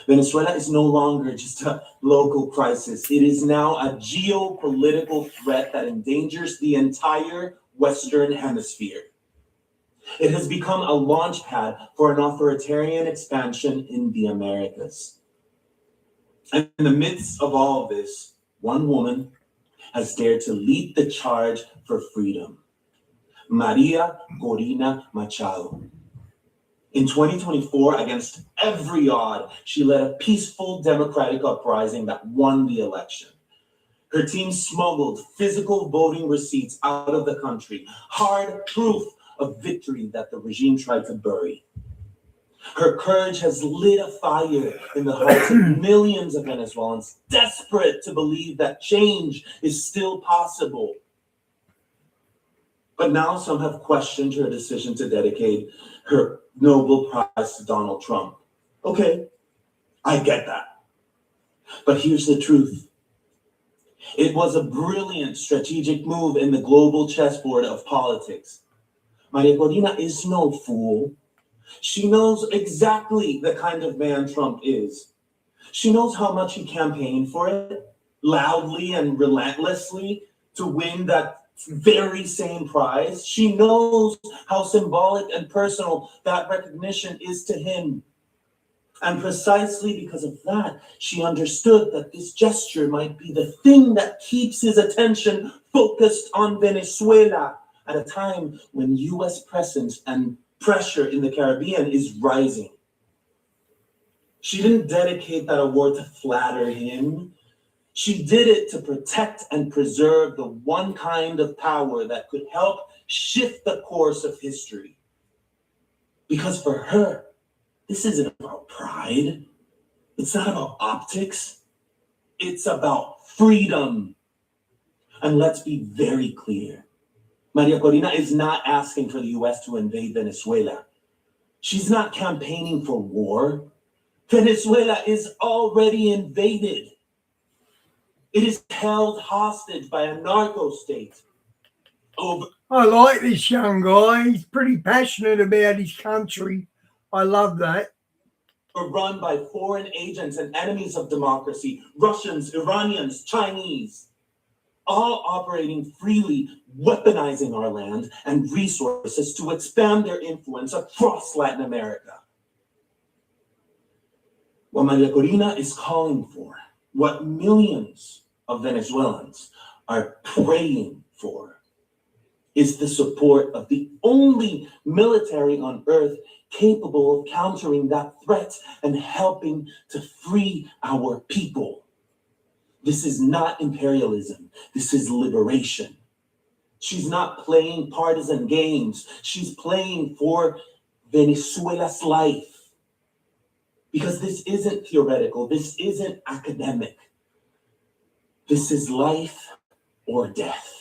Venezuela is no longer just a local crisis. It is now a geopolitical threat that endangers the entire Western Hemisphere. It has become a launch pad for an authoritarian expansion in the Americas. And in the midst of all of this, one woman has dared to lead the charge for freedom. Maria Corina Machado. In 2024, against every odd, she led a peaceful democratic uprising that won the election. Her team smuggled physical voting receipts out of the country, hard proof of victory that the regime tried to bury. Her courage has lit a fire in the hearts of millions of Venezuelans, desperate to believe that change is still possible. But now some have questioned her decision to dedicate her Nobel Prize to Donald Trump. Okay, I get that. But here's the truth. It was a brilliant strategic move in the global chessboard of politics. Maria Corina is no fool. She knows exactly the kind of man Trump is. She knows how much he campaigned for it, loudly and relentlessly, to win that very same prize. She knows how symbolic and personal that recognition is to him. And precisely because of that, she understood that this gesture might be the thing that keeps his attention focused on Venezuela at a time when U.S. presence and pressure in the Caribbean is rising. She didn't dedicate that award to flatter him. She did it to protect and preserve the one kind of power that could help shift the course of history. Because for her, this isn't about pride. It's not about optics. It's about freedom. And let's be very clear. Maria Corina is not asking for the US to invade Venezuela. She's not campaigning for war. Venezuela is already invaded. It is held hostage by a narco state. I like this young guy. He's pretty passionate about his country. I love that. Run by foreign agents and enemies of democracy, Russians, Iranians, Chinese, all operating freely, weaponizing our land and resources to expand their influence across Latin America. What Maria Corina is calling for, what millions of Venezuelans are praying for, is the support of the only military on earth capable of countering that threat and helping to free our people. This is not imperialism. This is liberation. She's not playing partisan games. She's playing for Venezuela's life. Because this isn't theoretical. This isn't academic. This is life or death.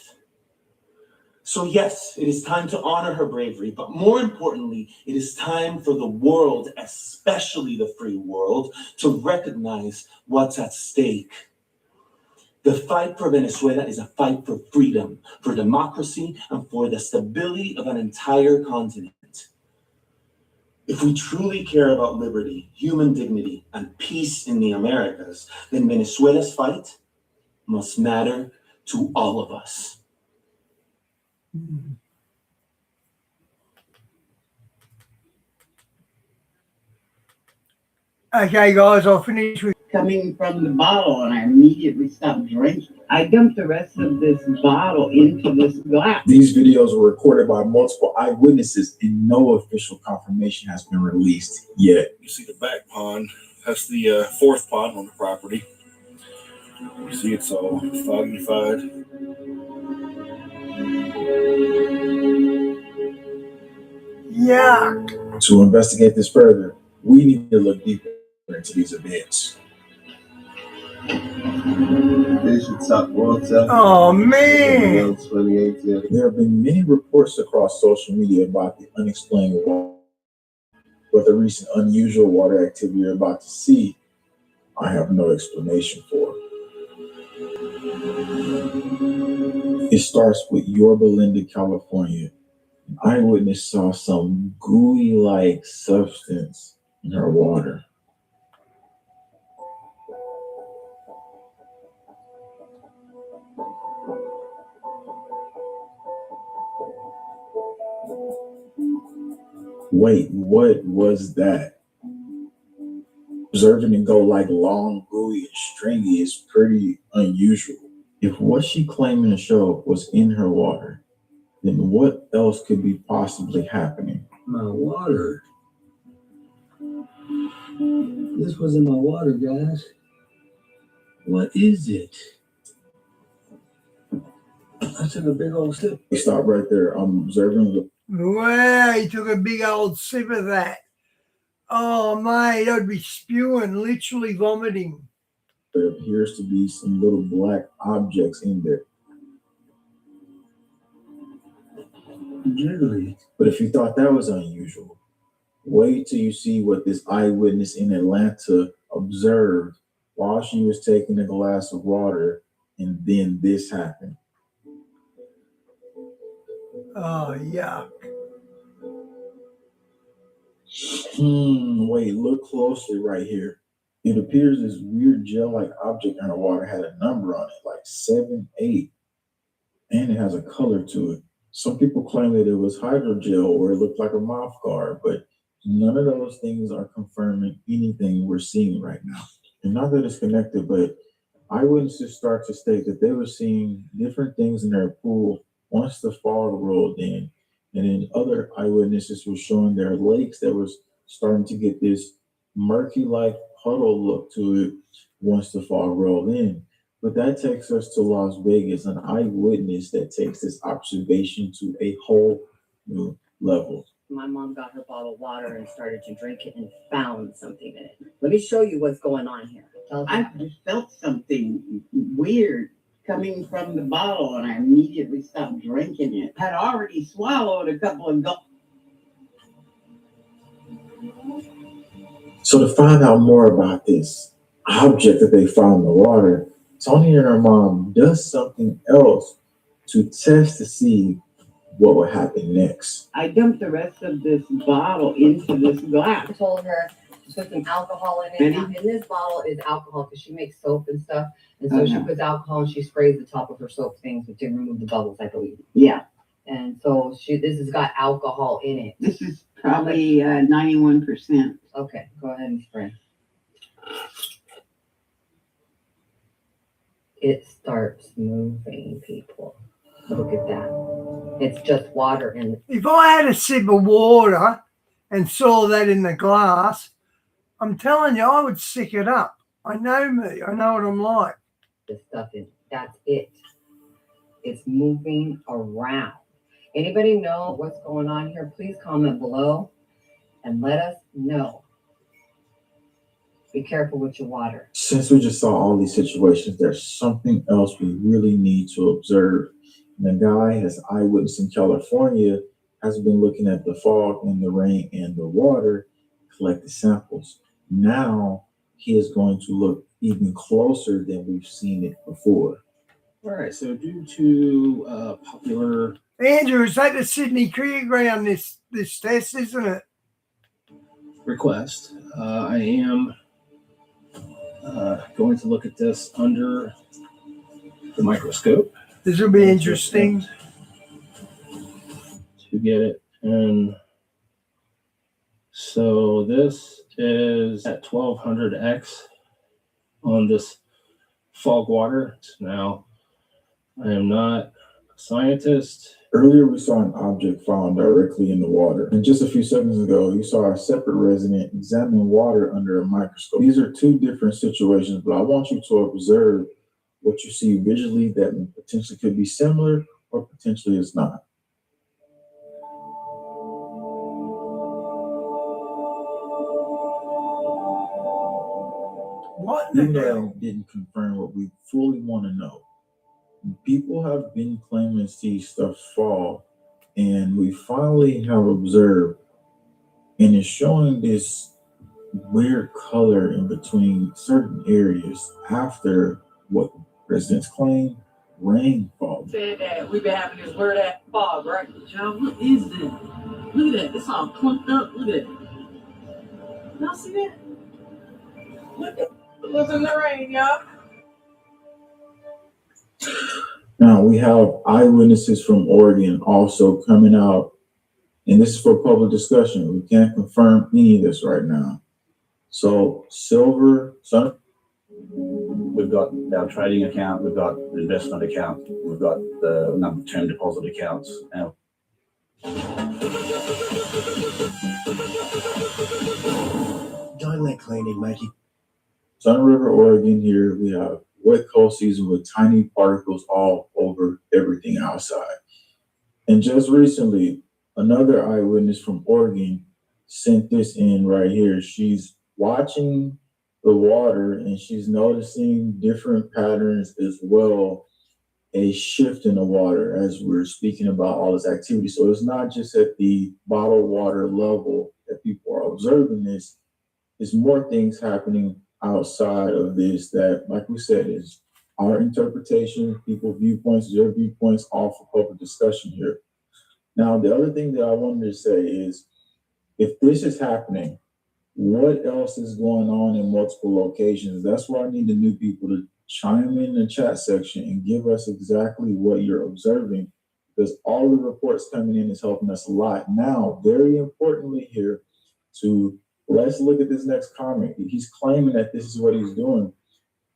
So yes, it is time to honor her bravery, but more importantly, it is time for the world, especially the free world, to recognize what's at stake. The fight for Venezuela is a fight for freedom, for democracy, and for the stability of an entire continent. If we truly care about liberty, human dignity, and peace in the Americas, then Venezuela's fight must matter to all of us. Okay, guys, I'll finish with coming from the bottle, and I immediately stopped drinking. I dumped the rest of this bottle into this glass. These videos were recorded by multiple eyewitnesses, and no official confirmation has been released yet. You see the back pond. That's the fourth pond on the property. You see it's all foggified. Yeah. To investigate this further, we need to look deeper into these events. Oh man! There have been many reports across social media about the unexplained water, but the recent unusual water activity you're about to see, I have no explanation for. It starts with Yorba Linda, California. An eyewitness saw some gooey-like substance in her water. Wait, what was that? Observing it go like long, gooey, and stringy is pretty unusual. If what she claiming to show was in her water, then what else could be possibly happening? My water. This was in my water, guys. What is it? I took a big old sip. Stop right there. I'm observing. Wow, he took a big old sip of that. Oh, mate, I'd be spewing, literally vomiting. There appears to be some little black objects in there. Jiggly. But if you thought that was unusual, wait till you see what this eyewitness in Atlanta observed while she was taking a glass of water, and then this happened. Oh, yuck. Wait, look closely right here. It appears this weird gel-like object in the water had a number on it, like 7-8, and it has a color to it. Some people claim that it was hydrogel or it looked like a mouth guard, but none of those things are confirming anything we're seeing right now. And not that it's connected, but eyewitnesses start to state that they were seeing different things in their pool once the fog rolled in. And then other eyewitnesses were showing their lakes that was starting to get this murky-like puddle look to it once the fog rolled in. But that takes us to Las Vegas, an eyewitness that takes this observation to a whole new level. My mom got her bottled water and started to drink it and found something in it. Let me show you what's going on here. I felt something weird coming from the bottle, and I immediately stopped drinking it. Had already swallowed a couple of gulps. So to find out more about this object that they found in the water, Tony and her mom does something else to test to see what would happen next. I dumped the rest of this bottle into this glass. I told her to put some alcohol in it. Now, in this bottle is alcohol because she makes soap and stuff. And so she puts alcohol and she sprays the top of her soap things to remove the bubbles, I believe. Yeah. And so this has got alcohol in it. This is probably 91%. Okay, go ahead and spray. It starts moving, people. Look at that. It's just water in it. If I had a sip of water and saw that in the glass, I'm telling you, I would sick it up. I know me. I know what I'm like. The stuff in that's it. It's moving around. Anybody know what's going on here? Please comment below and let us know. Be careful with your water. Since we just saw all these situations, there's something else we really need to observe. And the guy, as eyewitness in California, has been looking at the fog and the rain and the water, collected samples. Now he is going to look even closer than we've seen it before. All right, so due to popular... Andrew, is that the Sydney Cricket Ground, this test, isn't it? request, I am going to look at this under the microscope. This will be interesting. To get it. And so this is at 1200x on this fog water. Now, I am not a scientist. Earlier, we saw an object found directly in the water. And just a few seconds ago, you saw a separate resident examine water under a microscope. These are two different situations, but I want you to observe what you see visually that potentially could be similar or potentially is not. What Even though they didn't confirm what we fully want to know. People have been claiming to see stuff fall, and we finally have observed, and it's showing this weird color in between certain areas after what residents claim rainfall. Said that we've been having this weird ass fog, right? Y'all, what is that? Look at that. It's all clumped up. Look at that. Y'all see that? Look at what's in the rain, y'all. Now we have eyewitnesses from Oregon also coming out, and this is for public discussion. We can't confirm any of this right now. So Silver, son. We've got our trading account, we've got the investment account, we've got the number of term deposit accounts. Now, Done cleaning, Mikey. Sun River, Oregon. Here we have wet cold season with tiny particles all over everything outside. And just recently, another eyewitness from Oregon sent this in right here. She's watching the water and she's noticing different patterns as well, a shift in the water as we're speaking about all this activity. So it's not just at the bottled water level that people are observing this. There's more things happening outside of this that, like we said, is our interpretation, people's viewpoints, their viewpoints, all for public discussion here. Now, the other thing that I wanted to say is, if this is happening, what else is going on in multiple locations? That's why I need the new people to chime in the chat section and give us exactly what you're observing, because all the reports coming in is helping us a lot. Now, very importantly here, let's look at this next comment. He's claiming that this is what he's doing.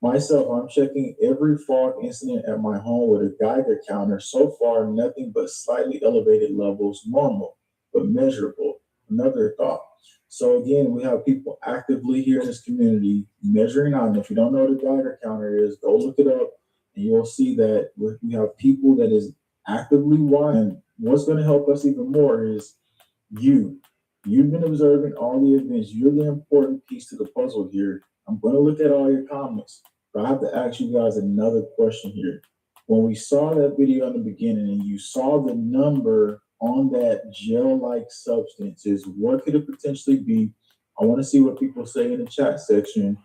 Myself, I'm checking every fog incident at my home with a Geiger counter. So far, nothing but slightly elevated levels, normal, but measurable. Another thought. So again, we have people actively here in this community measuring out. And if you don't know what a Geiger counter is, go look it up, and you'll see that we have people that is actively watching. And what's going to help us even more is you. You've been observing all the events. You're the important piece to the puzzle here. I'm going to look at all your comments, but I have to ask you guys another question here. When we saw that video in the beginning and you saw the number on that gel-like substances, what could it potentially be? I want to see what people say in the chat section.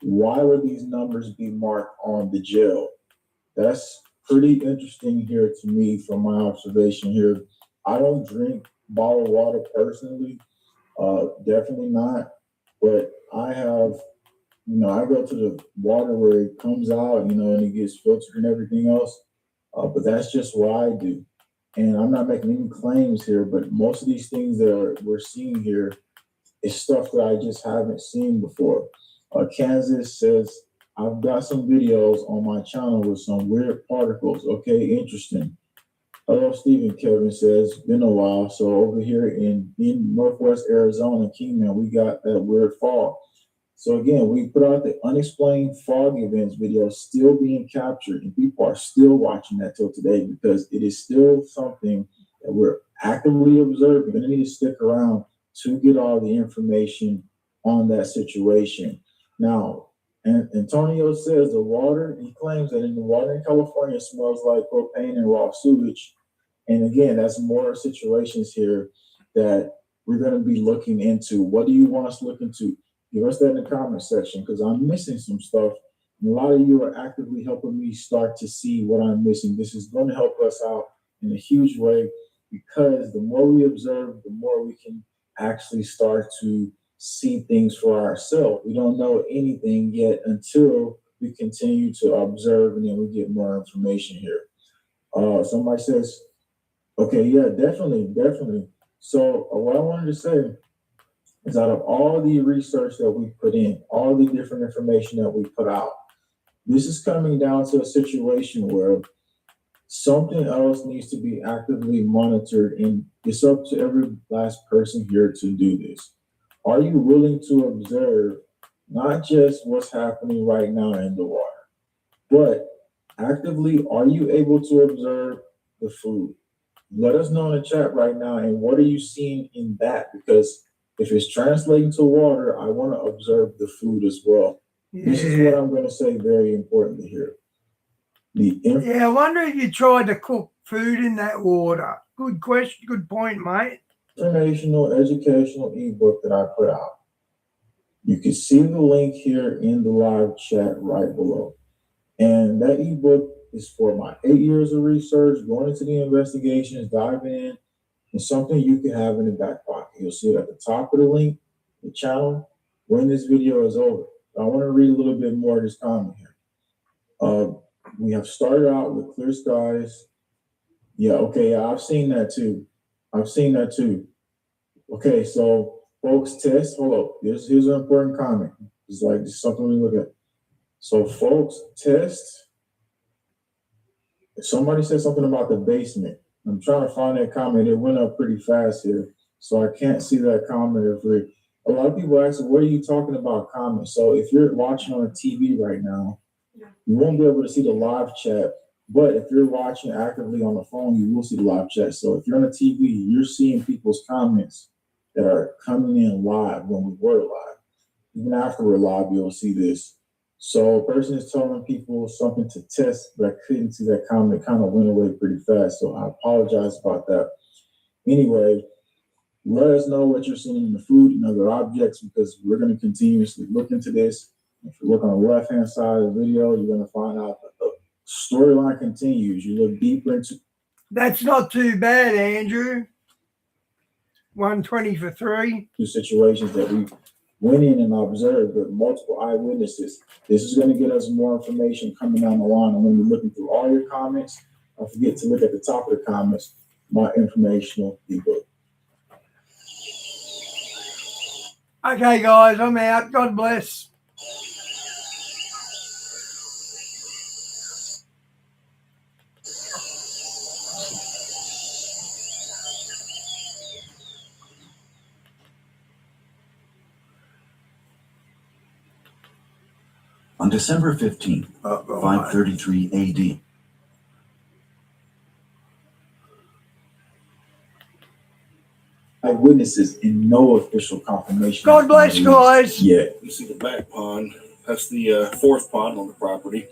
Why would these numbers be marked on the gel? That's pretty interesting here to me from my observation here. I don't drink bottled water personally, definitely not. But I have, I go to the water where it comes out, and it gets filtered and everything else. But that's just what I do. And I'm not making any claims here, but most of these things that we're seeing here is stuff that I just haven't seen before. Kansas says, I've got some videos on my channel with some weird particles. Okay, interesting. Hello, Stephen. Kevin says, been a while. So over here in Northwest Arizona, Kingman, we got that weird fog. So again, we put out the unexplained fog events video still being captured, and people are still watching that till today because it is still something that we're actively observing. You're gonna need to stick around to get all the information on that situation. Now, and Antonio says the water, he claims that in the water in California smells like propane and raw sewage. And again, that's more situations here that we're going to be looking into. What do you want us to look into? Give us that in the comment section because I'm missing some stuff. And a lot of you are actively helping me start to see what I'm missing. This is going to help us out in a huge way because the more we observe, the more we can actually start to see things for ourselves. We don't know anything yet until we continue to observe and then we get more information here. Somebody says, okay, yeah, definitely. So what I wanted to say is out of all the research that we put in, all the different information that we put out, this is coming down to a situation where something else needs to be actively monitored, and it's up to every last person here to do this. Are you willing to observe not just what's happening right now in the water, but actively, are you able to observe the food? Let us know in the chat right now, and what are you seeing in that? Because if it's translating to water, I want to observe the food as well. Yeah. This is what I'm going to say very importantly here. I wonder if you tried to cook food in that water. Good question, good point, mate. Informational, educational ebook that I put out. You can see the link here in the live chat right below. And that ebook is for my 8 years of research, going into the investigations, diving in, and something you can have in the back pocket. You'll see it at the top of the link, the channel, when this video is over. I want to read a little bit more of this comment here. We have started out with clear skies. Yeah, okay, I've seen that too. Okay, so folks, test. Hold up. Here's an important comment. It's like this is something we look at. So folks, test. Somebody said something about the basement. I'm trying to find that comment. It went up pretty fast here, so I can't see that comment. A lot of people ask, what are you talking about comments? So if you're watching on a TV right now, you won't be able to see the live chat, but if you're watching actively on the phone, you will see the live chat. So if you're on a TV, you're seeing people's comments that are coming in live when we were live. Even after we're live, you'll see this. So a person is telling people something to test, but I couldn't see that comment. It kind of went away pretty fast, so I apologize about that. Anyway, let us know what you're seeing in the food and other objects because we're going to continuously look into this. If you look on the left-hand side of the video, you're going to find out that the storyline continues. You look deeper into... That's not too bad, Andrew. 120 for 3. Two situations that we went in and observed with multiple eyewitnesses. This is going to get us more information coming down the line. And when you're looking through all your comments, don't forget to look at the top of the comments, my informational ebook. Okay, guys, I'm out. God bless. On December 15th, 533 AD, Eyewitnesses and no official confirmation. God bless, guys. Yeah. You see the back pond. That's the fourth pond on the property.